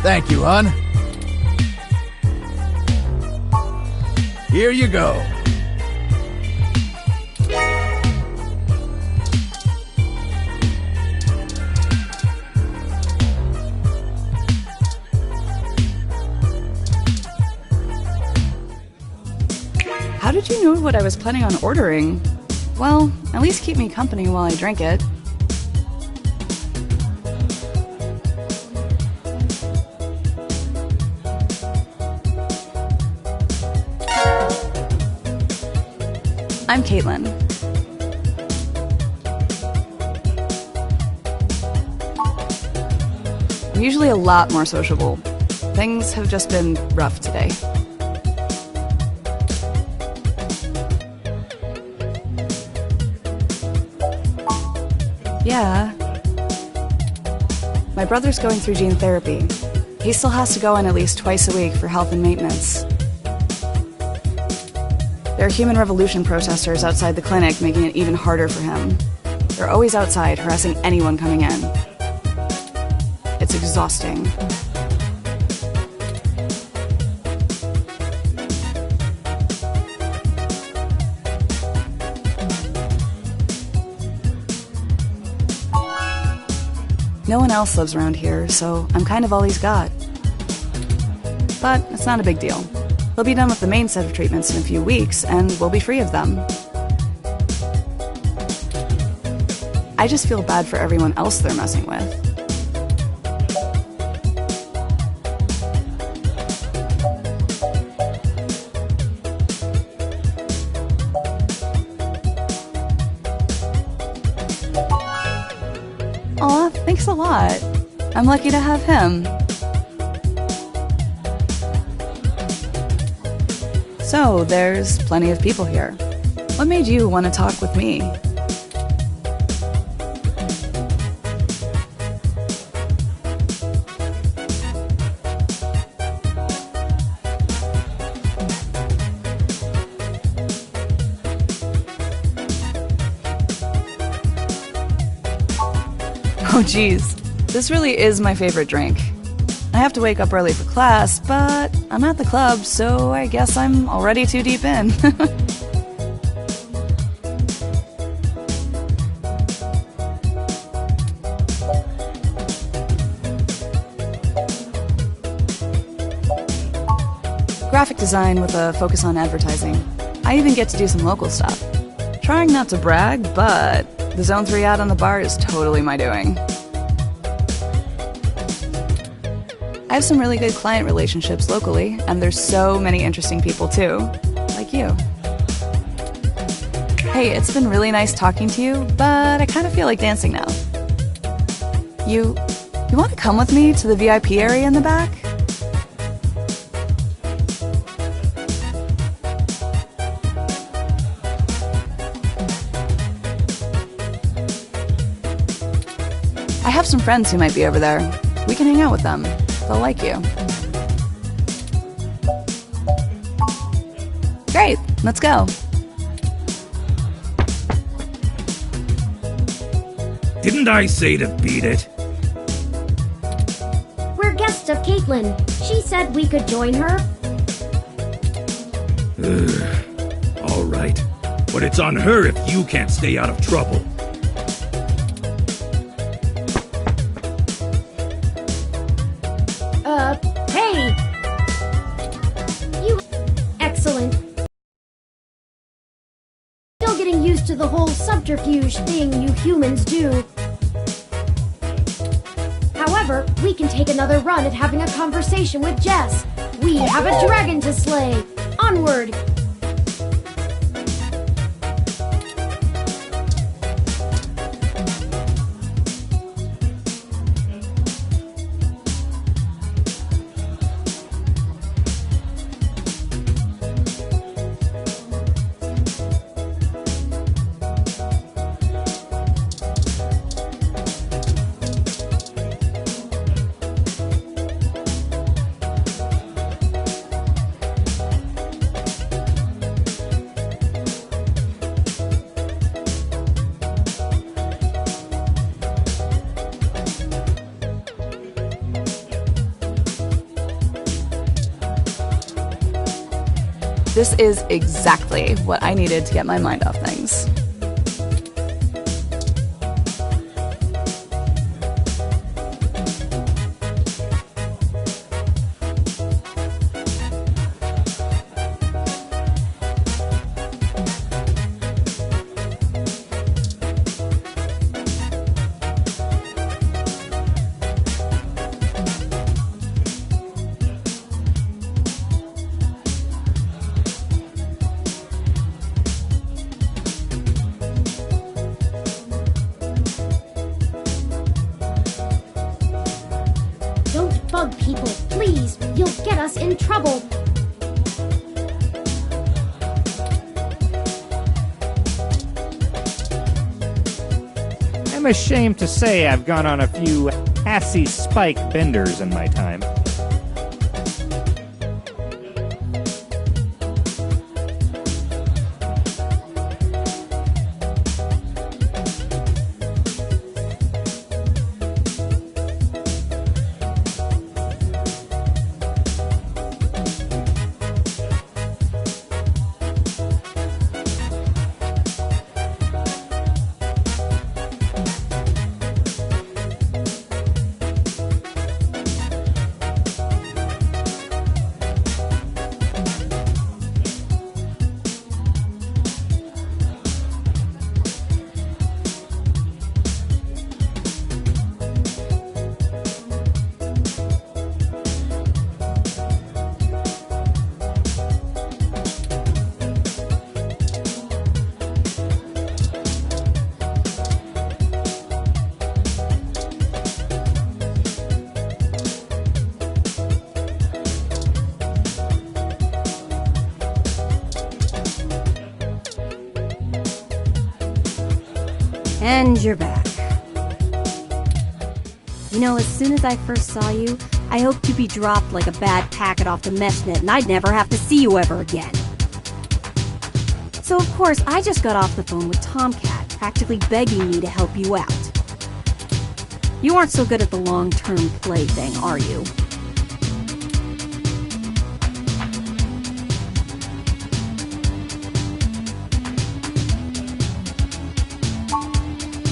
Thank you, hon. Here you go. How did you know what I was planning on ordering? Well, at least keep me company while I drink it. I'm Caitlin. I'm usually a lot more sociable. Things have just been rough today. Yeah. My brother's going through gene therapy. He still has to go in at least twice a week for health and maintenance. There are human revolution protesters outside the clinic, making it even harder for him. They're always outside, harassing anyone coming in. It's exhausting. No one else lives around here, so I'm kind of all he's got. But it's not a big deal. He'll be done with the main set of treatments in a few weeks, and we'll be free of them. I just feel bad for everyone else they're messing with. Aw, thanks a lot. I'm lucky to have him. So, there's plenty of people here. What made you want to talk with me? Oh geez, this really is my favorite drink. I have to wake up early for class, but I'm at the club, so I guess I'm already too deep in. Graphic design with a focus on advertising. I even get to do some local stuff. Trying not to brag, but the Zone 3 ad on the bar is totally my doing. I have some really good client relationships locally, and there's so many interesting people too, like you. Hey, it's been really nice talking to you, but I kind of feel like dancing now. You want to come with me to the VIP area in the back? have some friends who might be over there. We can hang out with them. They'll like you. Great, let's go. Didn't I say to beat it? We're guests of Caitlin. She said we could join her. All right. But it's on her if you can't stay out of trouble. Hey! You... Excellent. Still getting used to the whole subterfuge thing you humans do. However, we can take another run at having a conversation with Jess. We have a dragon to slay. Onward! This is exactly what I needed to get my mind off things. Bug people, please! You'll get us in trouble! I'm ashamed to say I've gone on a few assy spike benders in my time. And you're back. You know, as soon as I first saw you, I hoped you'd be dropped like a bad packet off the mesh net and I'd never have to see you ever again. So of course, I just got off the phone with Tomcat, practically begging me to help you out. You aren't so good at the long-term play thing, are you?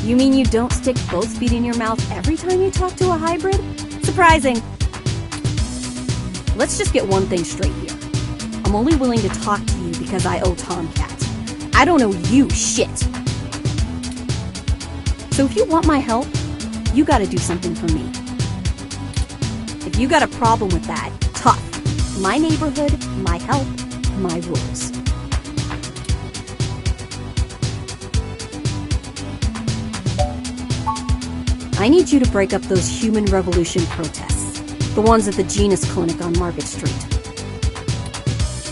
You mean you don't stick both feet in your mouth every time you talk to a hybrid? Surprising. Let's just get one thing straight here. I'm only willing to talk to you because I owe Tomcat. I don't owe you shit. So if you want my help, you gotta do something for me. If you got a problem with that, tough. My neighborhood, my help, my rules. I need you to break up those Human Revolution protests, the ones at the Genus Clinic on Market Street.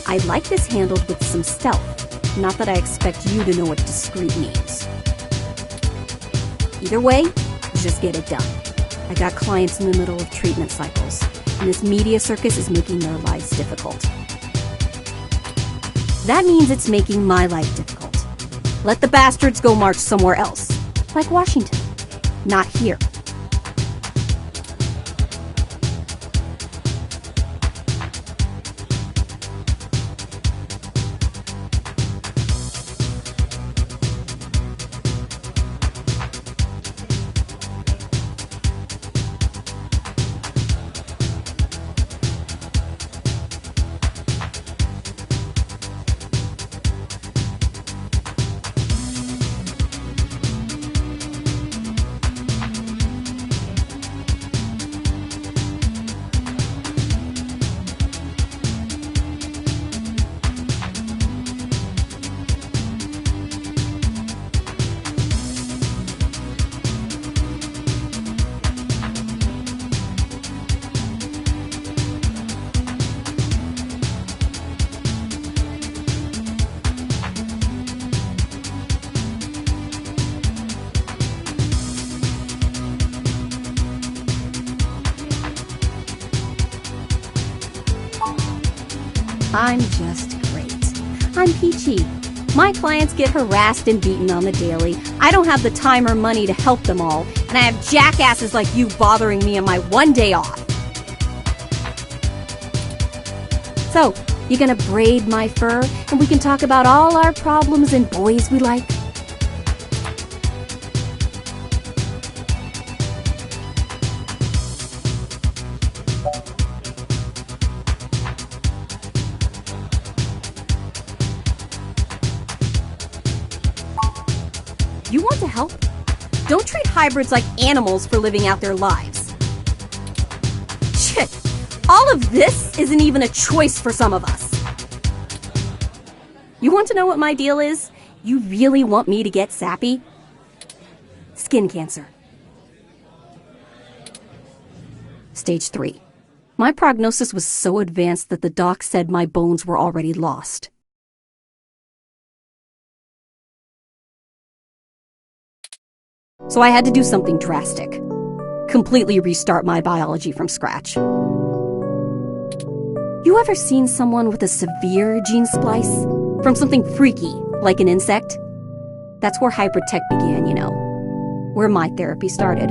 I'd like this handled with some stealth, not that I expect you to know what discreet means. Either way, just get it done. I got clients in the middle of treatment cycles, and this media circus is making their lives difficult. That means it's making my life difficult. Let the bastards go march somewhere else, like Washington. Not here. I'm just great. I'm peachy. My clients get harassed and beaten on the daily. I don't have the time or money to help them all, and I have jackasses like you bothering me on my one day off. So, you gonna braid my fur, and we can talk about all our problems and boys we like? You want to help? Don't treat hybrids like animals for living out their lives. Shit, all of this isn't even a choice for some of us. You want to know what my deal is? You really want me to get sappy? Skin cancer. Stage 3. My prognosis was so advanced that the doc said my bones were already lost. So I had to do something drastic. Completely restart my biology from scratch. You ever seen someone with a severe gene splice? From something freaky, like an insect? That's where hybrid tech began, you know. Where my therapy started.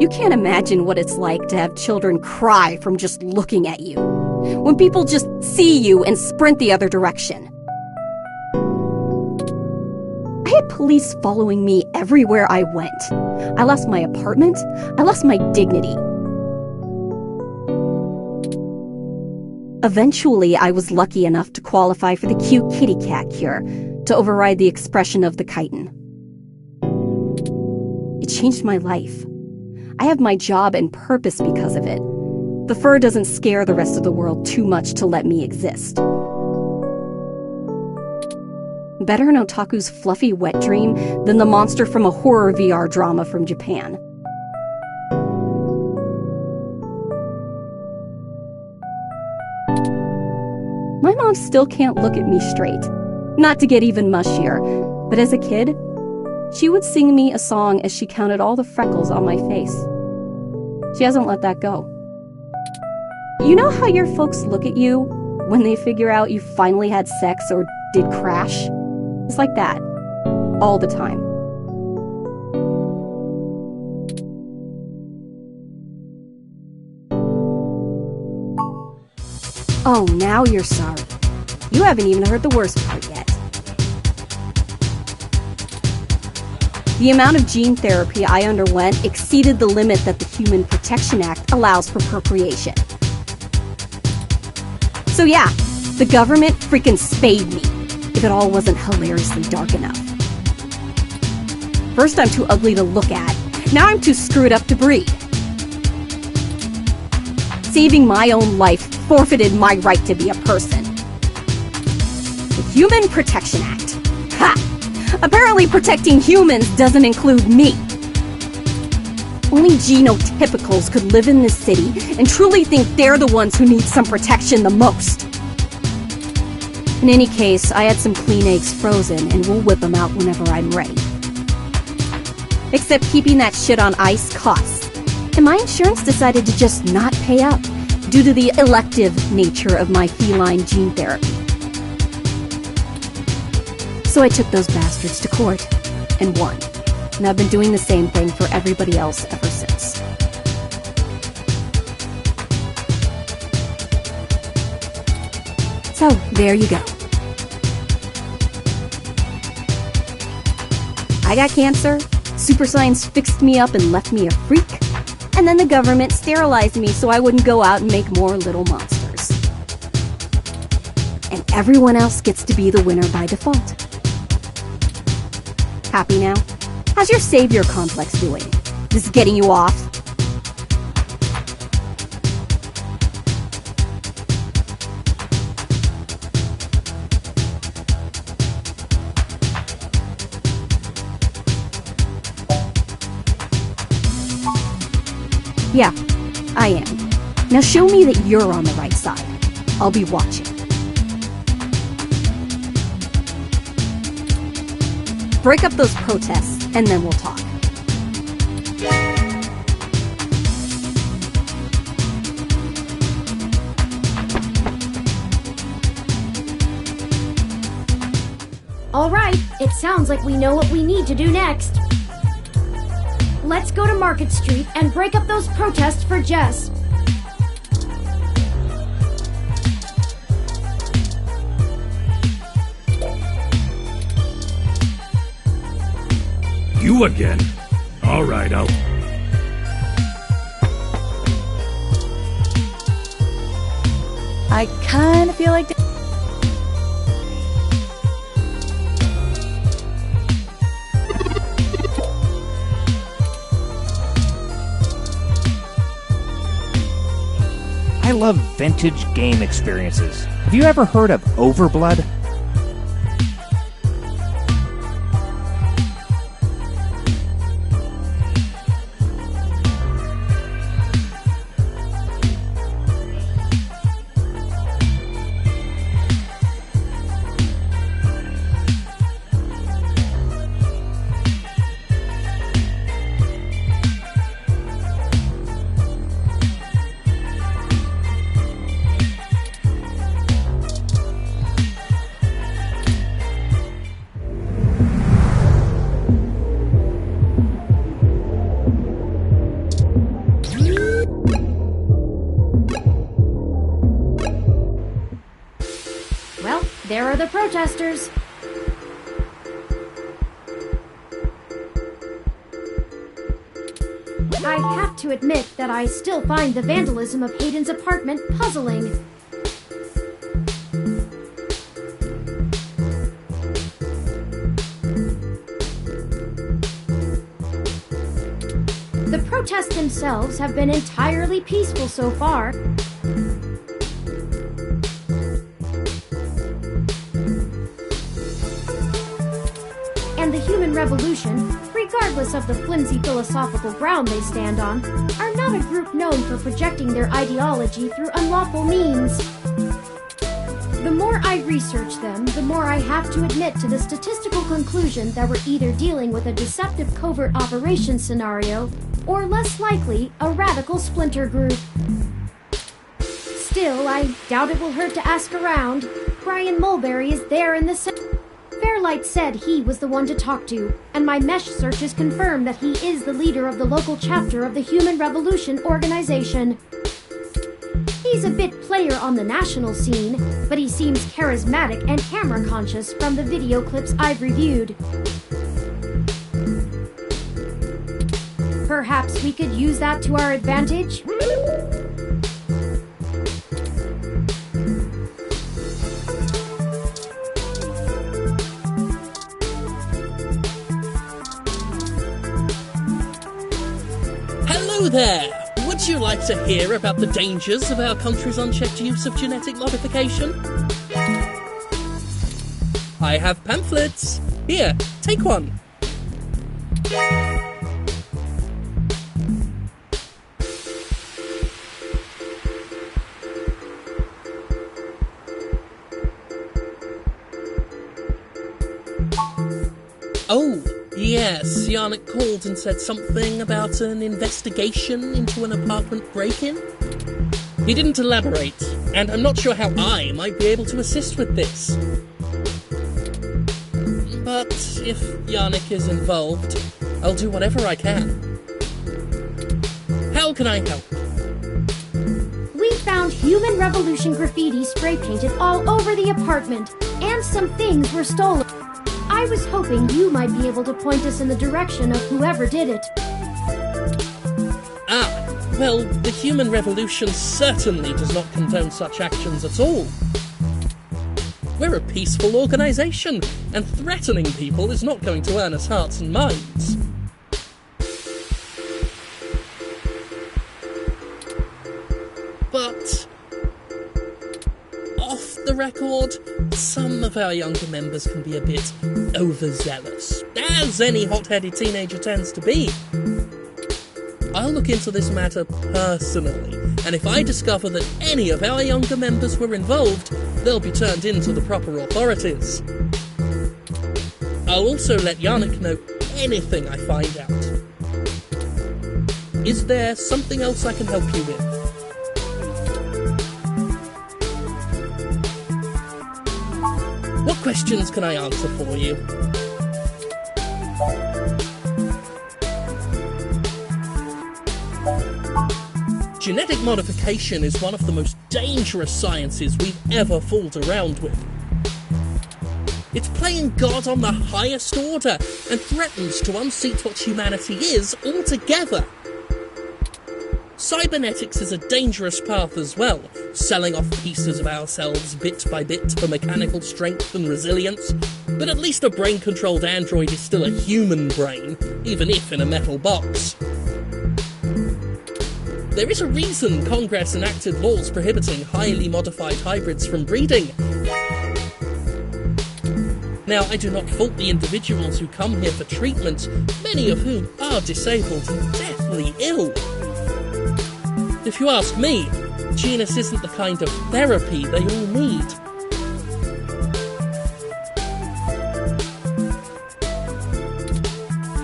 You can't imagine what it's like to have children cry from just looking at you. When people just see you and sprint the other direction. I had police following me everywhere I went. I lost my apartment. I lost my dignity. Eventually, I was lucky enough to qualify for the cute kitty cat cure to override the expression of the chitin. It changed my life. I have my job and purpose because of it. The fur doesn't scare the rest of the world too much to let me exist. Better an otaku's fluffy wet dream than the monster from a horror VR drama from Japan. My mom still can't look at me straight. Not to get even mushier, but as a kid, she would sing me a song as she counted all the freckles on my face. She hasn't let that go. You know how your folks look at you when they figure out you finally had sex or did crash? It's like that. All the time. Oh, now you're sorry. You haven't even heard the worst part yet. The amount of gene therapy I underwent exceeded the limit that the Human Protection Act allows for procreation. So yeah, the government freaking spayed me. If it all wasn't hilariously dark enough. First I'm too ugly to look at, now I'm too screwed up to breed. Saving my own life forfeited my right to be a person. The Human Protection Act. Ha! Apparently protecting humans doesn't include me. Only genotypicals could live in this city and truly think they're the ones who need some protection the most. In any case, I had some clean eggs frozen, and we'll whip them out whenever I'm ready. Except keeping that shit on ice costs. And my insurance decided to just not pay up due to the elective nature of my feline gene therapy. So I took those bastards to court and won. And I've been doing the same thing for everybody else ever since. So, there you go. I got cancer, super science fixed me up and left me a freak, and then the government sterilized me so I wouldn't go out and make more little monsters. And everyone else gets to be the winner by default. Happy now? How's your savior complex doing? This is getting you off? Yeah, I am. Now show me that you're on the right side. I'll be watching. Break up those protests, and then we'll talk. All right, it sounds like we know what we need to do next. Let's go to Market Street and break up those protests for Jess. You again? All right, I'll... I kind of feel like... I love vintage game experiences. Have you ever heard of Overblood? There are the protesters. I have to admit that I still find the vandalism of Hayden's apartment puzzling. The protests themselves have been entirely peaceful so far. And the human revolution, regardless of the flimsy philosophical ground they stand on, are not a group known for projecting their ideology through unlawful means. The more I research them, the more I have to admit to the statistical conclusion that we're either dealing with a deceptive covert operation scenario, or less likely, a radical splinter group. Still, I doubt it will hurt to ask around. Brian Mulberry is there in the center. Fairlight said he was the one to talk to, and my mesh searches confirm that he is the leader of the local chapter of the Human Revolution organization. He's a bit player on the national scene, but he seems charismatic and camera conscious from the video clips I've reviewed. Perhaps we could use that to our advantage? Hello there! Would you like to hear about the dangers of our country's unchecked use of genetic modification? I have pamphlets. Here, take one. Oh, Yes, Yannick called and said something about an investigation into an apartment break-in. He didn't elaborate, and I'm not sure how I might be able to assist with this. But if Yannick is involved, I'll do whatever I can. How can I help? We found Human Revolution graffiti spray painted all over the apartment, and some things were stolen. I was hoping you might be able to point us in the direction of whoever did it. Well, the Human Revolution certainly does not condone such actions at all. We're a peaceful organisation, and threatening people is not going to earn us hearts and minds. But off the record, some of our younger members can be a bit overzealous, as any hot-headed teenager tends to be. I'll look into this matter personally, and if I discover that any of our younger members were involved, they'll be turned in to the proper authorities. I'll also let Yannick know anything I find out. Is there something else I can help you with? What questions can I answer for you? Genetic modification is one of the most dangerous sciences we've ever fooled around with. It's playing God on the highest order and threatens to unseat what humanity is altogether. Cybernetics is a dangerous path as well, selling off pieces of ourselves bit by bit for mechanical strength and resilience, but at least a brain-controlled android is still a human brain, even if in a metal box. There is a reason Congress enacted laws prohibiting highly modified hybrids from breeding. Now, I do not fault the individuals who come here for treatment, many of whom are disabled and deathly ill. If you ask me, Genus isn't the kind of therapy they all need.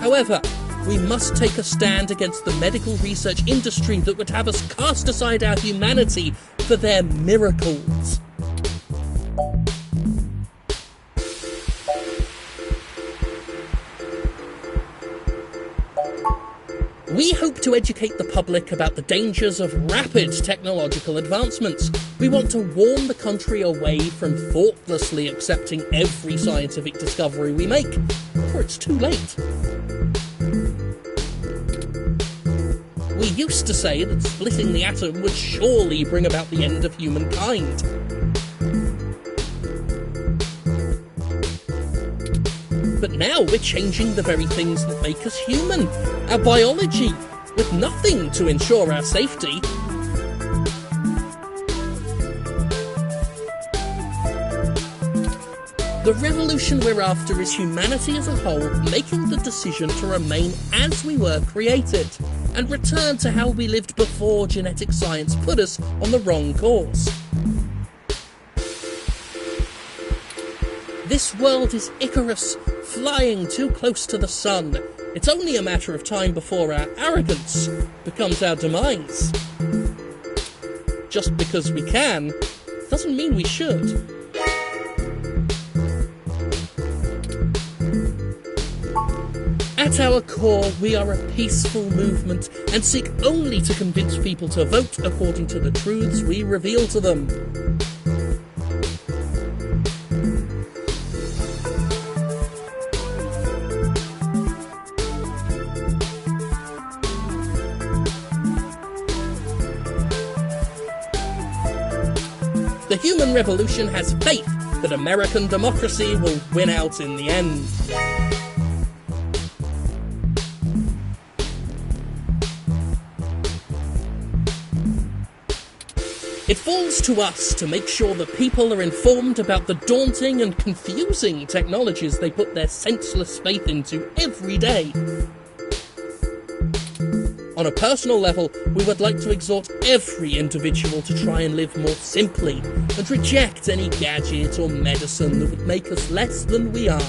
However, we must take a stand against the medical research industry that would have us cast aside our humanity for their miracles. We hope to educate the public about the dangers of rapid technological advancements. We want to warn the country away from thoughtlessly accepting every scientific discovery we make, before it's too late. We used to say that splitting the atom would surely bring about the end of humankind. But now we're changing the very things that make us human, our biology, with nothing to ensure our safety. The revolution we're after is humanity as a whole making the decision to remain as we were created, and return to how we lived before genetic science put us on the wrong course. This world is Icarus, flying too close to the sun. It's only a matter of time before our arrogance becomes our demise. Just because we can, doesn't mean we should. At our core, we are a peaceful movement and seek only to convince people to vote according to the truths we reveal to them. The Human Revolution has faith that American democracy will win out in the end. It falls to us to make sure that people are informed about the daunting and confusing technologies they put their senseless faith into every day. On a personal level, we would like to exhort every individual to try and live more simply, and reject any gadget or medicine that would make us less than we are.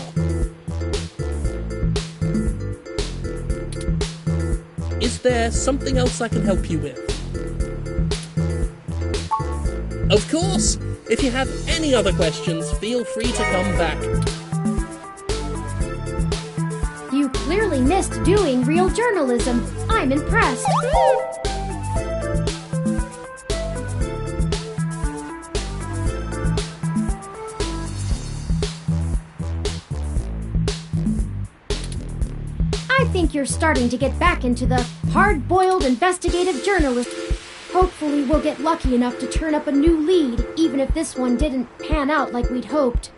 Is there something else I can help you with? Of course! If you have any other questions, feel free to come back. You clearly missed doing real journalism. I'm impressed. I think you're starting to get back into the hard-boiled investigative journalist. Hopefully we'll get lucky enough to turn up a new lead, even if this one didn't pan out like we'd hoped.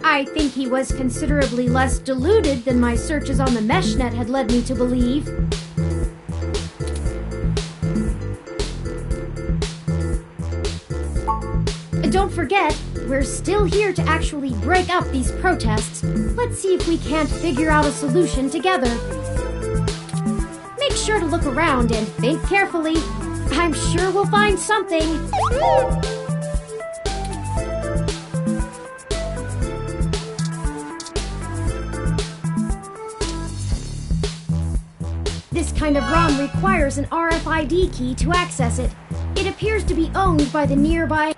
I think he was considerably less deluded than my searches on the MeshNet had led me to believe. Don't forget, we're still here to actually break up these protests. Let's see if we can't figure out a solution together. Make sure to look around and think carefully. I'm sure we'll find something. This kind of ROM requires an RFID key to access it. It appears to be owned by the nearby...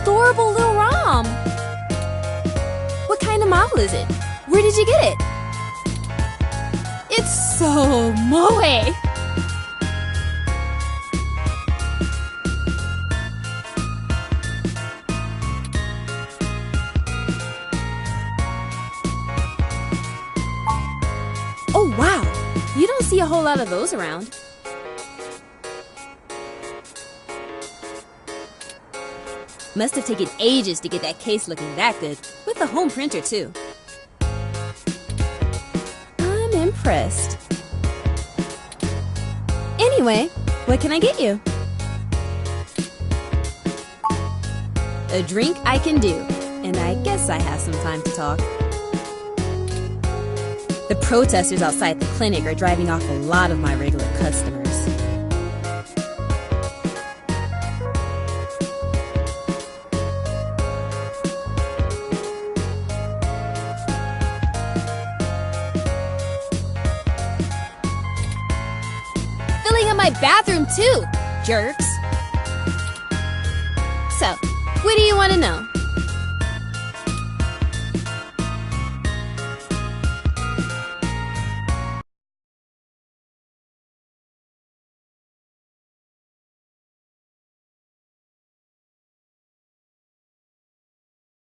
Adorable little ROM. What kind of model is it? Where did you get it? It's so moe. Oh wow, you don't see a whole lot of those around. Must have taken ages to get that case looking that good, with a home printer too. I'm impressed. Anyway, what can I get you? A drink I can do, and I guess I have some time to talk. The protesters outside the clinic are driving off a lot of my regular customers. My bathroom too, jerks. So, what do you want to know?